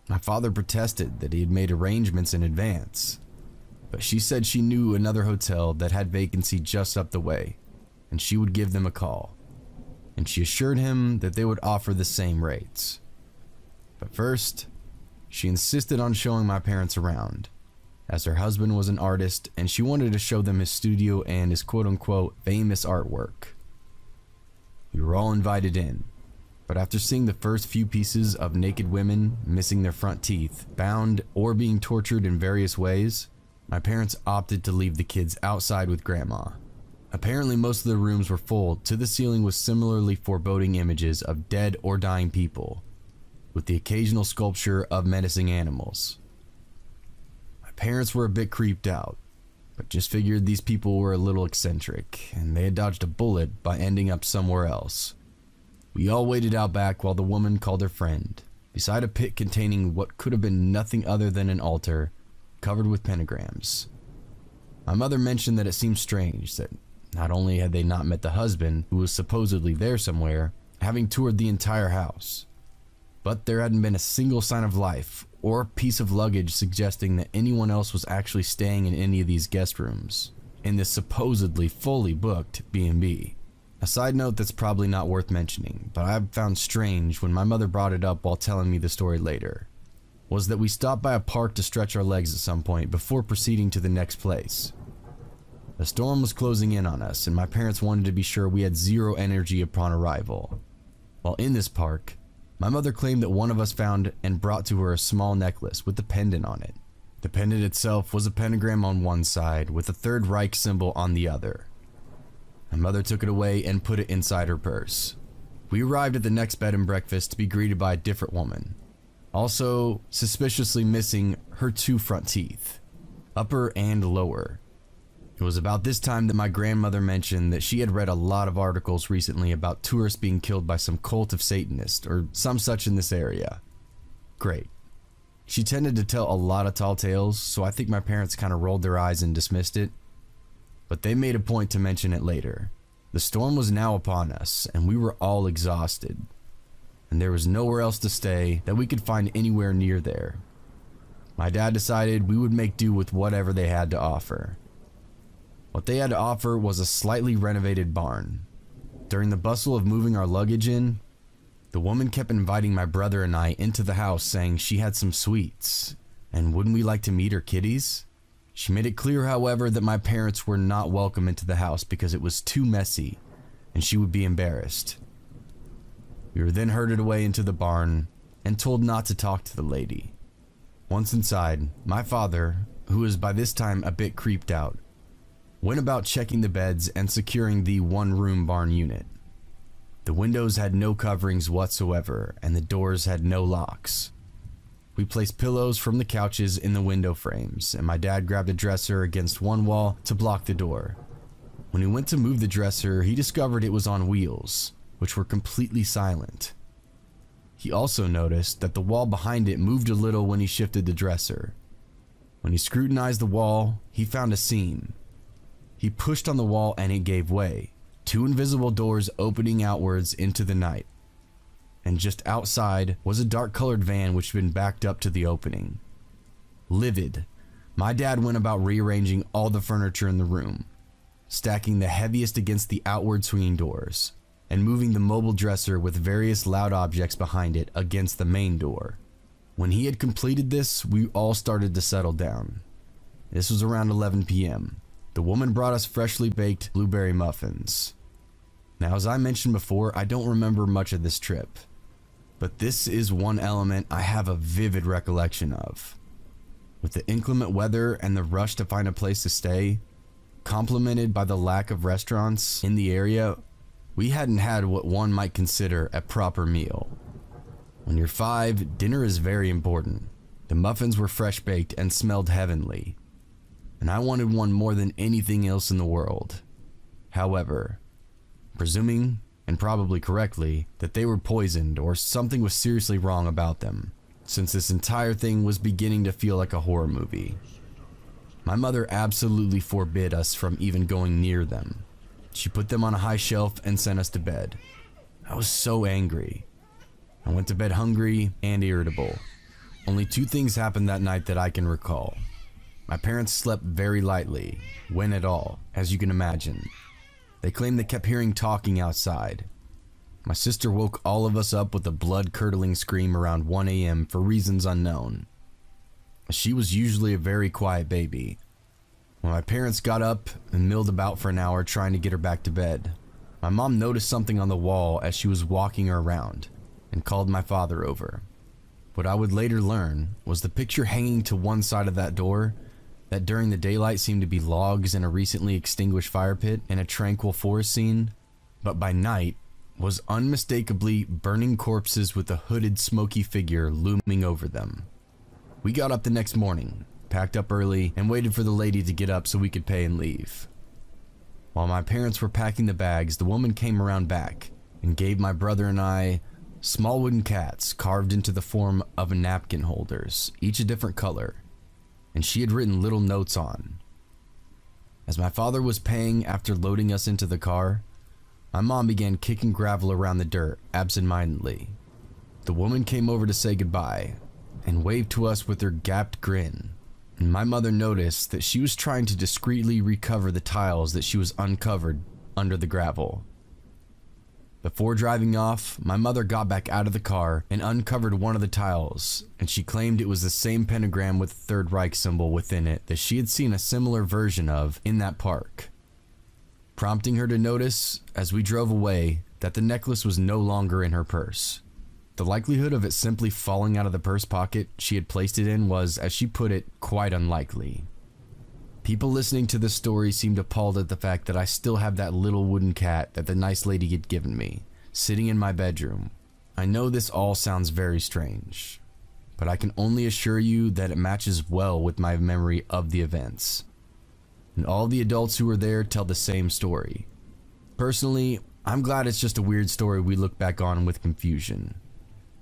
My father protested that he had made arrangements in advance, but she said she knew another hotel that had vacancy just up the way, and she would give them a call. And she assured him that they would offer the same rates. But first, she insisted on showing my parents around, as her husband was an artist and she wanted to show them his studio and his quote-unquote famous artwork. We were all invited in, but after seeing the first few pieces of naked women missing their front teeth, bound, or being tortured in various ways, my parents opted to leave the kids outside with Grandma. Apparently most of the rooms were full to the ceiling with similarly foreboding images of dead or dying people, with the occasional sculpture of menacing animals. My parents were a bit creeped out, but just figured these people were a little eccentric, and they had dodged a bullet by ending up somewhere else. We all waited out back while the woman called her friend, beside a pit containing what could have been nothing other than an altar covered with pentagrams. My mother mentioned that it seemed strange that not only had they not met the husband, who was supposedly there somewhere, having toured the entire house, but there hadn't been a single sign of life or piece of luggage suggesting that anyone else was actually staying in any of these guest rooms in this supposedly fully booked B&B. A side note that's probably not worth mentioning, but I've found strange when my mother brought it up while telling me the story later, was that we stopped by a park to stretch our legs at some point before proceeding to the next place. The storm was closing in on us, and my parents wanted to be sure we had zero energy upon arrival. While in this park, my mother claimed that one of us found and brought to her a small necklace with a pendant on it. The pendant itself was a pentagram on one side with a Third Reich symbol on the other. My mother took it away and put it inside her purse. We arrived at the next bed and breakfast to be greeted by a different woman, also suspiciously missing her 2 front teeth, upper and lower. It was about this time that my grandmother mentioned that she had read a lot of articles recently about tourists being killed by some cult of Satanists or some such in this area. Great. She tended to tell a lot of tall tales, so I think my parents kind of rolled their eyes and dismissed it. But they made a point to mention it later. The storm was now upon us, and we were all exhausted. And there was nowhere else to stay that we could find anywhere near there. My dad decided we would make do with whatever they had to offer. What they had to offer was a slightly renovated barn. During the bustle of moving our luggage in, the woman kept inviting my brother and I into the house, saying she had some sweets, and wouldn't we like to meet her kitties? She made it clear, however, that my parents were not welcome into the house because it was too messy, and she would be embarrassed. We were then herded away into the barn and told not to talk to the lady. Once inside, my father, who was by this time a bit creeped out, went about checking the beds and securing the one-room barn unit. The windows had no coverings whatsoever, and the doors had no locks. We placed pillows from the couches in the window frames, and my dad grabbed a dresser against one wall to block the door. When he went to move the dresser, he discovered it was on wheels, which were completely silent. He also noticed that the wall behind it moved a little when he shifted the dresser. When he scrutinized the wall, he found a seam. He pushed on the wall and it gave way, 2 invisible doors opening outwards into the night. And just outside was a dark-colored van which had been backed up to the opening. Livid, my dad went about rearranging all the furniture in the room, stacking the heaviest against the outward swinging doors, and moving the mobile dresser with various loud objects behind it against the main door. When he had completed this, we all started to settle down. This was around 11 p.m. The woman brought us freshly baked blueberry muffins. Now, as I mentioned before, I don't remember much of this trip, but this is one element I have a vivid recollection of. With the inclement weather and the rush to find a place to stay, complemented by the lack of restaurants in the area, we hadn't had what one might consider a proper meal. When you're 5, dinner is very important. The muffins were fresh baked and smelled heavenly, and I wanted one more than anything else in the world. However, presuming, and probably correctly, that they were poisoned or something was seriously wrong about them, since this entire thing was beginning to feel like a horror movie. My mother absolutely forbid us from even going near them. She put them on a high shelf and sent us to bed. I was so angry. I went to bed hungry and irritable. Only 2 things happened that night that I can recall. My parents slept very lightly, when at all, as you can imagine. They claimed they kept hearing talking outside. My sister woke all of us up with a blood-curdling scream around 1 a.m. for reasons unknown. She was usually a very quiet baby. When my parents got up and milled about for an hour trying to get her back to bed, my mom noticed something on the wall as she was walking her around and called my father over. What I would later learn was the picture hanging to one side of that door that during the daylight seemed to be logs in a recently extinguished fire pit in a tranquil forest scene, but by night was unmistakably burning corpses with a hooded smoky figure looming over them. We got up the next morning, packed up early, and waited for the lady to get up so we could pay and leave. While my parents were packing the bags, the woman came around back and gave my brother and I small wooden cats carved into the form of napkin holders, each a different color, and she had written little notes on. As my father was paying after loading us into the car, my mom began kicking gravel around the dirt absentmindedly. The woman came over to say goodbye and waved to us with her gapped grin, and my mother noticed that she was trying to discreetly recover the tiles that she was uncovered under the gravel. Before driving off, my mother got back out of the car and uncovered one of the tiles, and she claimed it was the same pentagram with the Third Reich symbol within it that she had seen a similar version of in that park, prompting her to notice, as we drove away, that the necklace was no longer in her purse. The likelihood of it simply falling out of the purse pocket she had placed it in was, as she put it, quite unlikely. People listening to this story seemed appalled at the fact that I still have that little wooden cat that the nice lady had given me, sitting in my bedroom. I know this all sounds very strange, but I can only assure you that it matches well with my memory of the events. And all the adults who were there tell the same story. Personally, I'm glad it's just a weird story we look back on with confusion,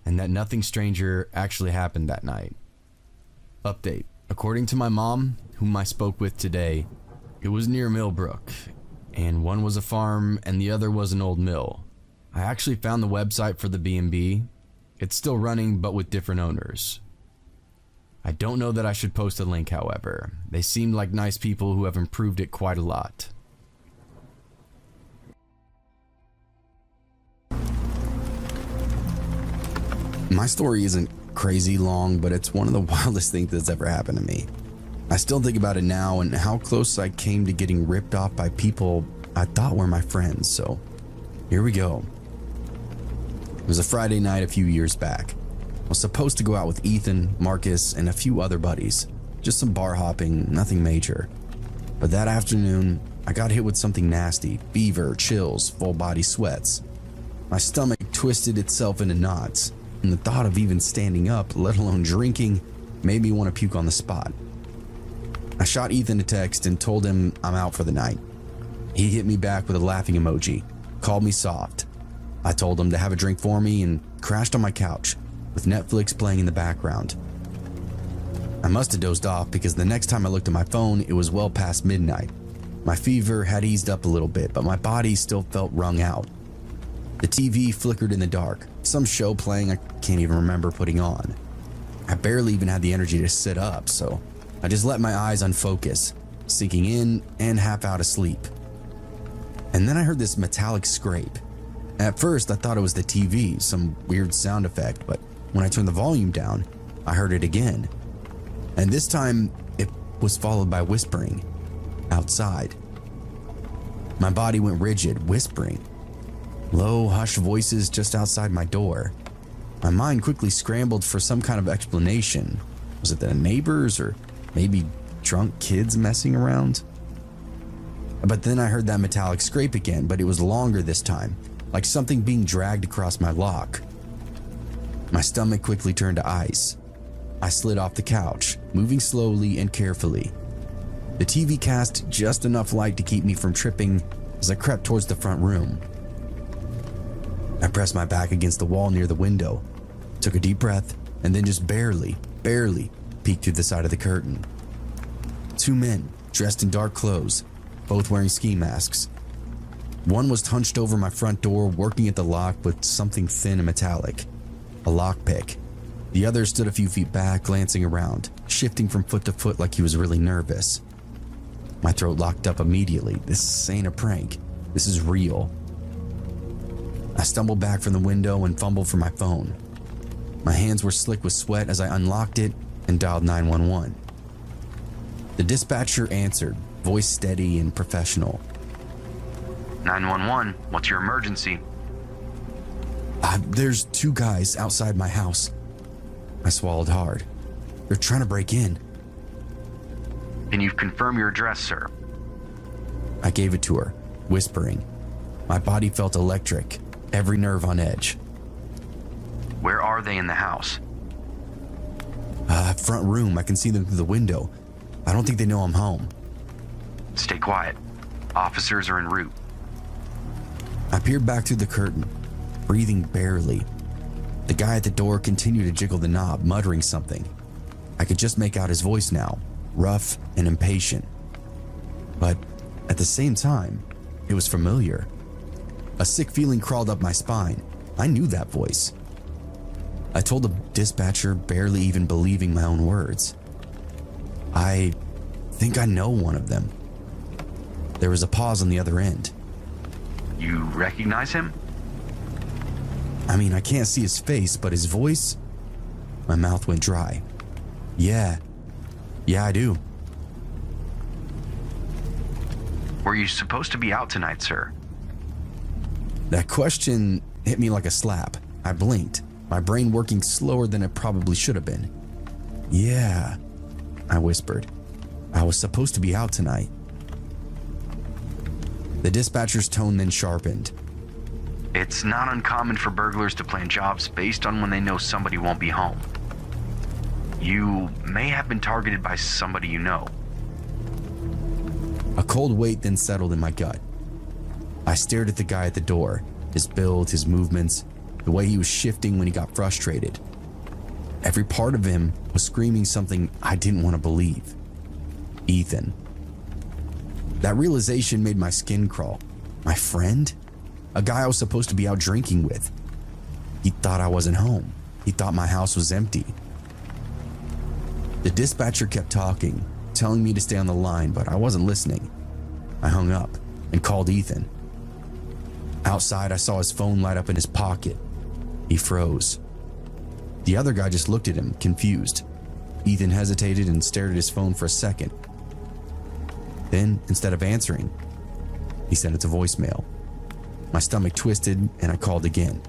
and that nothing stranger actually happened that night. Update. According to my mom, whom I spoke with today, it was near Millbrook, and one was a farm and the other was an old mill. I actually found the website for the B&B. It's still running, but with different owners. I don't know that I should post a link, however. They seemed like nice people who have improved it quite a lot. My story isn't crazy long, but it's one of the wildest things that's ever happened to me. I still think about it now and how close I came to getting ripped off by people I thought were my friends, so here we go. It was a Friday night a few years back. I was supposed to go out with Ethan, Marcus, and a few other buddies. Just some bar hopping, nothing major. But that afternoon, I got hit with something nasty, fever, chills, full body sweats. My stomach twisted itself into knots, and the thought of even standing up, let alone drinking, made me want to puke on the spot. I shot Ethan a text and told him I'm out for the night. He hit me back with a laughing emoji, called me soft. I told him to have a drink for me and crashed on my couch, with Netflix playing in the background. I must have dozed off because the next time I looked at my phone, it was well past midnight. My fever had eased up a little bit, but my body still felt wrung out. The TV flickered in the dark, some show playing I can't even remember putting on. I barely even had the energy to sit up, so I just let my eyes unfocus, sinking in and half out of sleep. And then I heard this metallic scrape. At first, I thought it was the TV, some weird sound effect, but when I turned the volume down, I heard it again. And this time, it was followed by whispering outside. My body went rigid, whispering. Low, hushed voices just outside my door. My mind quickly scrambled for some kind of explanation. Was it the neighbors or maybe drunk kids messing around? But then I heard that metallic scrape again, but it was longer this time, like something being dragged across my lock. My stomach quickly turned to ice. I slid off the couch, moving slowly and carefully. The TV cast just enough light to keep me from tripping as I crept towards the front room. I pressed my back against the wall near the window, took a deep breath, and then just barely peeked through the side of the curtain. Two men, dressed in dark clothes, both wearing ski masks. One was hunched over my front door, working at the lock with something thin and metallic, a lockpick. The other stood a few feet back, glancing around, shifting from foot to foot like he was really nervous. My throat locked up immediately. This ain't a prank. This is real. I stumbled back from the window and fumbled for my phone. My hands were slick with sweat as I unlocked it and dialed 911. The dispatcher answered, voice steady and professional. 911, what's your emergency? There's two guys outside my house. I swallowed hard. They're trying to break in. Can you confirm your address, sir? I gave it to her, whispering. My body felt electric, every nerve on edge. Where are they in the house? Front room, I can see them through the window. I don't think they know I'm home. Stay quiet. Officers are en route. I peered back through the curtain, breathing barely. The guy at the door continued to jiggle the knob, muttering something. I could just make out his voice now, rough and impatient. But at the same time, it was familiar. A sick feeling crawled up my spine. I knew that voice. I told the dispatcher, barely even believing my own words. I think I know one of them. There was a pause on the other end. You recognize him? I mean, I can't see his face, but his voice? My mouth went dry. Yeah, I do. Were you supposed to be out tonight, sir? That question hit me like a slap. I blinked, my brain working slower than it probably should have been. Yeah, I whispered. I was supposed to be out tonight. The dispatcher's tone then sharpened. It's not uncommon for burglars to plan jobs based on when they know somebody won't be home. You may have been targeted by somebody you know. A cold weight then settled in my gut. I stared at the guy at the door, his build, his movements, the way he was shifting when he got frustrated. Every part of him was screaming something I didn't want to believe. Ethan. That realization made my skin crawl. My friend? A guy I was supposed to be out drinking with. He thought I wasn't home. He thought my house was empty. The dispatcher kept talking, telling me to stay on the line, but I wasn't listening. I hung up and called Ethan. Outside, I saw his phone light up in his pocket. He froze. The other guy just looked at him, confused. Ethan hesitated and stared at his phone for a second. Then, instead of answering, he sent it to voicemail. My stomach twisted and I called again.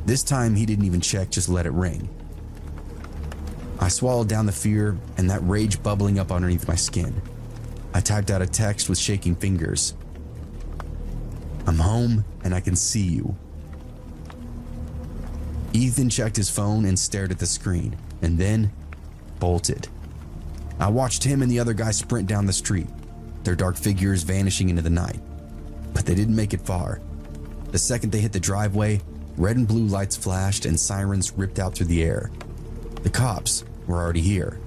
This time he didn't even check, just let it ring. I swallowed down the fear and that rage bubbling up underneath my skin. I typed out a text with shaking fingers. I'm home and I can see you. Ethan checked his phone and stared at the screen, and then bolted. I watched him and the other guy sprint down the street, their dark figures vanishing into the night. But they didn't make it far. The second they hit the driveway, red and blue lights flashed and sirens ripped out through the air. The cops were already here.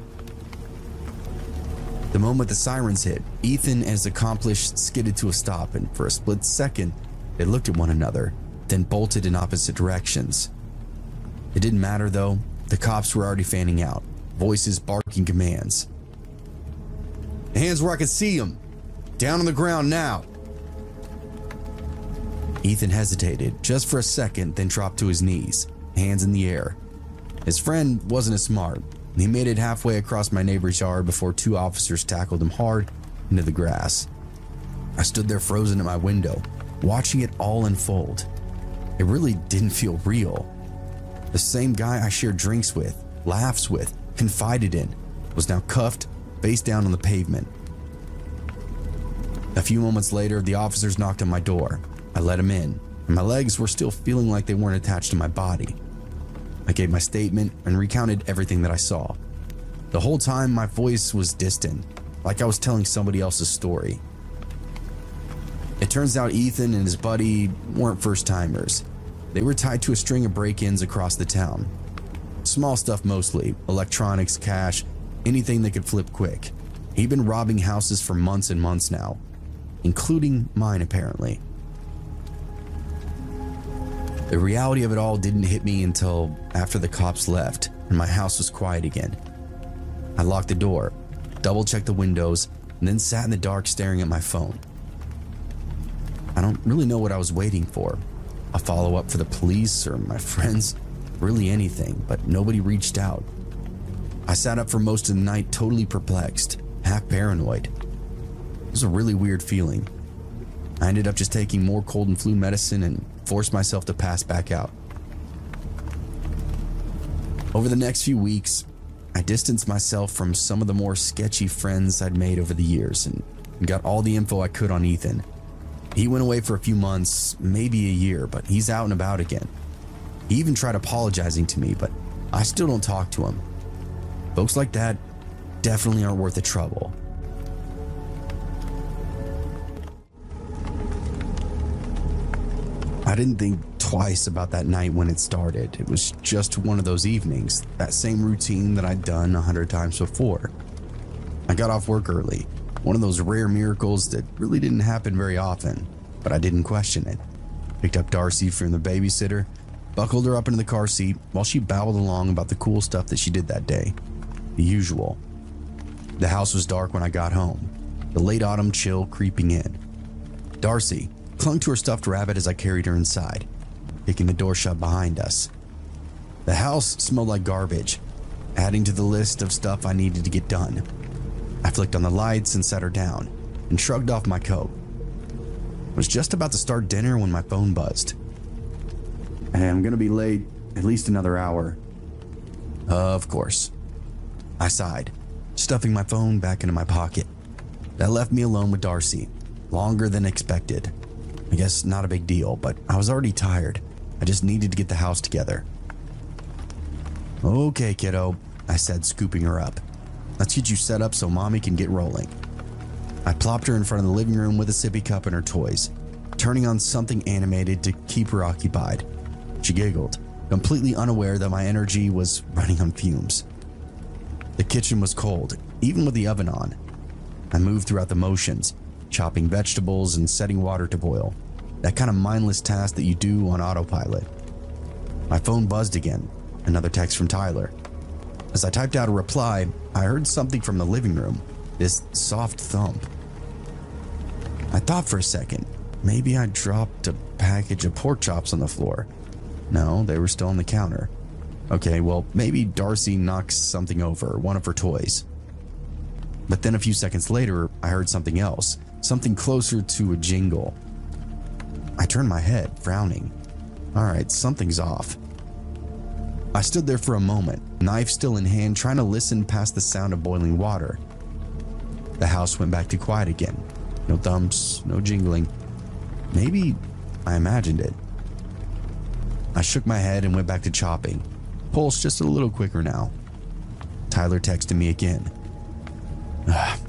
The moment the sirens hit, Ethan and his accomplice skidded to a stop, and for a split second, they looked at one another, then bolted in opposite directions. It didn't matter though, the cops were already fanning out, voices barking commands. Hands where I can see them! Down on the ground now! Ethan hesitated just for a second, then dropped to his knees, hands in the air. His friend wasn't as smart. He made it halfway across my neighbor's yard before two officers tackled him hard into the grass. I stood there frozen at my window, watching it all unfold. It really didn't feel real. The same guy I shared drinks with, laughs with, confided in, was now cuffed, face down on the pavement. A few moments later, the officers knocked on my door. I let him in, and my legs were still feeling like they weren't attached to my body. I gave my statement and recounted everything that I saw. The whole time, my voice was distant, like I was telling somebody else's story. It turns out Ethan and his buddy weren't first-timers. They were tied to a string of break-ins across the town. Small stuff mostly, electronics, cash, anything that could flip quick. He'd been robbing houses for months and months now, including mine apparently. The reality of it all didn't hit me until after the cops left and my house was quiet again. I locked the door, double-checked the windows, and then sat in the dark staring at my phone. I don't really know what I was waiting for. A follow-up for the police or my friends, really anything, but nobody reached out. I sat up for most of the night totally perplexed, half paranoid. It was a really weird feeling. I ended up just taking more cold and flu medicine and forced myself to pass back out. Over the next few weeks, I distanced myself from some of the more sketchy friends I'd made over the years and got all the info I could on Ethan. He went away for a few months, maybe a year, but he's out and about again. He even tried apologizing to me, but I still don't talk to him. Folks like that definitely aren't worth the trouble. I didn't think twice about that night when it started. It was just one of those evenings, that same routine that I'd done 100 times before. I got off work early, one of those rare miracles that really didn't happen very often, but I didn't question it. Picked up Darcy from the babysitter, buckled her up into the car seat while she babbled along about the cool stuff that she did that day. The usual. The house was dark when I got home, the late autumn chill creeping in. Darcy clung to her stuffed rabbit as I carried her inside, kicking the door shut behind us. The house smelled like garbage, adding to the list of stuff I needed to get done. I flicked on the lights and set her down, and shrugged off my coat. I was just about to start dinner when my phone buzzed. Hey, I'm gonna be late, at least another hour. Of course. I sighed, stuffing my phone back into my pocket. That left me alone with Darcy, longer than expected. I guess not a big deal, but I was already tired. I just needed to get the house together. Okay, kiddo, I said, scooping her up. Let's get you set up so mommy can get rolling. I plopped her in front of the living room with a sippy cup and her toys, turning on something animated to keep her occupied. She giggled, completely unaware that my energy was running on fumes. The kitchen was cold, even with the oven on. I moved throughout the motions, chopping vegetables and setting water to boil. That kind of mindless task that you do on autopilot. My phone buzzed again, another text from Tyler. As I typed out a reply, I heard something from the living room, this soft thump. I thought for a second, maybe I dropped a package of pork chops on the floor. No, they were still on the counter. Okay, well, maybe Darcy knocked something over, one of her toys. But then a few seconds later, I heard something else, something closer to a jingle. I turned my head, frowning. All right, something's off. I stood there for a moment, knife still in hand, trying to listen past the sound of boiling water. The house went back to quiet again. No thumps, no jingling. Maybe I imagined it. I shook my head and went back to chopping. Pulse just a little quicker now. Tyler texted me again.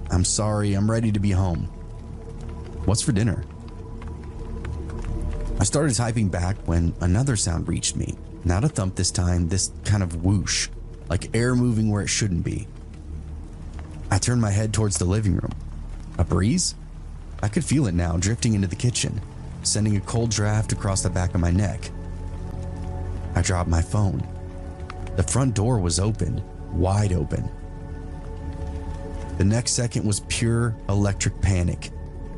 I'm sorry, I'm ready to be home. What's for dinner? I started typing back when another sound reached me. Not a thump this time, this kind of whoosh, like air moving where it shouldn't be. I turned my head towards the living room. A breeze? I could feel it now, drifting into the kitchen, sending a cold draft across the back of my neck. I dropped my phone. The front door was open, wide open. The next second was pure electric panic.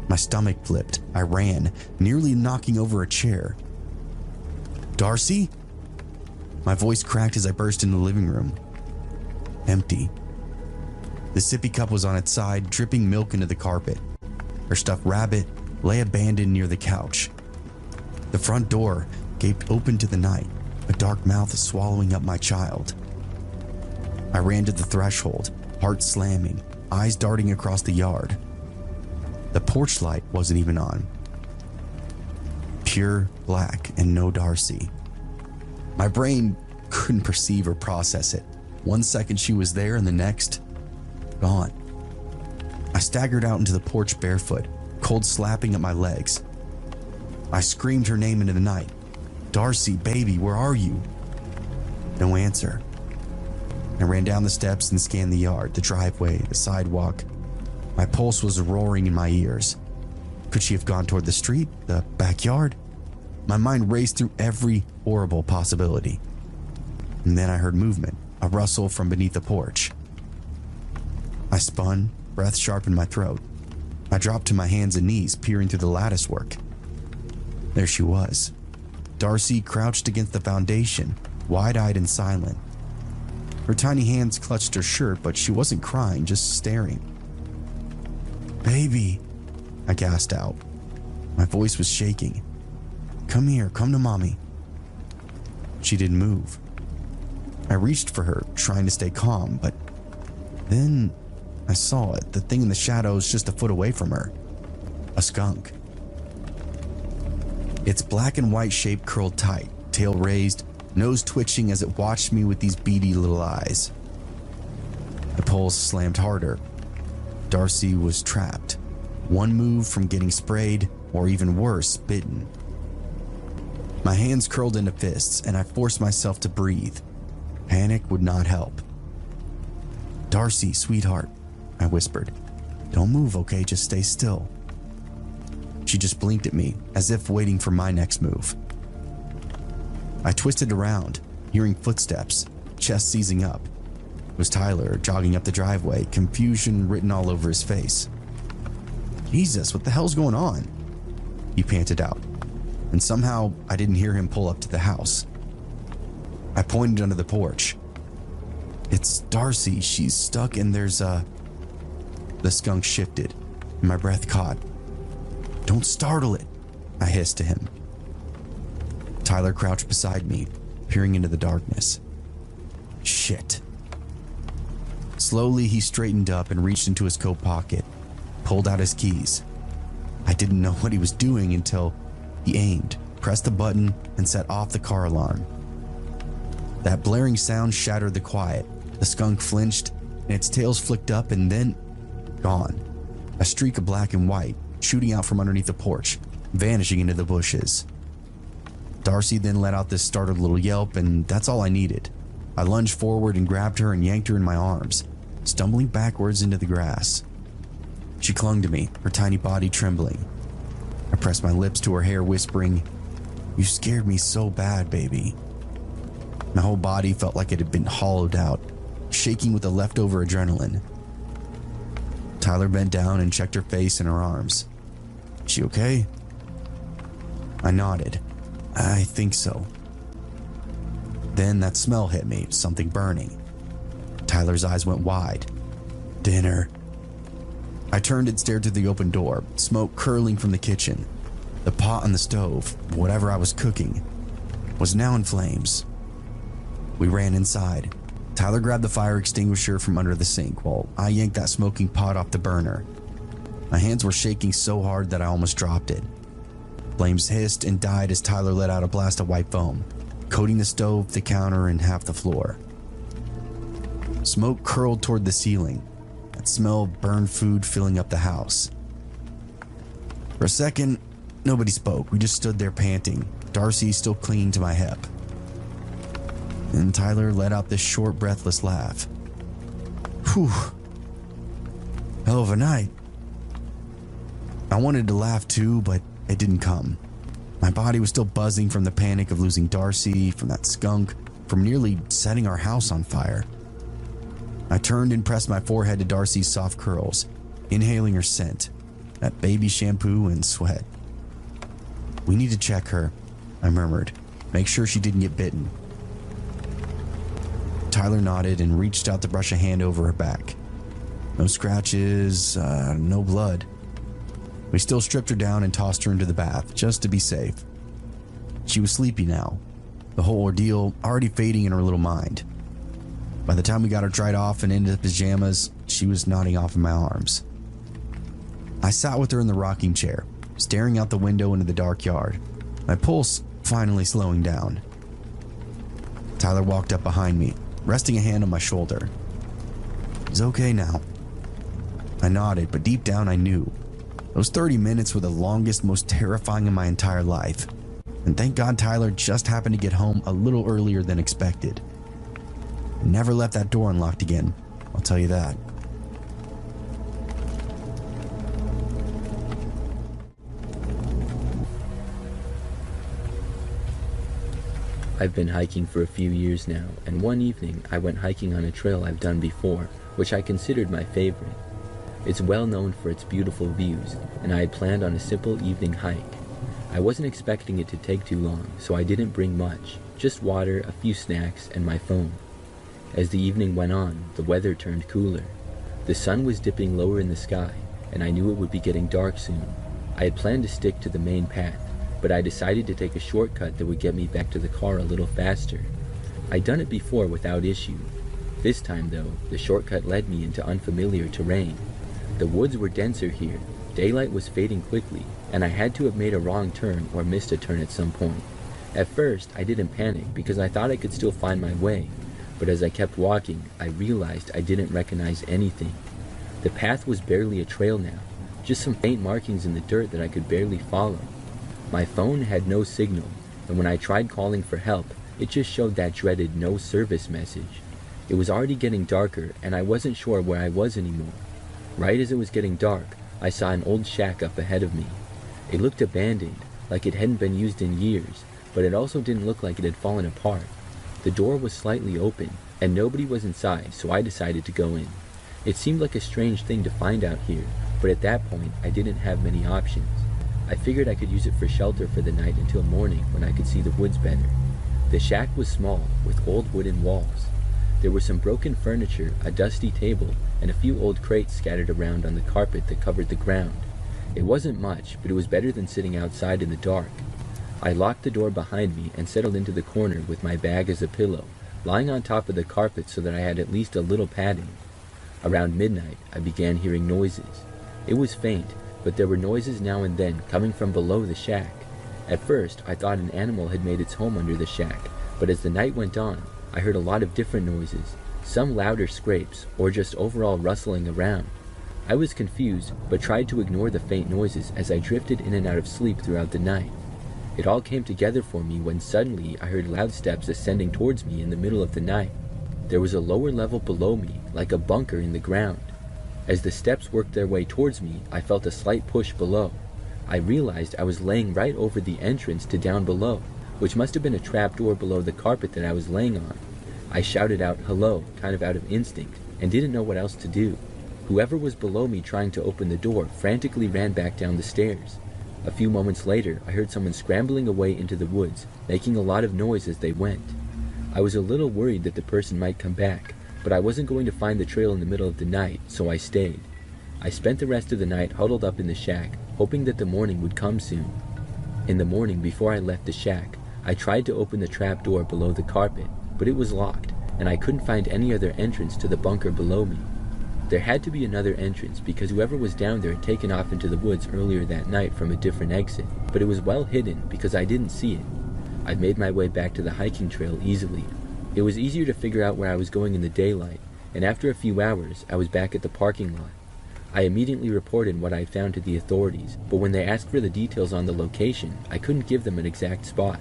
My stomach flipped. I ran, nearly knocking over a chair. Darcy? My voice cracked as I burst into the living room. Empty. The sippy cup was on its side, dripping milk into the carpet. Her stuffed rabbit lay abandoned near the couch. The front door gaped open to the night, a dark mouth swallowing up my child. I ran to the threshold, heart slamming, eyes darting across the yard. The porch light wasn't even on. Pure black and no Darcy. My brain couldn't perceive or process it. 1 second she was there and the next, gone. I staggered out into the porch barefoot, cold slapping at my legs. I screamed her name into the night. Darcy, baby, where are you? No answer. I ran down the steps and scanned the yard, the driveway, the sidewalk. My pulse was roaring in my ears. Could she have gone toward the street, the backyard? My mind raced through every horrible possibility. And then I heard movement, a rustle from beneath the porch. I spun, breath sharp in my throat. I dropped to my hands and knees, peering through the lattice work. There she was. Darcy crouched against the foundation, wide-eyed and silent. Her tiny hands clutched her shirt, but she wasn't crying, just staring. Baby, I gasped out. My voice was shaking. Come here, come to mommy. She didn't move. I reached for her, trying to stay calm, but then I saw it, the thing in the shadows just a foot away from her. A skunk. Its black and white shape curled tight, tail raised, nose twitching as it watched me with these beady little eyes. The pulse slammed harder. Darcy was trapped, one move from getting sprayed, or even worse, bitten. My hands curled into fists, and I forced myself to breathe. Panic would not help. "Darcy, sweetheart," I whispered. "Don't move, okay? Just stay still." She just blinked at me, as if waiting for my next move. I twisted around, hearing footsteps, chest seizing up. It was Tyler jogging up the driveway, confusion written all over his face. "Jesus, what the hell's going on?" he panted out, and somehow I didn't hear him pull up to the house. I pointed under the porch. "It's Darcy. She's stuck and there's a..." The skunk shifted, and my breath caught. "Don't startle it," I hissed to him. Tyler crouched beside me, peering into the darkness. Shit. Slowly, he straightened up and reached into his coat pocket, pulled out his keys. I didn't know what he was doing until he aimed, pressed the button, and set off the car alarm. That blaring sound shattered the quiet. The skunk flinched, and its tails flicked up and then gone. A streak of black and white shooting out from underneath the porch, vanishing into the bushes. Darcy then let out this startled little yelp, and that's all I needed. I lunged forward and grabbed her and yanked her in my arms, stumbling backwards into the grass. She clung to me, her tiny body trembling. I pressed my lips to her hair, whispering, "You scared me so bad, baby." My whole body felt like it had been hollowed out, shaking with the leftover adrenaline. Tyler bent down and checked her face and her arms. "She okay?" I nodded. "I think so." Then that smell hit me, something burning. Tyler's eyes went wide. "Dinner." I turned and stared through the open door, smoke curling from the kitchen. The pot on the stove, whatever I was cooking, was now in flames. We ran inside. Tyler grabbed the fire extinguisher from under the sink while I yanked that smoking pot off the burner. My hands were shaking so hard that I almost dropped it. Flames hissed and died as Tyler let out a blast of white foam, coating the stove, the counter, and half the floor. Smoke curled toward the ceiling. That smell of burned food filling up the house. For a second, nobody spoke. We just stood there panting, Darcy still clinging to my hip. And Tyler let out this short, breathless laugh. "Whew. Hell of a night." I wanted to laugh too, but it didn't come. My body was still buzzing from the panic of losing Darcy, from that skunk, from nearly setting our house on fire. I turned and pressed my forehead to Darcy's soft curls, inhaling her scent, that baby shampoo and sweat. "We need to check her," I murmured. "Make sure she didn't get bitten." Tyler nodded and reached out to brush a hand over her back. No scratches, no blood. We still stripped her down and tossed her into the bath, just to be safe. She was sleepy now, the whole ordeal already fading in her little mind. By the time we got her dried off and into pajamas, she was nodding off in my arms. I sat with her in the rocking chair, staring out the window into the dark yard, my pulse finally slowing down. Tyler walked up behind me, resting a hand on my shoulder. "He's okay now." I nodded, but deep down I knew. Those 30 minutes were the longest, most terrifying in my entire life. And thank God Tyler just happened to get home a little earlier than expected. Never left that door unlocked again, I'll tell you that. I've been hiking for a few years now, and one evening I went hiking on a trail I've done before, which I considered my favorite. It's well known for its beautiful views, and I had planned on a simple evening hike. I wasn't expecting it to take too long, so I didn't bring much, just water, a few snacks, and my phone. As the evening went on, the weather turned cooler. The sun was dipping lower in the sky, and I knew it would be getting dark soon. I had planned to stick to the main path, but I decided to take a shortcut that would get me back to the car a little faster. I'd done it before without issue. This time, though, the shortcut led me into unfamiliar terrain. The woods were denser here, daylight was fading quickly, and I had to have made a wrong turn or missed a turn at some point. At first, I didn't panic because I thought I could still find my way, but as I kept walking, I realized I didn't recognize anything. The path was barely a trail now, just some faint markings in the dirt that I could barely follow. My phone had no signal, and when I tried calling for help, it just showed that dreaded no service message. It was already getting darker, and I wasn't sure where I was anymore. Right as it was getting dark, I saw an old shack up ahead of me. It looked abandoned, like it hadn't been used in years, but it also didn't look like it had fallen apart. The door was slightly open, and nobody was inside, so I decided to go in. It seemed like a strange thing to find out here, but at that point, I didn't have many options. I figured I could use it for shelter for the night until morning when I could see the woods better. The shack was small, with old wooden walls. There was some broken furniture, a dusty table, and a few old crates scattered around on the carpet that covered the ground. It wasn't much, but it was better than sitting outside in the dark. I locked the door behind me and settled into the corner with my bag as a pillow, lying on top of the carpet so that I had at least a little padding. Around midnight, I began hearing noises. It was faint, but there were noises now and then coming from below the shack. At first, I thought an animal had made its home under the shack, but as the night went on, I heard a lot of different noises, some louder scrapes, or just overall rustling around. I was confused, but tried to ignore the faint noises as I drifted in and out of sleep throughout the night. It all came together for me when suddenly I heard loud steps ascending towards me in the middle of the night. There was a lower level below me, like a bunker in the ground. As the steps worked their way towards me, I felt a slight push below. I realized I was laying right over the entrance to down below, which must have been a trapdoor below the carpet that I was laying on. I shouted out hello, kind of out of instinct, and didn't know what else to do. Whoever was below me trying to open the door frantically ran back down the stairs. A few moments later, I heard someone scrambling away into the woods, making a lot of noise as they went. I was a little worried that the person might come back, but I wasn't going to find the trail in the middle of the night, so I stayed. I spent the rest of the night huddled up in the shack, hoping that the morning would come soon. In the morning, before I left the shack, I tried to open the trap door below the carpet, but it was locked, and I couldn't find any other entrance to the bunker below me. There had to be another entrance because whoever was down there had taken off into the woods earlier that night from a different exit, but it was well hidden because I didn't see it. I made my way back to the hiking trail easily. It was easier to figure out where I was going in the daylight, and after a few hours, I was back at the parking lot. I immediately reported what I had found to the authorities, but when they asked for the details on the location, I couldn't give them an exact spot.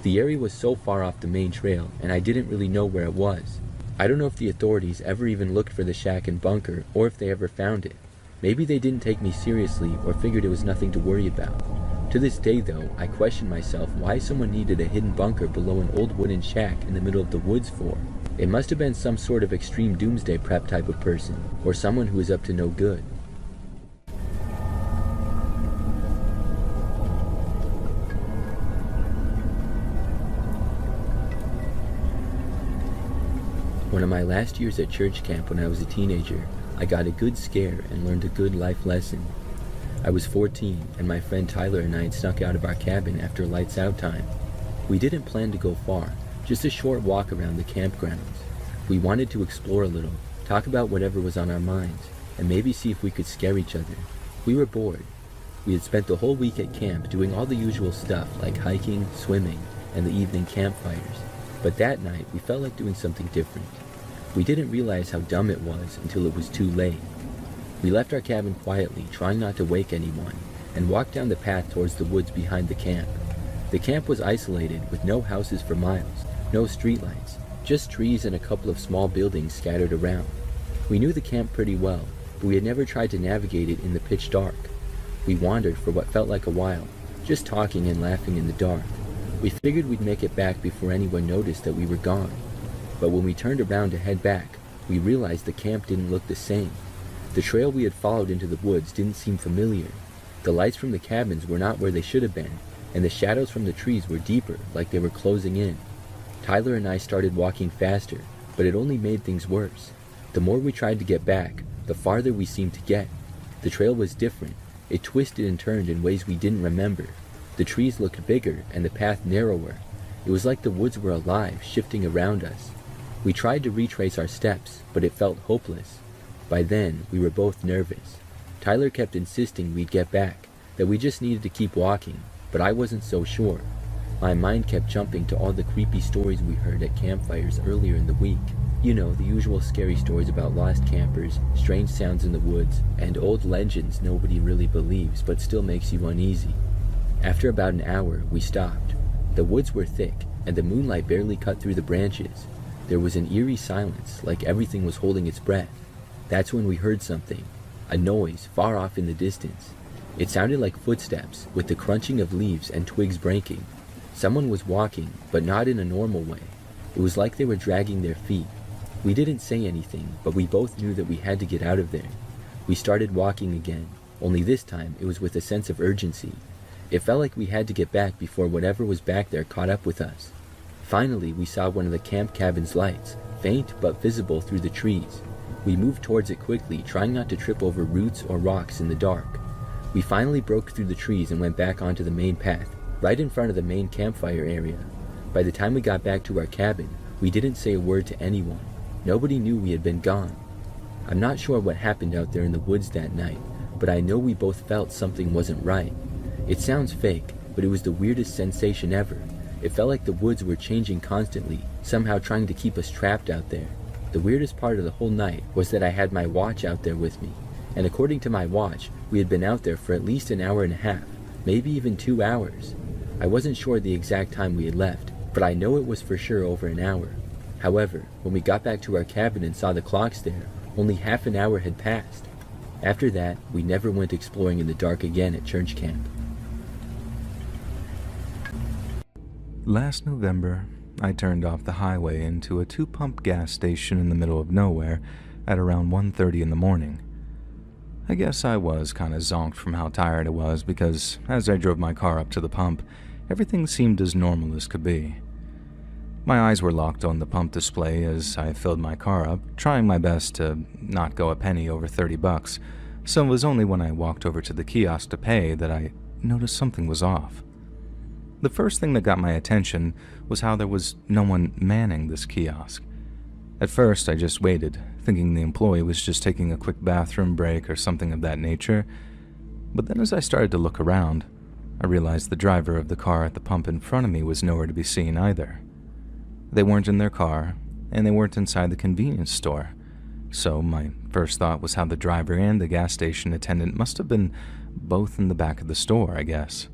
The area was so far off the main trail, and I didn't really know where it was. I don't know if the authorities ever even looked for the shack and bunker, or if they ever found it. Maybe they didn't take me seriously, or figured it was nothing to worry about. To this day, though, I question myself why someone needed a hidden bunker below an old wooden shack in the middle of the woods for. It must have been some sort of extreme doomsday prep type of person, or someone who was up to no good. One of my last years at church camp when I was a teenager, I got a good scare and learned a good life lesson. I was 14, and my friend Tyler and I had snuck out of our cabin after lights out time. We didn't plan to go far, just a short walk around the campgrounds. We wanted to explore a little, talk about whatever was on our minds, and maybe see if we could scare each other. We were bored. We had spent the whole week at camp doing all the usual stuff like hiking, swimming, and the evening campfires. But that night, we felt like doing something different. We didn't realize how dumb it was until it was too late. We left our cabin quietly, trying not to wake anyone, and walked down the path towards the woods behind the camp. The camp was isolated, with no houses for miles, no streetlights, just trees and a couple of small buildings scattered around. We knew the camp pretty well, but we had never tried to navigate it in the pitch dark. We wandered for what felt like a while, just talking and laughing in the dark. We figured we'd make it back before anyone noticed that we were gone. But when we turned around to head back, we realized the camp didn't look the same. The trail we had followed into the woods didn't seem familiar. The lights from the cabins were not where they should have been, and the shadows from the trees were deeper, like they were closing in. Tyler and I started walking faster, but it only made things worse. The more we tried to get back, the farther we seemed to get. The trail was different. It twisted and turned in ways we didn't remember. The trees looked bigger and the path narrower. It was like the woods were alive, shifting around us. We tried to retrace our steps, but it felt hopeless. By then, we were both nervous. Tyler kept insisting we'd get back, that we just needed to keep walking, but I wasn't so sure. My mind kept jumping to all the creepy stories we heard at campfires earlier in the week. You know, the usual scary stories about lost campers, strange sounds in the woods, and old legends nobody really believes but still makes you uneasy. After about an hour, we stopped. The woods were thick, and the moonlight barely cut through the branches. There was an eerie silence, like everything was holding its breath. That's when we heard something, a noise far off in the distance. It sounded like footsteps, with the crunching of leaves and twigs breaking. Someone was walking, but not in a normal way. It was like they were dragging their feet. We didn't say anything, but we both knew that we had to get out of there. We started walking again, only this time it was with a sense of urgency. It felt like we had to get back before whatever was back there caught up with us. Finally, we saw one of the camp cabin's lights, faint but visible through the trees. We moved towards it quickly, trying not to trip over roots or rocks in the dark. We finally broke through the trees and went back onto the main path, right in front of the main campfire area. By the time we got back to our cabin, we didn't say a word to anyone. Nobody knew we had been gone. I'm not sure what happened out there in the woods that night, but I know we both felt something wasn't right. It sounds fake, but it was the weirdest sensation ever. It felt like the woods were changing constantly, somehow trying to keep us trapped out there. The weirdest part of the whole night was that I had my watch out there with me, and according to my watch, we had been out there for at least an hour and a half, maybe even 2 hours. I wasn't sure the exact time we had left, but I know it was for sure over an hour. However, when we got back to our cabin and saw the clocks there, only half an hour had passed. After that, we never went exploring in the dark again at church camp. Last November, I turned off the highway into a 2-pump gas station in the middle of nowhere at around 1:30 in the morning. I guess I was kinda zonked from how tired I was because as I drove my car up to the pump, everything seemed as normal as could be. My eyes were locked on the pump display as I filled my car up, trying my best to not go a penny over $30, so it was only when I walked over to the kiosk to pay that I noticed something was off. The first thing that got my attention was how there was no one manning this kiosk. At first, I just waited, thinking the employee was just taking a quick bathroom break or something of that nature, but then as I started to look around, I realized the driver of the car at the pump in front of me was nowhere to be seen either. They weren't in their car, and they weren't inside the convenience store, so my first thought was how the driver and the gas station attendant must have been both in the back of the store, I guess.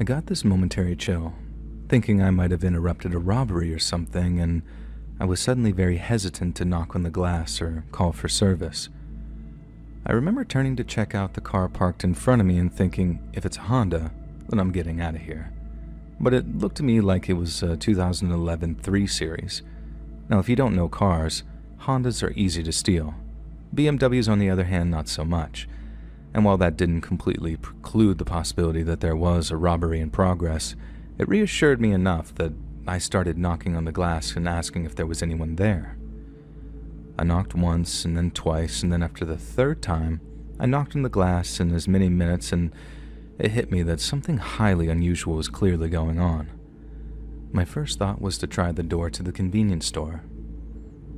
I got this momentary chill, thinking I might have interrupted a robbery or something, and I was suddenly very hesitant to knock on the glass or call for service. I remember turning to check out the car parked in front of me and thinking, if it's a Honda, then I'm getting out of here. But it looked to me like it was a 2011 3 Series. Now, if you don't know cars, Hondas are easy to steal. BMWs, on the other hand, not so much. And while that didn't completely preclude the possibility that there was a robbery in progress, it reassured me enough that I started knocking on the glass and asking if there was anyone there. I knocked once, and then twice, and then after the third time, I knocked on the glass in as many minutes, and it hit me that something highly unusual was clearly going on. My first thought was to try the door to the convenience store.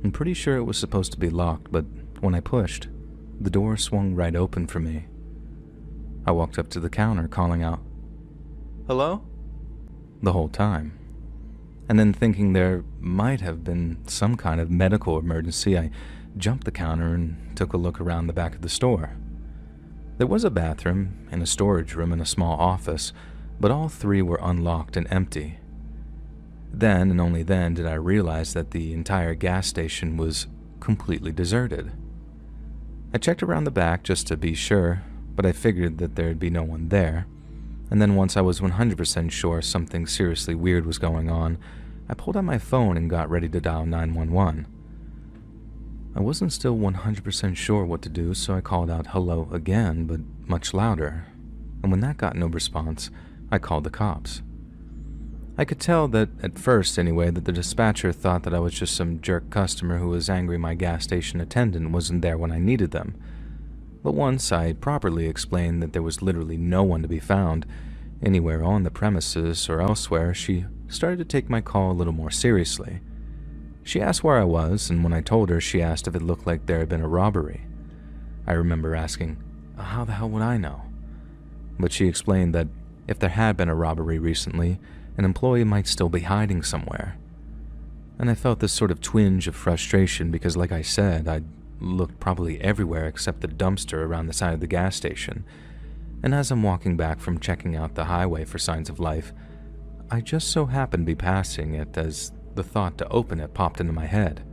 I'm pretty sure it was supposed to be locked, but when I pushed, the door swung right open for me. I walked up to the counter, calling out, "Hello?" the whole time. And then thinking there might have been some kind of medical emergency, I jumped the counter and took a look around the back of the store. There was a bathroom and a storage room and a small office, but all three were unlocked and empty. Then and only then did I realize that the entire gas station was completely deserted. I checked around the back just to be sure, but I figured that there'd be no one there. And then once I was 100% sure something seriously weird was going on, I pulled out my phone and got ready to dial 911. I wasn't still 100% sure what to do, so I called out hello again, but much louder. And when that got no response, I called the cops. I could tell that, at first anyway, that the dispatcher thought that I was just some jerk customer who was angry my gas station attendant wasn't there when I needed them. But once I properly explained that there was literally no one to be found anywhere on the premises or elsewhere, she started to take my call a little more seriously. She asked where I was, and when I told her, she asked if it looked like there had been a robbery. I remember asking, how the hell would I know? But she explained that if there had been a robbery recently, an employee might still be hiding somewhere. And I felt this sort of twinge of frustration because, like I said, I'd looked probably everywhere except the dumpster around the side of the gas station. And as I'm walking back from checking out the highway for signs of life, I just so happened to be passing it as the thought to open it popped into my head.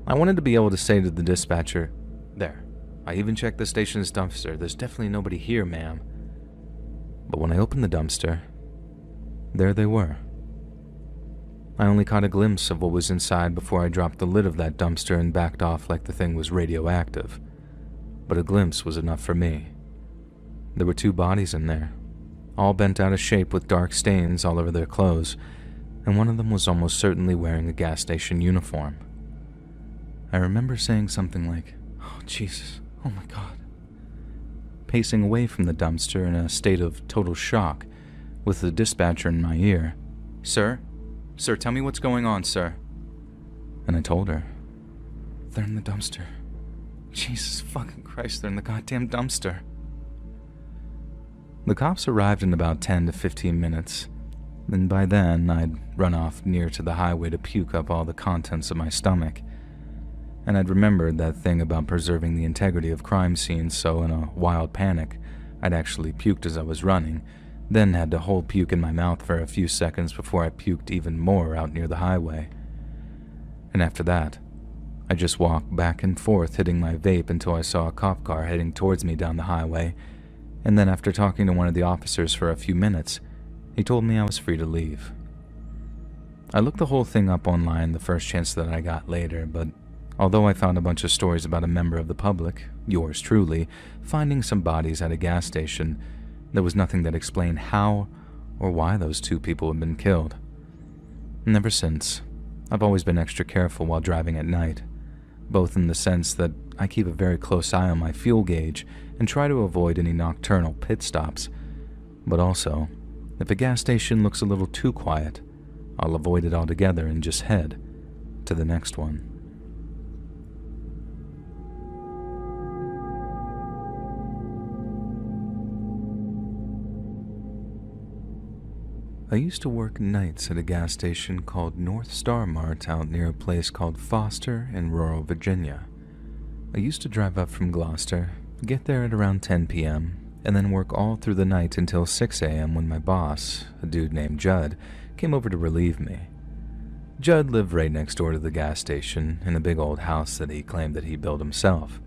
I wanted to be able to say to the dispatcher, "There, I even checked the station's dumpster. There's definitely nobody here, ma'am." But when I opened the dumpster, there they were. I only caught a glimpse of what was inside before I dropped the lid of that dumpster and backed off like the thing was radioactive. But a glimpse was enough for me. There were 2 bodies in there, all bent out of shape with dark stains all over their clothes, and one of them was almost certainly wearing a gas station uniform. I remember saying something like, "Oh, Jesus, oh my God," pacing away from the dumpster in a state of total shock, with the dispatcher in my ear. Sir, tell me what's going on, sir." And I told her, "They're in the dumpster. Jesus fucking Christ, they're in the goddamn dumpster." The cops arrived in about 10 to 15 minutes, and by then I'd run off near to the highway to puke up all the contents of my stomach. And I'd remembered that thing about preserving the integrity of crime scenes, so in a wild panic, I'd actually puked as I was running, then had to hold puke in my mouth for a few seconds before I puked even more out near the highway. And after that, I just walked back and forth hitting my vape until I saw a cop car heading towards me down the highway, and then after talking to one of the officers for a few minutes, he told me I was free to leave. I looked the whole thing up online the first chance that I got later, but although I found a bunch of stories about a member of the public, yours truly, finding some bodies at a gas station, there was nothing that explained how or why those 2 people had been killed. And ever since, I've always been extra careful while driving at night, both in the sense that I keep a very close eye on my fuel gauge and try to avoid any nocturnal pit stops, but also, if a gas station looks a little too quiet, I'll avoid it altogether and just head to the next one. I used to work nights at a gas station called North Star Mart out near a place called Foster in rural Virginia. I used to drive up from Gloucester, get there at around 10 p.m., and then work all through the night until 6 a.m. when my boss, a dude named Judd, came over to relieve me. Judd lived right next door to the gas station in a big old house that he claimed that he built himself.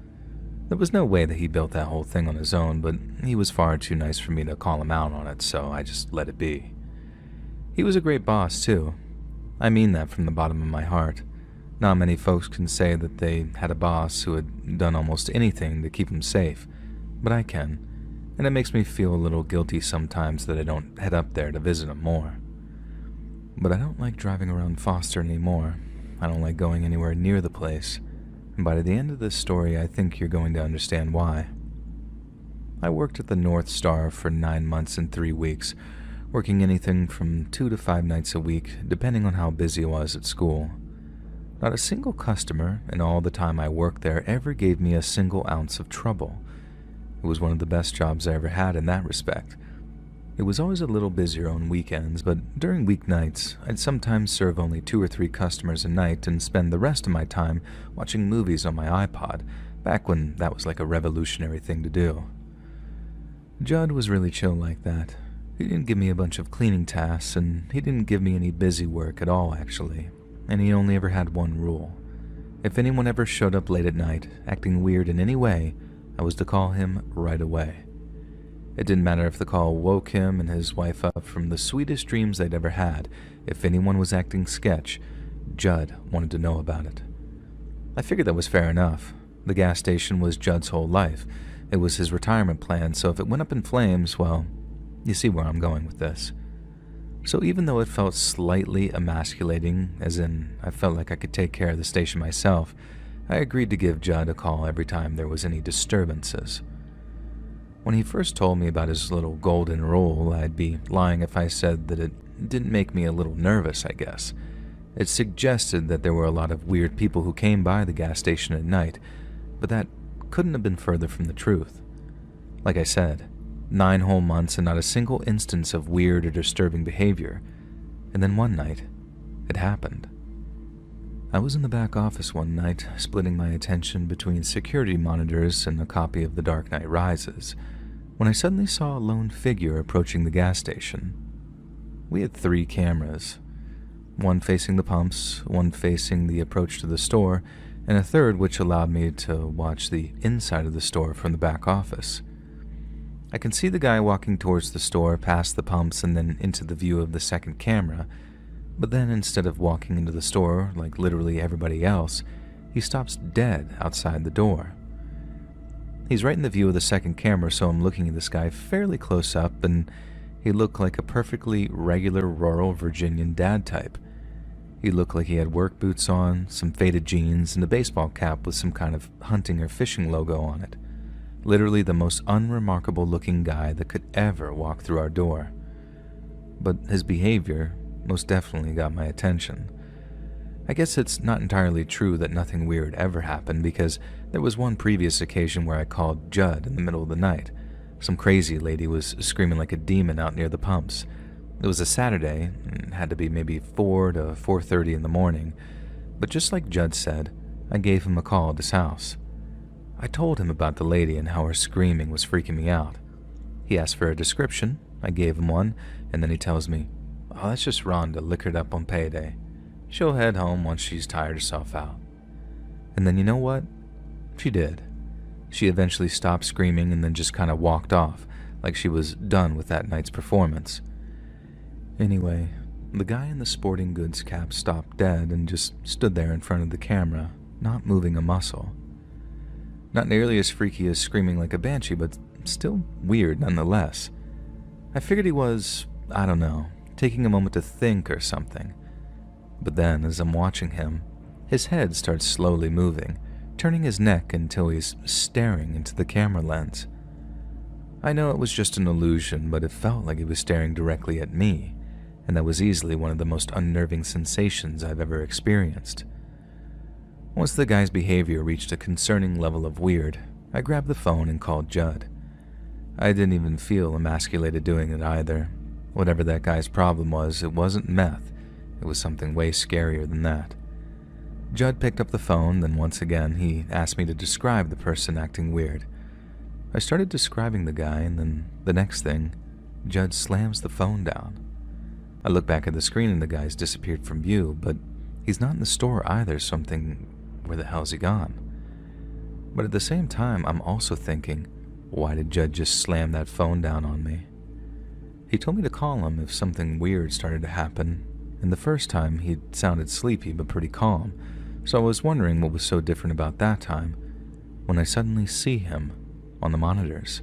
There was no way that he built that whole thing on his own, but he was far too nice for me to call him out on it, so I just let it be. He was a great boss, too. I mean that from the bottom of my heart. Not many folks can say that they had a boss who had done almost anything to keep them safe, but I can, and it makes me feel a little guilty sometimes that I don't head up there to visit him more. But I don't like driving around Foster anymore. I don't like going anywhere near the place, and by the end of this story, I think you're going to understand why. I worked at the North Star for 9 months and 3 weeks, working anything from 2 to 5 nights a week, depending on how busy I was at school. Not a single customer in all the time I worked there ever gave me a single ounce of trouble. It was one of the best jobs I ever had in that respect. It was always a little busier on weekends, but during weeknights, I'd sometimes serve only 2 or 3 customers a night and spend the rest of my time watching movies on my iPod, back when that was like a revolutionary thing to do. Judd was really chill like that. He didn't give me a bunch of cleaning tasks, and he didn't give me any busy work at all, actually. And he only ever had one rule. If anyone ever showed up late at night, acting weird in any way, I was to call him right away. It didn't matter if the call woke him and his wife up from the sweetest dreams they'd ever had. If anyone was acting sketch, Judd wanted to know about it. I figured that was fair enough. The gas station was Judd's whole life. It was his retirement plan, so if it went up in flames, well, you see where I'm going with this. So even though it felt slightly emasculating, as in I felt like I could take care of the station myself, I agreed to give Judd a call every time there was any disturbances. When he first told me about his little golden rule, I'd be lying if I said that it didn't make me a little nervous, I guess. It suggested that there were a lot of weird people who came by the gas station at night, but that couldn't have been further from the truth. Like I said, 9 whole months and not a single instance of weird or disturbing behavior. And then one night, it happened. I was in the back office one night, splitting my attention between security monitors and a copy of The Dark Knight Rises, when I suddenly saw a lone figure approaching the gas station. We had 3 cameras, one facing the pumps, one facing the approach to the store, and a third which allowed me to watch the inside of the store from the back office. I can see the guy walking towards the store, past the pumps, and then into the view of the second camera, but then instead of walking into the store like literally everybody else, he stops dead outside the door. He's right in the view of the second camera, so I'm looking at this guy fairly close up, and he looked like a perfectly regular rural Virginian dad type. He looked like he had work boots on, some faded jeans, and a baseball cap with some kind of hunting or fishing logo on it. Literally the most unremarkable looking guy that could ever walk through our door. But his behavior most definitely got my attention. I guess it's not entirely true that nothing weird ever happened, because there was one previous occasion where I called Judd in the middle of the night. Some crazy lady was screaming like a demon out near the pumps. It was a Saturday, and it had to be maybe 4 to 4:30 in the morning, but just like Judd said, I gave him a call at his house. I told him about the lady and how her screaming was freaking me out. He asked for a description, I gave him one, and then he tells me, "Oh, that's just Rhonda liquored up on payday. She'll head home once she's tired herself out." And then you know what? She did. She eventually stopped screaming and then just kind of walked off, like she was done with that night's performance. Anyway, the guy in the sporting goods cap stopped dead and just stood there in front of the camera, not moving a muscle. Not nearly as freaky as screaming like a banshee, but still weird nonetheless. I figured he was, I don't know, taking a moment to think or something. But then, as I'm watching him, his head starts slowly moving, turning his neck until he's staring into the camera lens. I know it was just an illusion, but it felt like he was staring directly at me, and that was easily one of the most unnerving sensations I've ever experienced. Once the guy's behavior reached a concerning level of weird, I grabbed the phone and called Judd. I didn't even feel emasculated doing it either. Whatever that guy's problem was, it wasn't meth. It was something way scarier than that. Judd picked up the phone, then once again he asked me to describe the person acting weird. I started describing the guy, and then the next thing, Judd slams the phone down. I look back at the screen and the guy's disappeared from view, but he's not in the store either, so I'm thinking, where the hell's he gone? But at the same time, I'm also thinking, why did Judd just slam that phone down on me? He told me to call him if something weird started to happen, and the first time he sounded sleepy but pretty calm, so I was wondering what was so different about that time, when I suddenly see him on the monitors.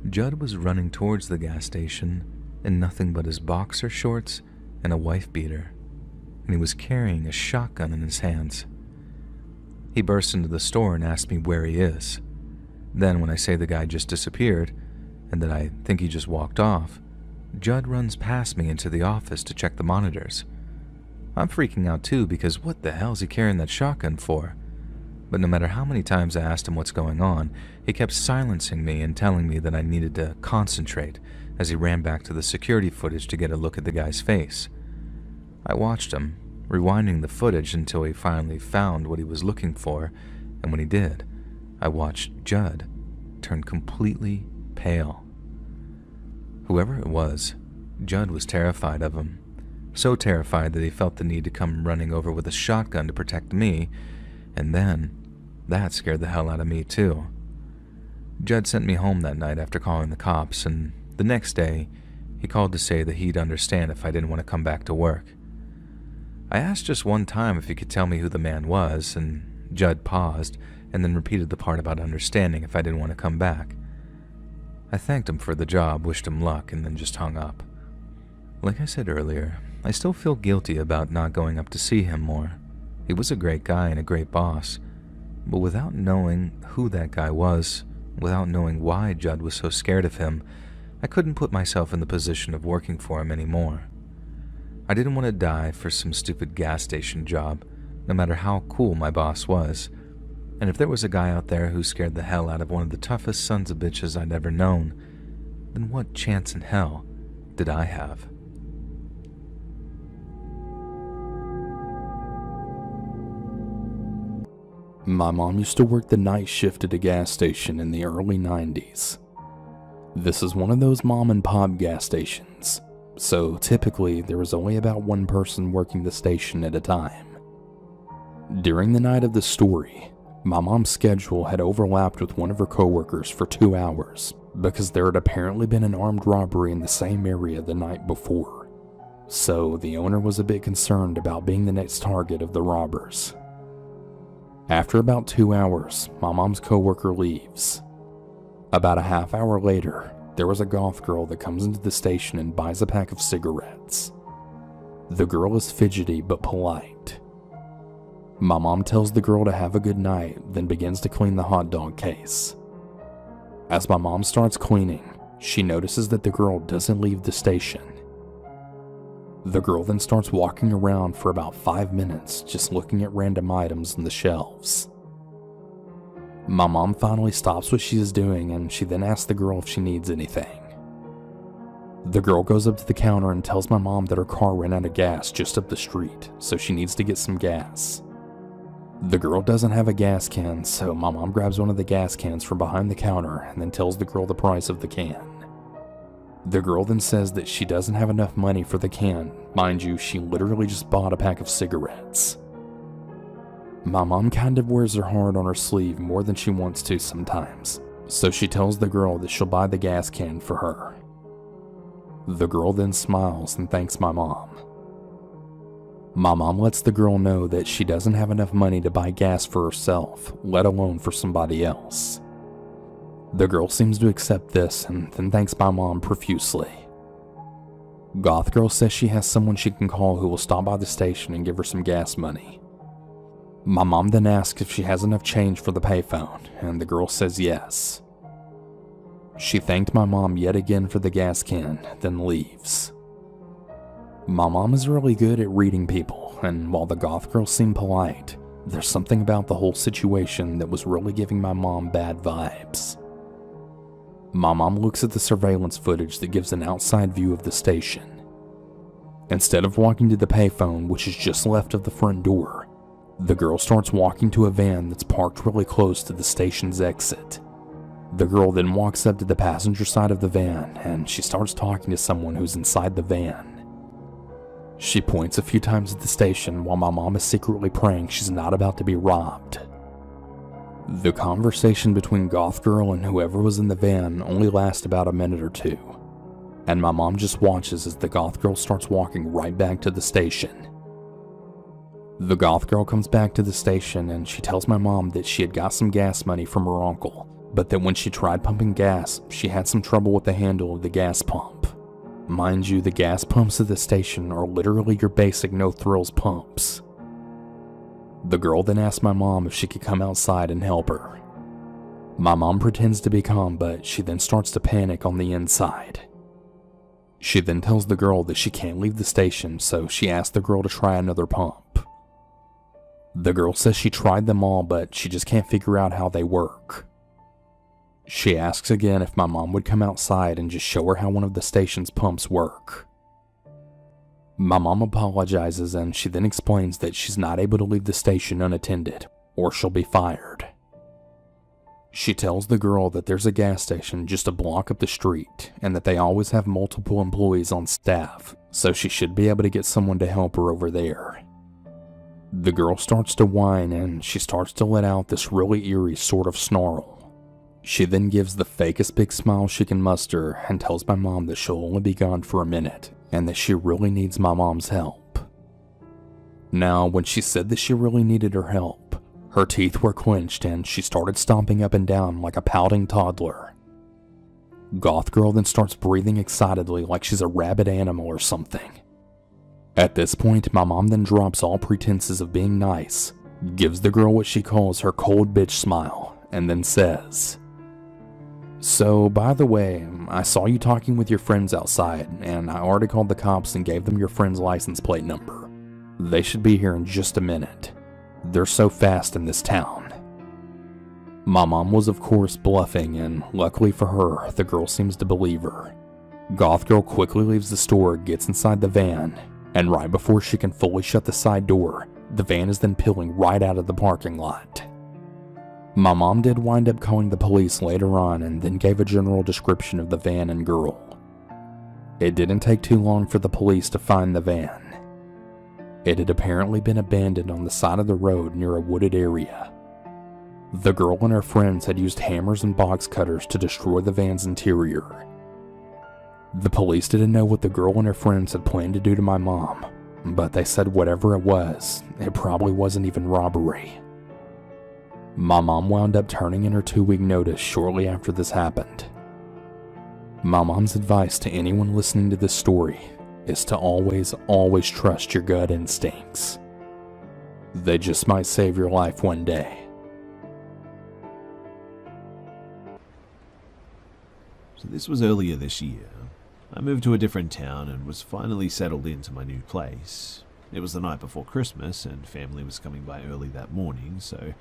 Judd was running towards the gas station in nothing but his boxer shorts and a wife beater, and he was carrying a shotgun in his hands. He burst into the store and asked me where he is. Then when I say the guy just disappeared, and that I think he just walked off, Judd runs past me into the office to check the monitors. I'm freaking out too, because what the hell is he carrying that shotgun for? But no matter how many times I asked him what's going on, he kept silencing me and telling me that I needed to concentrate as he ran back to the security footage to get a look at the guy's face. I watched him, rewinding the footage until he finally found what he was looking for, and when he did, I watched Judd turn completely pale. Whoever it was, Judd was terrified of him. So terrified that he felt the need to come running over with a shotgun to protect me, and then that scared the hell out of me too. Judd sent me home that night after calling the cops, and the next day, he called to say that he'd understand if I didn't want to come back to work. I asked just one time if he could tell me who the man was, and Judd paused and then repeated the part about understanding if I didn't want to come back. I thanked him for the job, wished him luck, and then just hung up. Like I said earlier, I still feel guilty about not going up to see him more. He was a great guy and a great boss, but without knowing who that guy was, without knowing why Judd was so scared of him, I couldn't put myself in the position of working for him anymore. I didn't want to die for some stupid gas station job, no matter how cool my boss was. And if there was a guy out there who scared the hell out of one of the toughest sons of bitches I'd ever known, then what chance in hell did I have? My mom used to work the night shift at a gas station in the early 90s. This is one of those mom and pop gas stations. so typically there was only about one person working the station at a time. During the night of the story, my mom's schedule had overlapped with one of her coworkers for 2 hours because there had apparently been an armed robbery in the same area the night before. So the owner was a bit concerned about being the next target of the robbers. After about 2 hours, my mom's coworker leaves. About a half hour later, there was a goth girl that comes into the station and buys a pack of cigarettes. The girl is fidgety but polite. My mom tells the girl to have a good night, then begins to clean the hot dog case. As my mom starts cleaning, she notices that the girl doesn't leave the station. The girl then starts walking around for about 5 minutes, just looking at random items on the shelves. My mom finally stops what she is doing, and she then asks the girl if she needs anything. The girl goes up to the counter and tells my mom that her car ran out of gas just up the street, so she needs to get some gas. The girl doesn't have a gas can, so my mom grabs one of the gas cans from behind the counter and then tells the girl the price of the can. The girl then says that she doesn't have enough money for the can. Mind you, she literally just bought a pack of cigarettes. My mom kind of wears her heart on her sleeve more than she wants to sometimes, so she tells the girl that she'll buy the gas can for her. The girl then smiles and thanks my mom. My mom lets the girl know that she doesn't have enough money to buy gas for herself, let alone for somebody else. The girl seems to accept this and then thanks my mom profusely. Goth girl says she has someone she can call who will stop by the station and give her some gas money. My mom then asks if she has enough change for the payphone, and the girl says yes. She thanked my mom yet again for the gas can, then leaves. My mom is really good at reading people, and while the goth girl seemed polite, there's something about the whole situation that was really giving my mom bad vibes. My mom looks at the surveillance footage that gives an outside view of the station. Instead of walking to the payphone, which is just left of the front door, the girl starts walking to a van that's parked really close to the station's exit. The girl then walks up to the passenger side of the van, and she starts talking to someone who's inside the van. She points a few times at the station while my mom is secretly praying she's not about to be robbed. The conversation between Goth Girl and whoever was in the van only lasts about a minute or two, and my mom just watches as the Goth Girl starts walking right back to the station. The Goth Girl comes back to the station and she tells my mom that she had got some gas money from her uncle, but that when she tried pumping gas, she had some trouble with the handle of the gas pump. Mind you, the gas pumps at the station are literally your basic no-thrills pumps. The girl then asks my mom if she could come outside and help her. My mom pretends to be calm, but she then starts to panic on the inside. She then tells the girl that she can't leave the station, so she asks the girl to try another pump. The girl says she tried them all, but she just can't figure out how they work. She asks again if my mom would come outside and just show her how one of the station's pumps work. My mom apologizes and she then explains that she's not able to leave the station unattended, or she'll be fired. She tells the girl that there's a gas station just a block up the street, and that they always have multiple employees on staff, so she should be able to get someone to help her over there. The girl starts to whine and she starts to let out this really eerie sort of snarl. She then gives the fakest big smile she can muster and tells my mom that she'll only be gone for a minute and that she really needs my mom's help. Now, when she said that she really needed her help, her teeth were clenched and she started stomping up and down like a pouting toddler. Goth Girl then starts breathing excitedly like she's a rabid animal or something. At this point, my mom then drops all pretenses of being nice, gives the girl what she calls her cold bitch smile, and then says, "So, by the way, I saw you talking with your friends outside, and I already called the cops and gave them your friend's license plate number. They should be here in just a minute. They're so fast in this town." My mom was of course bluffing, and luckily for her, the girl seems to believe her. Goth Girl quickly leaves the store, gets inside the van, and right before she can fully shut the side door, the van is then peeling right out of the parking lot. My mom did wind up calling the police later on and then gave a general description of the van and girl. It didn't take too long for the police to find the van. It had apparently been abandoned on the side of the road near a wooded area. The girl and her friends had used hammers and box cutters to destroy the van's interior. The police didn't know what the girl and her friends had planned to do to my mom, but they said whatever it was, it probably wasn't even robbery. My mom wound up turning in her 2-week notice shortly after this happened. My mom's advice to anyone listening to this story is to always trust your gut instincts. They just might save your life one day. So this was earlier this year. I moved to a different town and was finally settled into my new place. It was the night before Christmas and family was coming by early that morning, so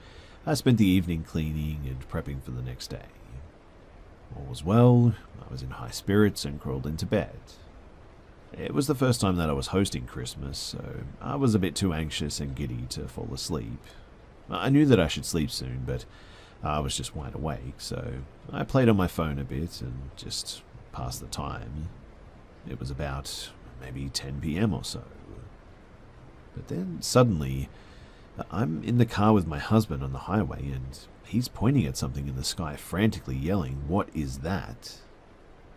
I spent the evening cleaning and prepping for the next day. All was well, I was in high spirits and crawled into bed. It was the first time that I was hosting Christmas, so I was a bit too anxious and giddy to fall asleep. I knew that I should sleep soon, but I was just wide awake, so I played on my phone a bit and just passed the time. It was about maybe 10 p.m. or so. But then suddenly, I'm in the car with my husband on the highway and he's pointing at something in the sky, frantically yelling, "What is that?"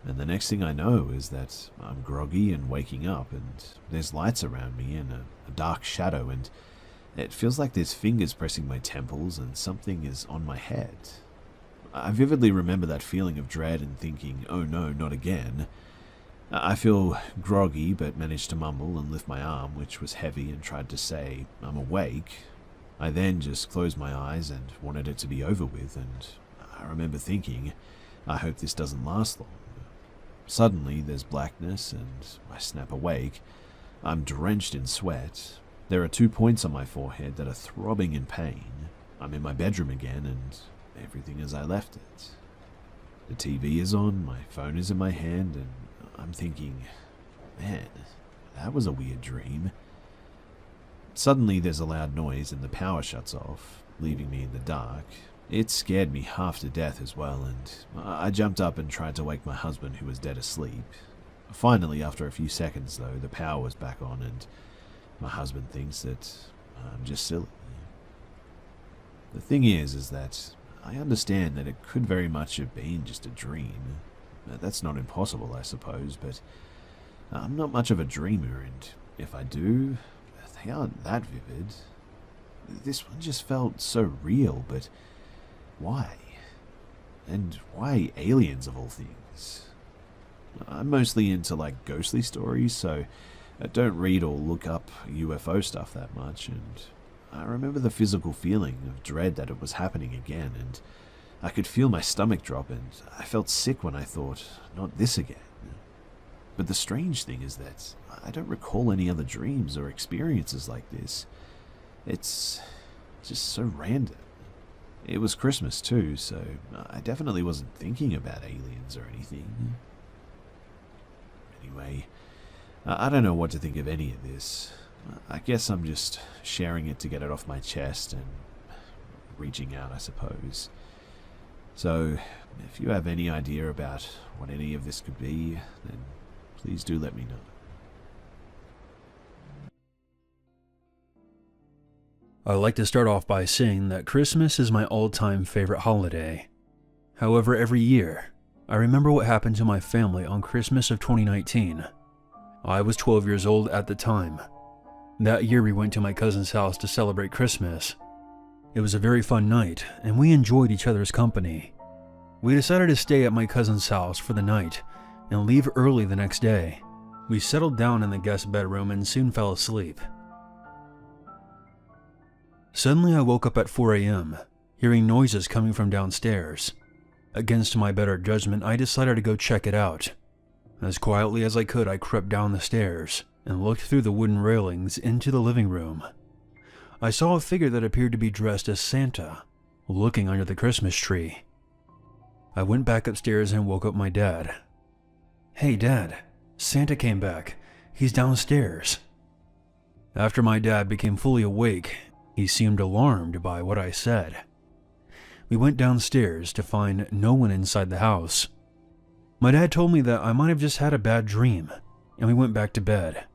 And the next thing I know is that I'm groggy and waking up, and there's lights around me and a dark shadow, and it feels like there's fingers pressing my temples and something is on my head. I vividly remember that feeling of dread and thinking, oh no, not again. I feel groggy but managed to mumble and lift my arm, which was heavy, and tried to say, "I'm awake." I then just closed my eyes and wanted it to be over with, and I remember thinking, I hope this doesn't last long. Suddenly, there's blackness, and I snap awake. I'm drenched in sweat. There are 2 points on my forehead that are throbbing in pain. I'm in my bedroom again, and everything as I left it. The TV is on, my phone is in my hand, and I'm thinking, man, that was a weird dream. Suddenly there's a loud noise and the power shuts off, leaving me in the dark. It scared me half to death as well, and I jumped up and tried to wake my husband, who was dead asleep. Finally, after a few seconds though, the power was back on and my husband thinks that I'm just silly. The thing is that I understand that it could very much have been just a dream. That's not impossible, I suppose, but I'm not much of a dreamer, and if I do, they aren't that vivid. This one just felt so real, but why? And why aliens of all things? I'm mostly into like ghostly stories, so I don't read or look up UFO stuff that much, and I remember the physical feeling of dread that it was happening again, and I could feel my stomach drop, and I felt sick when I thought, not this again. But the strange thing is that I don't recall any other dreams or experiences like this. It's just so random. It was Christmas too, so I definitely wasn't thinking about aliens or anything. Anyway, I don't know what to think of any of this. I guess I'm just sharing it to get it off my chest and reaching out, I suppose. So, if you have any idea about what any of this could be, then please do let me know. I'd like to start off by saying that Christmas is my all-time favorite holiday. However, every year, I remember what happened to my family on Christmas of 2019. I was 12 years old at the time. That year we went to my cousin's house to celebrate Christmas. It was a very fun night, and we enjoyed each other's company. We decided to stay at my cousin's house for the night and leave early the next day. We settled down in the guest bedroom and soon fell asleep. Suddenly I woke up at 4 a.m., hearing noises coming from downstairs. Against my better judgment, I decided to go check it out. As quietly as I could, I crept down the stairs and looked through the wooden railings into the living room. I saw a figure that appeared to be dressed as Santa, looking under the Christmas tree. I went back upstairs and woke up my dad. "Hey Dad, Santa came back. He's downstairs." After my dad became fully awake, he seemed alarmed by what I said. We went downstairs to find no one inside the house. My dad told me that I might have just had a bad dream, and we went back to bed.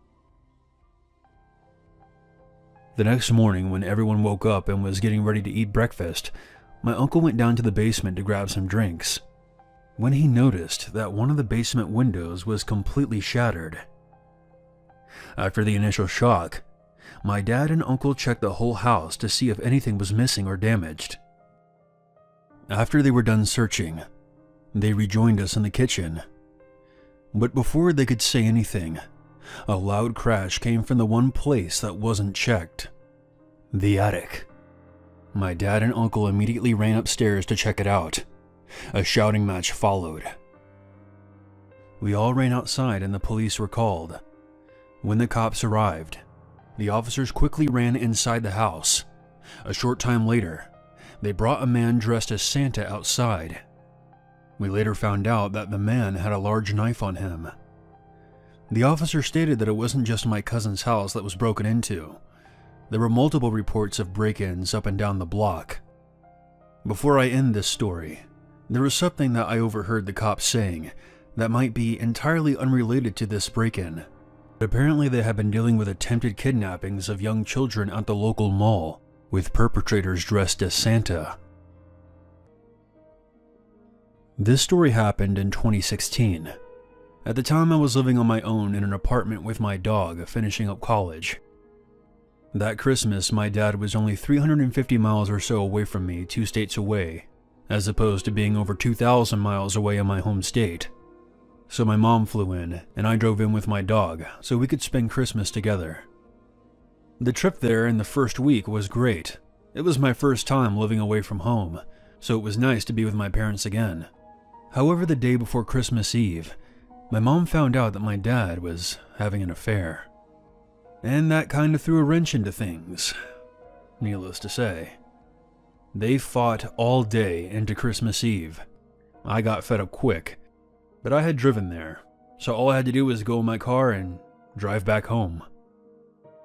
The next morning, when everyone woke up and was getting ready to eat breakfast, my uncle went down to the basement to grab some drinks, when he noticed that one of the basement windows was completely shattered. After the initial shock, my dad and uncle checked the whole house to see if anything was missing or damaged. After they were done searching, they rejoined us in the kitchen. But before they could say anything, a loud crash came from the one place that wasn't checked: the attic. My dad and uncle immediately ran upstairs to check it out. A shouting match followed. We all ran outside and the police were called. When the cops arrived, the officers quickly ran inside the house. A short time later, they brought a man dressed as Santa outside. We later found out that the man had a large knife on him. The officer stated that it wasn't just my cousin's house that was broken into. There were multiple reports of break-ins up and down the block. Before I end this story, there was something that I overheard the cops saying that might be entirely unrelated to this break-in. Apparently they had been dealing with attempted kidnappings of young children at the local mall, with perpetrators dressed as Santa. This story happened in 2016. At the time I was living on my own in an apartment with my dog, finishing up college. That Christmas, my dad was only 350 miles or so away from me, 2 states away, as opposed to being over 2,000 miles away in my home state. So my mom flew in, and I drove in with my dog so we could spend Christmas together. The trip there in the first week was great. It was my first time living away from home, so it was nice to be with my parents again. However, the day before Christmas Eve, my mom found out that my dad was having an affair. And that kind of threw a wrench into things, needless to say. They fought all day into Christmas Eve. I got fed up quick, but I had driven there, so all I had to do was go in my car and drive back home.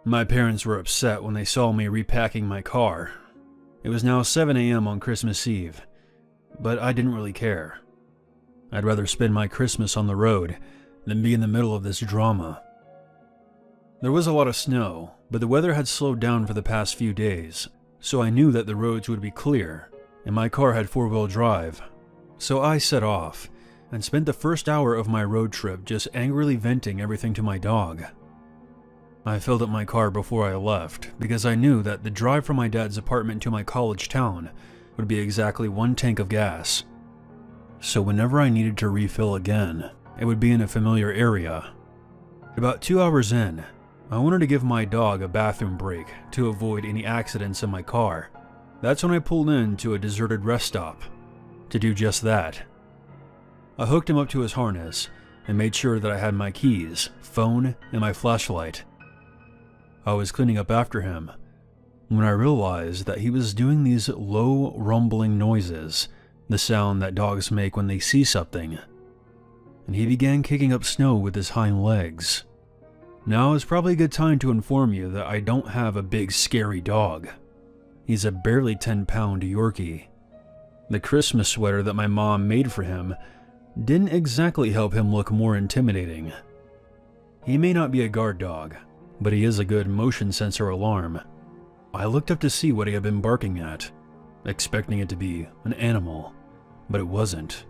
My parents were upset when they saw me repacking my car. It was now 7 a.m. on Christmas Eve, but I didn't really care. I'd rather spend my Christmas on the road than be in the middle of this drama. There was a lot of snow, but the weather had slowed down for the past few days, so I knew that the roads would be clear, and my car had 4-wheel drive. So I set off, and spent the first hour of my road trip just angrily venting everything to my dog. I filled up my car before I left, because I knew that the drive from my dad's apartment to my college town would be exactly 1 tank of gas. So whenever I needed to refill again, it would be in a familiar area. About 2 hours in, I wanted to give my dog a bathroom break to avoid any accidents in my car. That's when I pulled into a deserted rest stop to do just that. I hooked him up to his harness and made sure that I had my keys, phone, and my flashlight. I was cleaning up after him when I realized that he was doing these low, rumbling noises, the sound that dogs make when they see something, and he began kicking up snow with his hind legs. Now is probably a good time to inform you that I don't have a big scary dog. He's a barely 10-pound Yorkie. The Christmas sweater that my mom made for him didn't exactly help him look more intimidating. He may not be a guard dog, but he is a good motion sensor alarm. I looked up to see what he had been barking at, expecting it to be an animal, but it wasn't.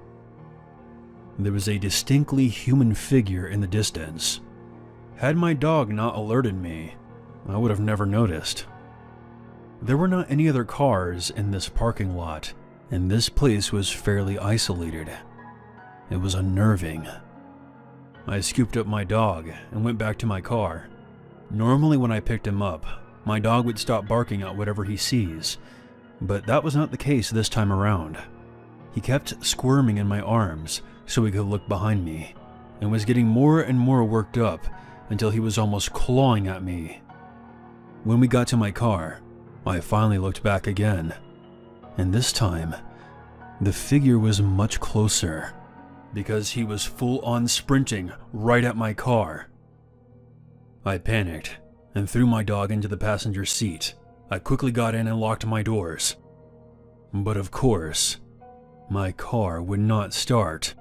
There was a distinctly human figure in the distance. Had my dog not alerted me, I would have never noticed. There were not any other cars in this parking lot, and this place was fairly isolated. It was unnerving. I scooped up my dog and went back to my car. Normally when I picked him up, my dog would stop barking at whatever he sees, but that was not the case this time around. He kept squirming in my arms so he could look behind me, and was getting more and more worked up until he was almost clawing at me. When we got to my car, I finally looked back again, and this time, the figure was much closer, because he was full-on sprinting right at my car. I panicked and threw my dog into the passenger seat. I quickly got in and locked my doors. But of course, my car would not start.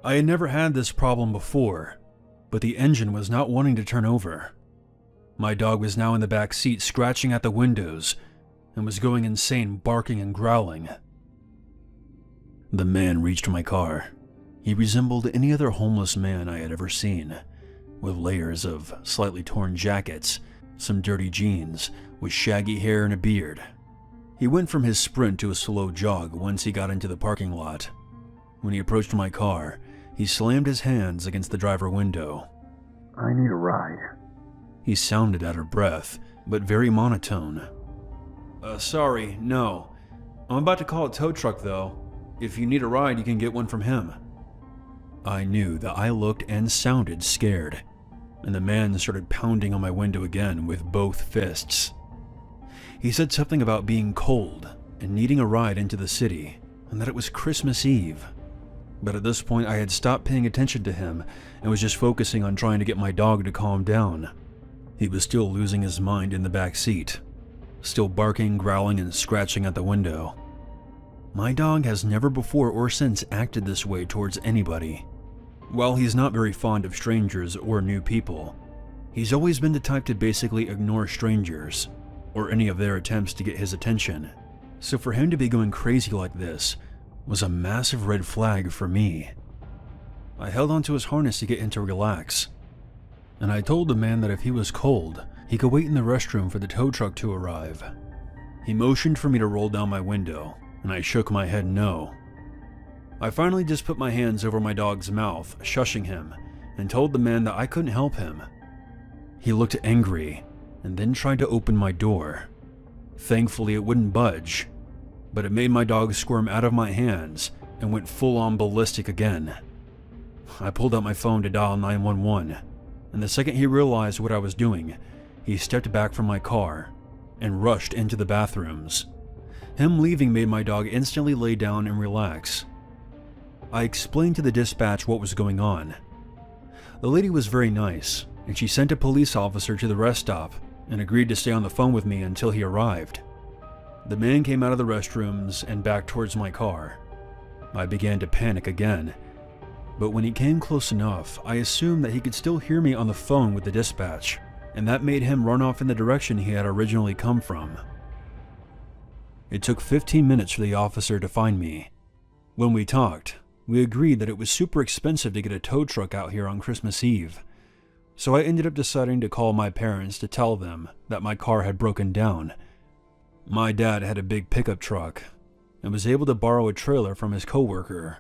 I had never had this problem before, but the engine was not wanting to turn over. My dog was now in the back seat scratching at the windows and was going insane, barking and growling. The man reached my car. He resembled any other homeless man I had ever seen, with layers of slightly torn jackets, some dirty jeans, with shaggy hair and a beard. He went from his sprint to a slow jog once he got into the parking lot. When he approached my car, he slammed his hands against the driver window. "I need a ride." He sounded out of breath, but very monotone. Sorry, no. I'm about to call a tow truck though. If you need a ride, you can get one from him." I knew that I looked and sounded scared, and the man started pounding on my window again with both fists. He said something about being cold and needing a ride into the city, and that it was Christmas Eve. But at this point I had stopped paying attention to him and was just focusing on trying to get my dog to calm down. He was still losing his mind in the back seat, still barking, growling, and scratching at the window. My dog has never before or since acted this way towards anybody. While he's not very fond of strangers or new people, he's always been the type to basically ignore strangers or any of their attempts to get his attention. So for him to be going crazy like this was a massive red flag for me. I held onto his harness to get him to relax, and I told the man that if he was cold, he could wait in the restroom for the tow truck to arrive. He motioned for me to roll down my window, and I shook my head no. I finally just put my hands over my dog's mouth, shushing him, and told the man that I couldn't help him. He looked angry, and then tried to open my door. Thankfully it wouldn't budge, but it made my dog squirm out of my hands and went full-on ballistic again. I pulled out my phone to dial 911, and the second he realized what I was doing, he stepped back from my car and rushed into the bathrooms. Him leaving made my dog instantly lay down and relax. I explained to the dispatch what was going on. The lady was very nice, and she sent a police officer to the rest stop and agreed to stay on the phone with me until he arrived. The man came out of the restrooms and back towards my car. I began to panic again, but when he came close enough, I assumed that he could still hear me on the phone with the dispatch, and that made him run off in the direction he had originally come from. It took 15 minutes for the officer to find me. When we talked, we agreed that it was super expensive to get a tow truck out here on Christmas Eve, so I ended up deciding to call my parents to tell them that my car had broken down. My dad had a big pickup truck and was able to borrow a trailer from his coworker.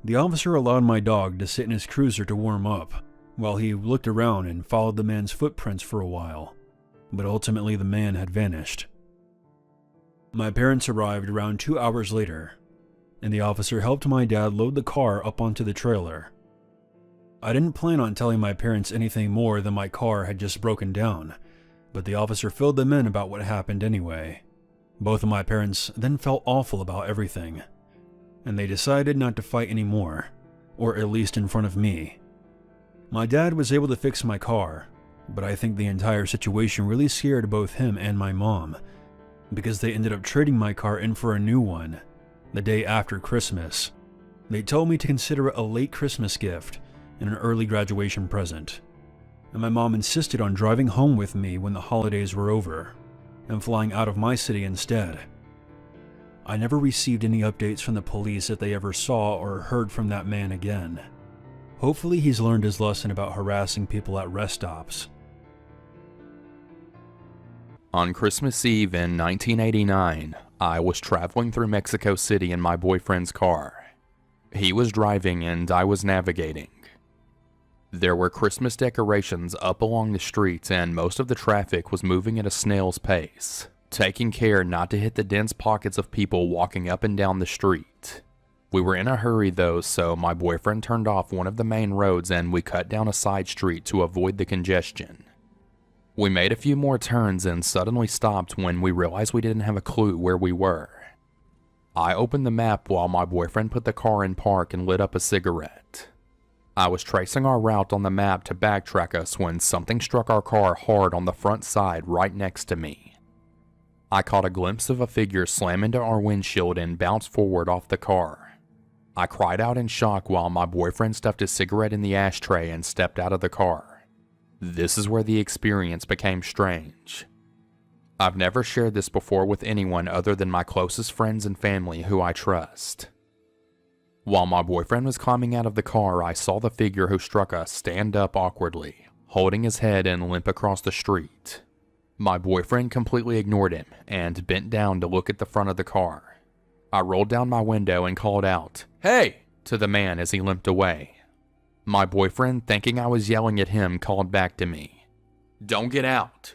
The officer allowed my dog to sit in his cruiser to warm up while he looked around and followed the man's footprints for a while, but ultimately the man had vanished. My parents arrived around 2 hours later, and the officer helped my dad load the car up onto the trailer. I didn't plan on telling my parents anything more than my car had just broken down, but the officer filled them in about what happened anyway. Both of my parents then felt awful about everything, and they decided not to fight anymore, or at least in front of me. My dad was able to fix my car, but I think the entire situation really scared both him and my mom, because they ended up trading my car in for a new one the day after Christmas. They told me to consider it a late Christmas gift and an early graduation present, and my mom insisted on driving home with me when the holidays were over and flying out of my city instead. I never received any updates from the police if they ever saw or heard from that man again. Hopefully he's learned his lesson about harassing people at rest stops. On Christmas Eve in 1989, I was traveling through Mexico City in my boyfriend's car. He was driving and I was navigating. There were Christmas decorations up along the streets and most of the traffic was moving at a snail's pace, taking care not to hit the dense pockets of people walking up and down the street. We were in a hurry though, so my boyfriend turned off one of the main roads and we cut down a side street to avoid the congestion. We made a few more turns and suddenly stopped when we realized we didn't have a clue where we were. I opened the map while my boyfriend put the car in park and lit up a cigarette. I was tracing our route on the map to backtrack us when something struck our car hard on the front side right next to me. I caught a glimpse of a figure slam into our windshield and bounce forward off the car. I cried out in shock while my boyfriend stuffed his cigarette in the ashtray and stepped out of the car. This is where the experience became strange. I've never shared this before with anyone other than my closest friends and family who I trust. While my boyfriend was climbing out of the car, I saw the figure who struck us stand up awkwardly, holding his head and limp across the street. My boyfriend completely ignored him and bent down to look at the front of the car. I rolled down my window and called out, "Hey!" to the man as he limped away. My boyfriend, thinking I was yelling at him, called back to me, "Don't get out."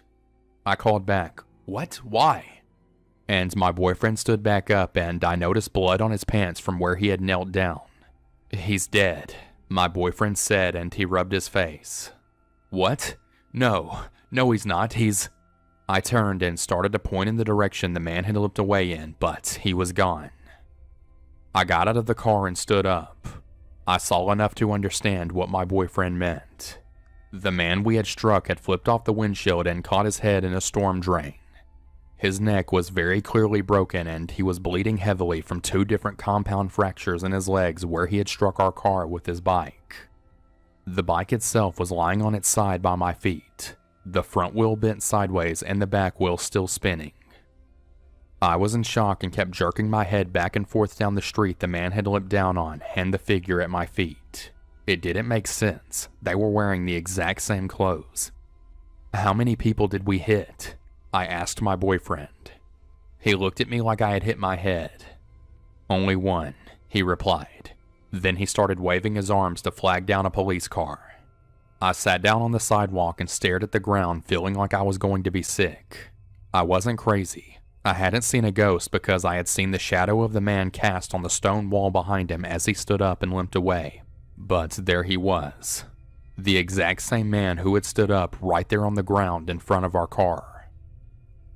I called back, "What? Why?" And my boyfriend stood back up and I noticed blood on his pants from where he had knelt down. "He's dead," my boyfriend said, and he rubbed his face. "What? No, he's not, I turned and started to point in the direction the man had limped away in, but he was gone. I got out of the car and stood up. I saw enough to understand what my boyfriend meant. The man we had struck had flipped off the windshield and caught his head in a storm drain. His neck was very clearly broken and he was bleeding heavily from 2 different compound fractures in his legs where he had struck our car with his bike. The bike itself was lying on its side by my feet, the front wheel bent sideways and the back wheel still spinning. I was in shock and kept jerking my head back and forth down the street the man had limped down on and the figure at my feet. It didn't make sense. They were wearing the exact same clothes. "How many people did we hit?" I asked my boyfriend. He looked at me like I had hit my head. "Only one," he replied. Then he started waving his arms to flag down a police car. I sat down on the sidewalk and stared at the ground, feeling like I was going to be sick. I wasn't crazy. I hadn't seen a ghost because I had seen the shadow of the man cast on the stone wall behind him as he stood up and limped away. But there he was. The exact same man who had stood up right there on the ground in front of our car.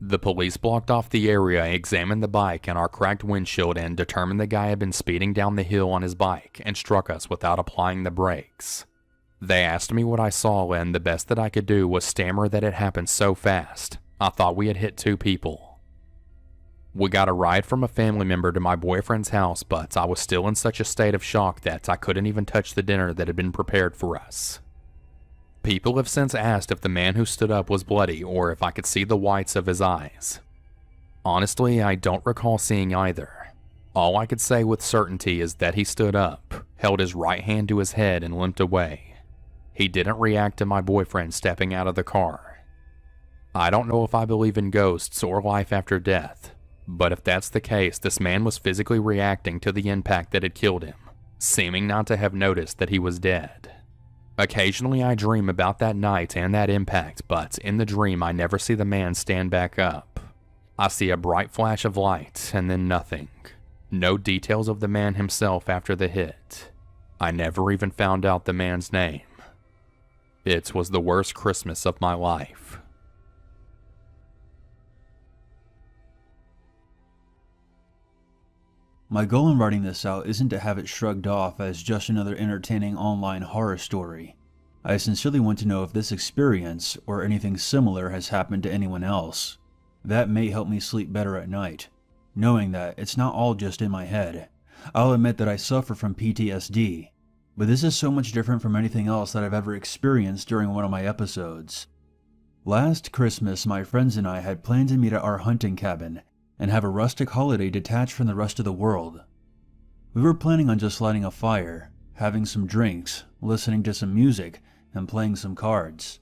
The police blocked off the area, examined the bike and our cracked windshield, and determined the guy had been speeding down the hill on his bike and struck us without applying the brakes. They asked me what I saw, and the best that I could do was stammer that it happened so fast. I thought we had hit 2 people. We got a ride from a family member to my boyfriend's house, but I was still in such a state of shock that I couldn't even touch the dinner that had been prepared for us. People have since asked if the man who stood up was bloody or if I could see the whites of his eyes. Honestly, I don't recall seeing either. All I could say with certainty is that he stood up, held his right hand to his head, and limped away. He didn't react to my boyfriend stepping out of the car. I don't know if I believe in ghosts or life after death, but if that's the case, this man was physically reacting to the impact that had killed him, seeming not to have noticed that he was dead. Occasionally I dream about that night and that impact, but in the dream I never see the man stand back up. I see a bright flash of light and then nothing. No details of the man himself after the hit. I never even found out the man's name. It was the worst Christmas of my life. My goal in writing this out isn't to have it shrugged off as just another entertaining online horror story. I sincerely want to know if this experience or anything similar has happened to anyone else. That may help me sleep better at night, knowing that it's not all just in my head. I'll admit that I suffer from PTSD, but this is so much different from anything else that I've ever experienced during one of my episodes. Last Christmas, my friends and I had planned to meet at our hunting cabin and have a rustic holiday detached from the rest of the world. We were planning on just lighting a fire, having some drinks, listening to some music, and playing some cards.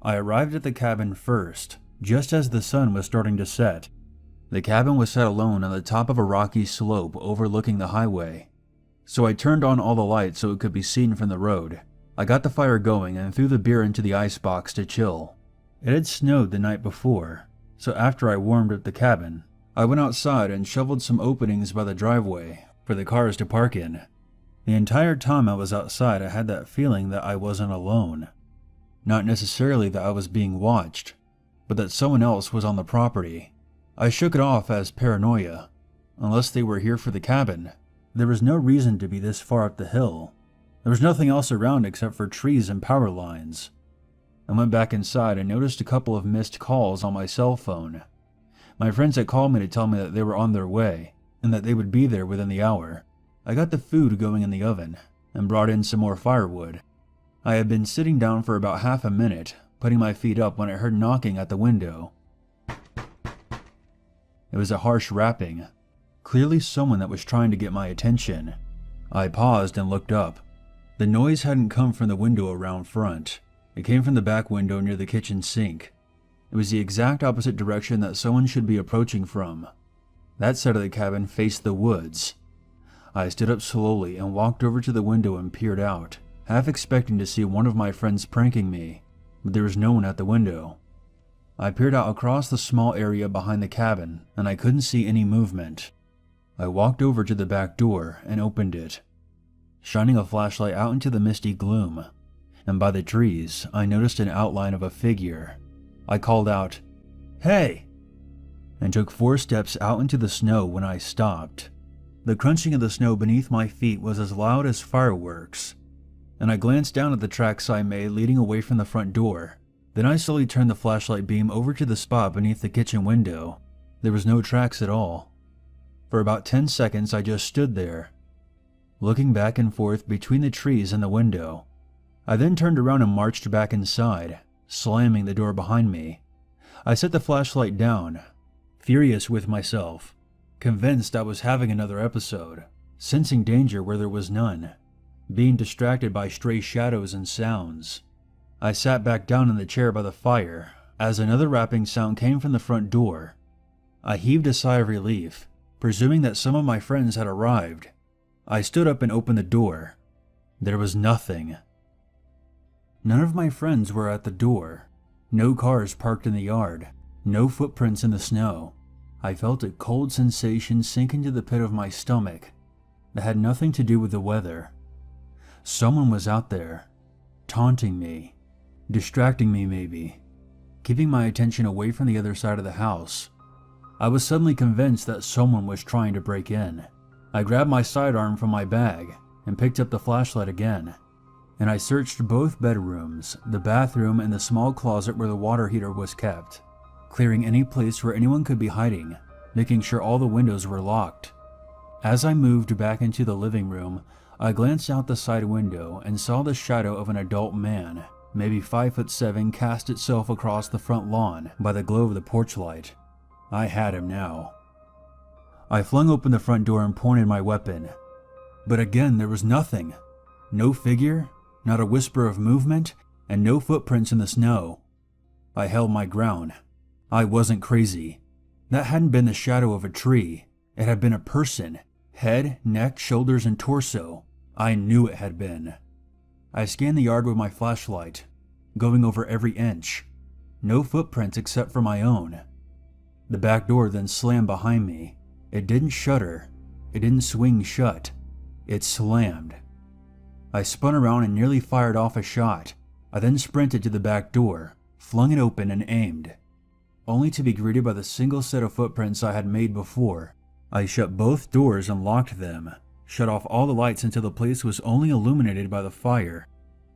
I arrived at the cabin first, just as the sun was starting to set. The cabin was set alone on the top of a rocky slope overlooking the highway, so I turned on all the lights so it could be seen from the road. I got the fire going and threw the beer into the icebox to chill. It had snowed the night before, so after I warmed up the cabin, I went outside and shoveled some openings by the driveway for the cars to park in. The entire time I was outside, I had that feeling that I wasn't alone. Not necessarily that I was being watched, but that someone else was on the property. I shook it off as paranoia. Unless they were here for the cabin, there was no reason to be this far up the hill. There was nothing else around except for trees and power lines. I went back inside and noticed a couple of missed calls on my cell phone. My friends had called me to tell me that they were on their way, and that they would be there within the hour. I got the food going in the oven and brought in some more firewood. I had been sitting down for about half a minute, putting my feet up when I heard knocking at the window. It was a harsh rapping, clearly someone that was trying to get my attention. I paused and looked up. The noise hadn't come from the window around front. It came from the back window near the kitchen sink. It was the exact opposite direction that someone should be approaching from. That side of the cabin faced the woods. I stood up slowly and walked over to the window and peered out, half expecting to see one of my friends pranking me, but there was no one at the window. I peered out across the small area behind the cabin, and I couldn't see any movement. I walked over to the back door and opened it, shining a flashlight out into the misty gloom, and by the trees, I noticed an outline of a figure. I called out, "Hey!" and took 4 steps out into the snow when I stopped. The crunching of the snow beneath my feet was as loud as fireworks, and I glanced down at the tracks I made leading away from the front door. Then I slowly turned the flashlight beam over to the spot beneath the kitchen window. There was no tracks at all. For about 10 seconds I just stood there, looking back and forth between the trees and the window. I then turned around and marched back inside, slamming the door behind me. I set the flashlight down, furious with myself, convinced I was having another episode, sensing danger where there was none, being distracted by stray shadows and sounds. I sat back down in the chair by the fire as another rapping sound came from the front door. I heaved a sigh of relief, presuming that some of my friends had arrived. I stood up and opened the door. There was nothing. None of my friends were at the door. No cars parked in the yard. No footprints in the snow. I felt a cold sensation sink into the pit of my stomach that had nothing to do with the weather. Someone was out there, taunting me, distracting me maybe, keeping my attention away from the other side of the house. I was suddenly convinced that someone was trying to break in. I grabbed my sidearm from my bag and picked up the flashlight again, and I searched both bedrooms, the bathroom, and the small closet where the water heater was kept, clearing any place where anyone could be hiding, making sure all the windows were locked. As I moved back into the living room, I glanced out the side window and saw the shadow of an adult man, maybe 5'7", cast itself across the front lawn by the glow of the porch light. I had him now. I flung open the front door and pointed my weapon. But again, there was nothing. No figure, not a whisper of movement, and no footprints in the snow. I held my ground. I wasn't crazy. That hadn't been the shadow of a tree. It had been a person. Head, neck, shoulders, and torso. I knew it had been. I scanned the yard with my flashlight, going over every inch. No footprints except for my own. The back door then slammed behind me. It didn't shutter. It didn't swing shut. It slammed. I spun around and nearly fired off a shot. I then sprinted to the back door, flung it open, and aimed, only to be greeted by the single set of footprints I had made before. I shut both doors and locked them, shut off all the lights until the place was only illuminated by the fire.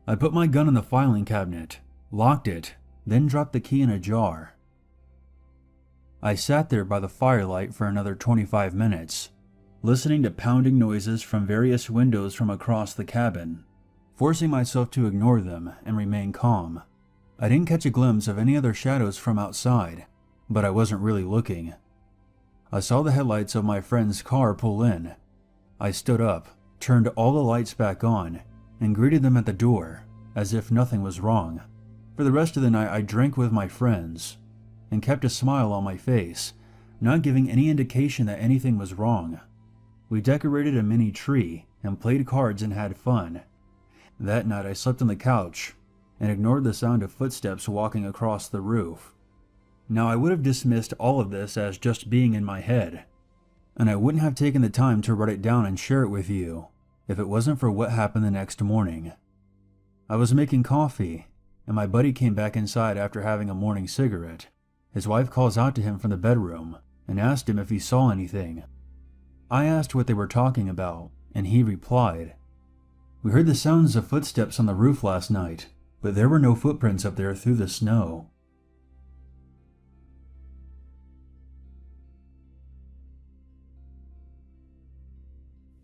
I put my gun in the filing cabinet, locked it, then dropped the key in a jar. I sat there by the firelight for another 25 minutes, listening to pounding noises from various windows from across the cabin, forcing myself to ignore them and remain calm. I didn't catch a glimpse of any other shadows from outside, but I wasn't really looking. I saw the headlights of my friend's car pull in. I stood up, turned all the lights back on, and greeted them at the door, as if nothing was wrong. For the rest of the night I drank with my friends, and kept a smile on my face, not giving any indication that anything was wrong. We decorated a mini tree and played cards and had fun. That night I slept on the couch and ignored the sound of footsteps walking across the roof. Now I would have dismissed all of this as just being in my head, and I wouldn't have taken the time to write it down and share it with you if it wasn't for what happened the next morning. I was making coffee, and my buddy came back inside after having a morning cigarette. His wife calls out to him from the bedroom and asked him if he saw anything. I asked what they were talking about, and he replied, "We heard the sounds of footsteps on the roof last night, but there were no footprints up there through the snow."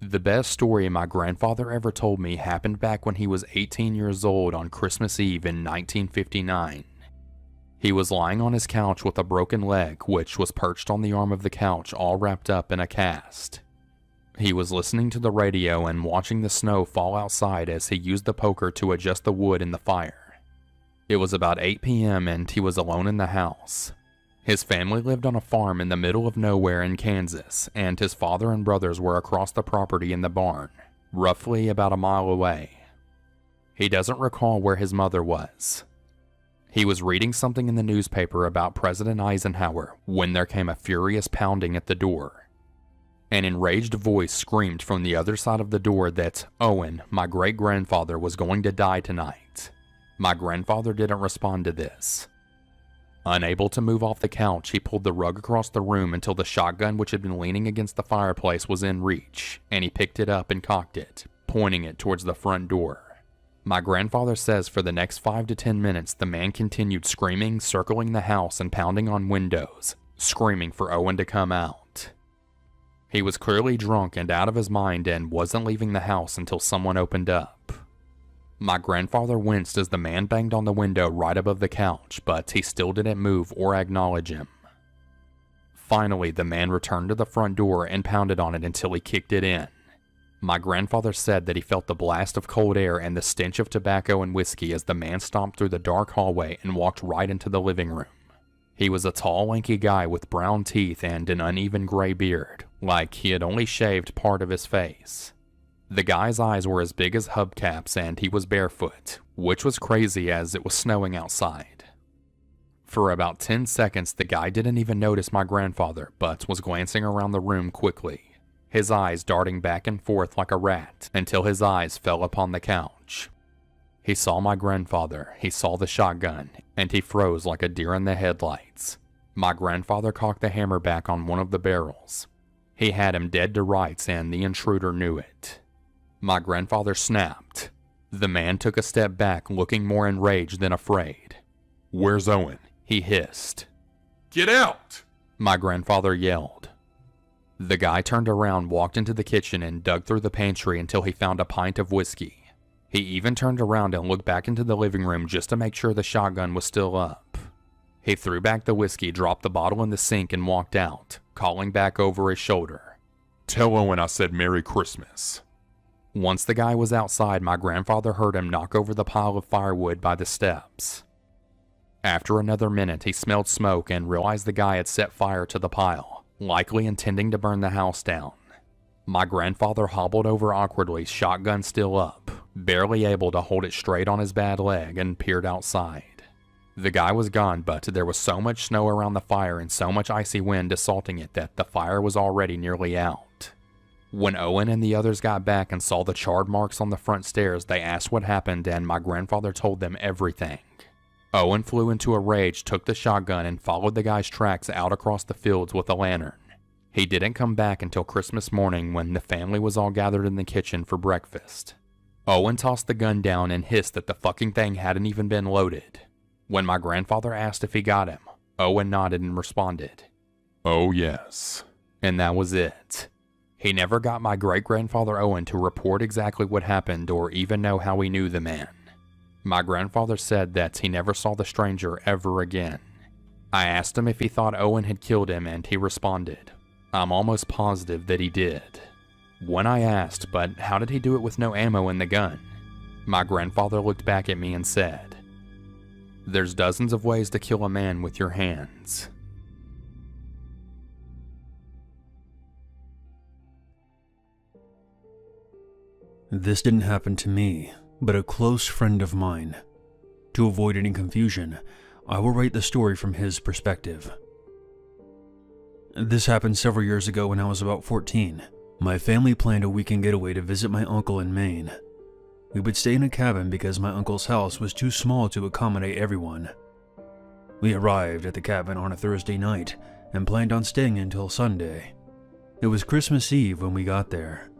The best story my grandfather ever told me happened back when he was 18 years old on Christmas Eve in 1959. He was lying on his couch with a broken leg, which was perched on the arm of the couch, all wrapped up in a cast. He was listening to the radio and watching the snow fall outside as he used the poker to adjust the wood in the fire. It was about 8 p.m. and he was alone in the house. His family lived on a farm in the middle of nowhere in Kansas, and his father and brothers were across the property in the barn, roughly about a mile away. He doesn't recall where his mother was. He was reading something in the newspaper about President Eisenhower when there came a furious pounding at the door. An enraged voice screamed from the other side of the door that Owen, my great-grandfather, was going to die tonight. My grandfather didn't respond to this. Unable to move off the couch, he pulled the rug across the room until the shotgun which had been leaning against the fireplace was in reach, and he picked it up and cocked it, pointing it towards the front door. My grandfather says for the next 5 to 10 minutes, the man continued screaming, circling the house and pounding on windows, screaming for Owen to come out. He was clearly drunk and out of his mind and wasn't leaving the house until someone opened up. My grandfather winced as the man banged on the window right above the couch, but he still didn't move or acknowledge him. Finally, the man returned to the front door and pounded on it until he kicked it in. My grandfather said that he felt the blast of cold air and the stench of tobacco and whiskey as the man stomped through the dark hallway and walked right into the living room. He was a tall, lanky guy with brown teeth and an uneven gray beard, like he had only shaved part of his face. The guy's eyes were as big as hubcaps and he was barefoot, which was crazy as it was snowing outside. For about 10 seconds, the guy didn't even notice my grandfather, but was glancing around the room quickly, his eyes darting back and forth like a rat until his eyes fell upon the couch. He saw my grandfather, he saw the shotgun, and he froze like a deer in the headlights. My grandfather cocked the hammer back on one of the barrels. He had him dead to rights and the intruder knew it. My grandfather snapped. The man took a step back, looking more enraged than afraid. "Where's Owen?" he hissed. "Get out!" my grandfather yelled. The guy turned around, walked into the kitchen, and dug through the pantry until he found a pint of whiskey. He even turned around and looked back into the living room just to make sure the shotgun was still up. He threw back the whiskey, dropped the bottle in the sink, and walked out, calling back over his shoulder, "Tell Owen I said Merry Christmas." Once the guy was outside, my grandfather heard him knock over the pile of firewood by the steps. After another minute, he smelled smoke and realized the guy had set fire to the pile, likely intending to burn the house down. My grandfather hobbled over awkwardly, shotgun still up, barely able to hold it straight on his bad leg, and peered outside. The guy was gone, but there was so much snow around the fire and so much icy wind assaulting it that the fire was already nearly out. When Owen and the others got back and saw the charred marks on the front stairs, they asked what happened and my grandfather told them everything. Owen flew into a rage, took the shotgun, and followed the guy's tracks out across the fields with a lantern. He didn't come back until Christmas morning when the family was all gathered in the kitchen for breakfast. Owen tossed the gun down and hissed that the fucking thing hadn't even been loaded. When my grandfather asked if he got him, Owen nodded and responded, "Oh yes." And that was it. He never got my great-grandfather Owen to report exactly what happened or even know how he knew the man. My grandfather said that he never saw the stranger ever again. I asked him if he thought Owen had killed him and he responded, "I'm almost positive that he did." When I asked, "But how did he do it with no ammo in the gun?" my grandfather looked back at me and said, "There's dozens of ways to kill a man with your hands." This didn't happen to me, but a close friend of mine. To avoid any confusion, I will write the story from his perspective. This happened several years ago when I was about 14. My family planned a weekend getaway to visit my uncle in Maine. We would stay in a cabin because my uncle's house was too small to accommodate everyone. We arrived at the cabin on a Thursday night and planned on staying until Sunday. It was Christmas Eve when we got there.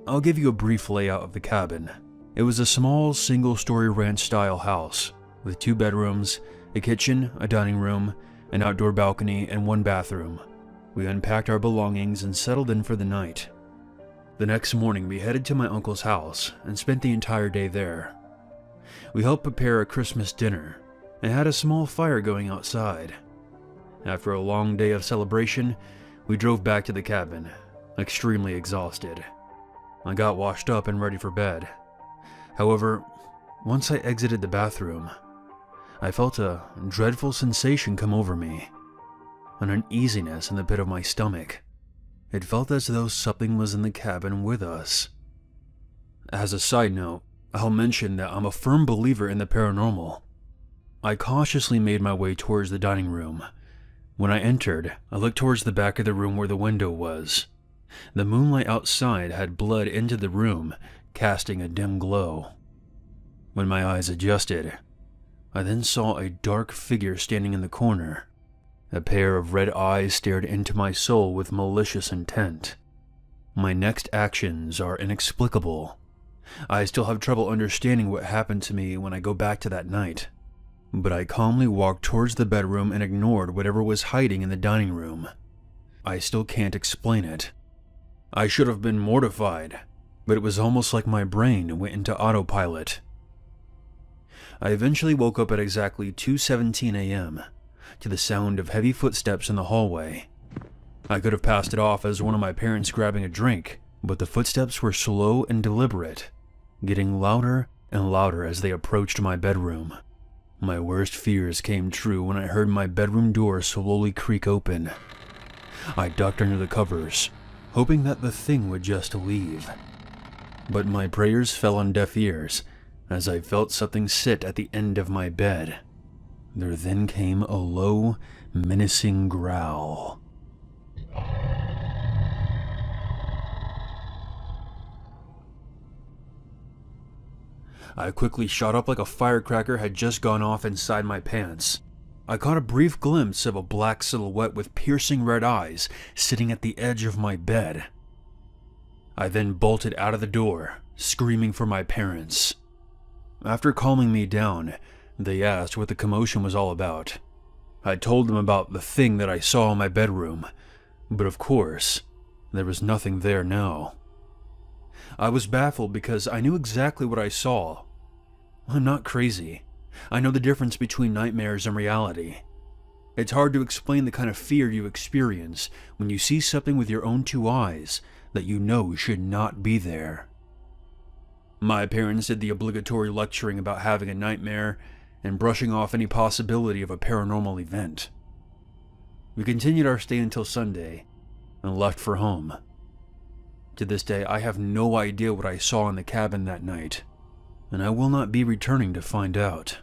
I'll give you a brief layout of the cabin. It was a small, single-story ranch-style house with 2 bedrooms, a kitchen, a dining room, an outdoor balcony, and 1 bathroom. We unpacked our belongings and settled in for the night. The next morning, we headed to my uncle's house and spent the entire day there. We helped prepare a Christmas dinner and had a small fire going outside. After a long day of celebration, we drove back to the cabin, extremely exhausted. I got washed up and ready for bed. However, once I exited the bathroom, I felt a dreadful sensation come over me, an uneasiness in the pit of my stomach. It felt as though something was in the cabin with us. As a side note, I'll mention that I'm a firm believer in the paranormal. I cautiously made my way towards the dining room. When I entered, I looked towards the back of the room where the window was. The moonlight outside had bled into the room, casting a dim glow. When my eyes adjusted, I then saw a dark figure standing in the corner. A pair of red eyes stared into my soul with malicious intent. My next actions are inexplicable. I still have trouble understanding what happened to me when I go back to that night. But I calmly walked towards the bedroom and ignored whatever was hiding in the dining room. I still can't explain it. I should have been mortified, but it was almost like my brain went into autopilot. I eventually woke up at exactly 2:17 a.m. to the sound of heavy footsteps in the hallway. I could have passed it off as one of my parents grabbing a drink, but the footsteps were slow and deliberate, getting louder and louder as they approached my bedroom. My worst fears came true when I heard my bedroom door slowly creak open. I ducked under the covers, hoping that the thing would just leave. But my prayers fell on deaf ears as I felt something sit at the end of my bed. There then came a low, menacing growl. I quickly shot up like a firecracker had just gone off inside my pants. I caught a brief glimpse of a black silhouette with piercing red eyes sitting at the edge of my bed. I then bolted out of the door, screaming for my parents. After calming me down, they asked what the commotion was all about. I told them about the thing that I saw in my bedroom, but of course, there was nothing there now. I was baffled because I knew exactly what I saw. I'm not crazy. I know the difference between nightmares and reality. It's hard to explain the kind of fear you experience when you see something with your own two eyes that you know should not be there. My parents did the obligatory lecturing about having a nightmare and brushing off any possibility of a paranormal event. We continued our stay until Sunday and left for home. To this day, I have no idea what I saw in the cabin that night, and I will not be returning to find out.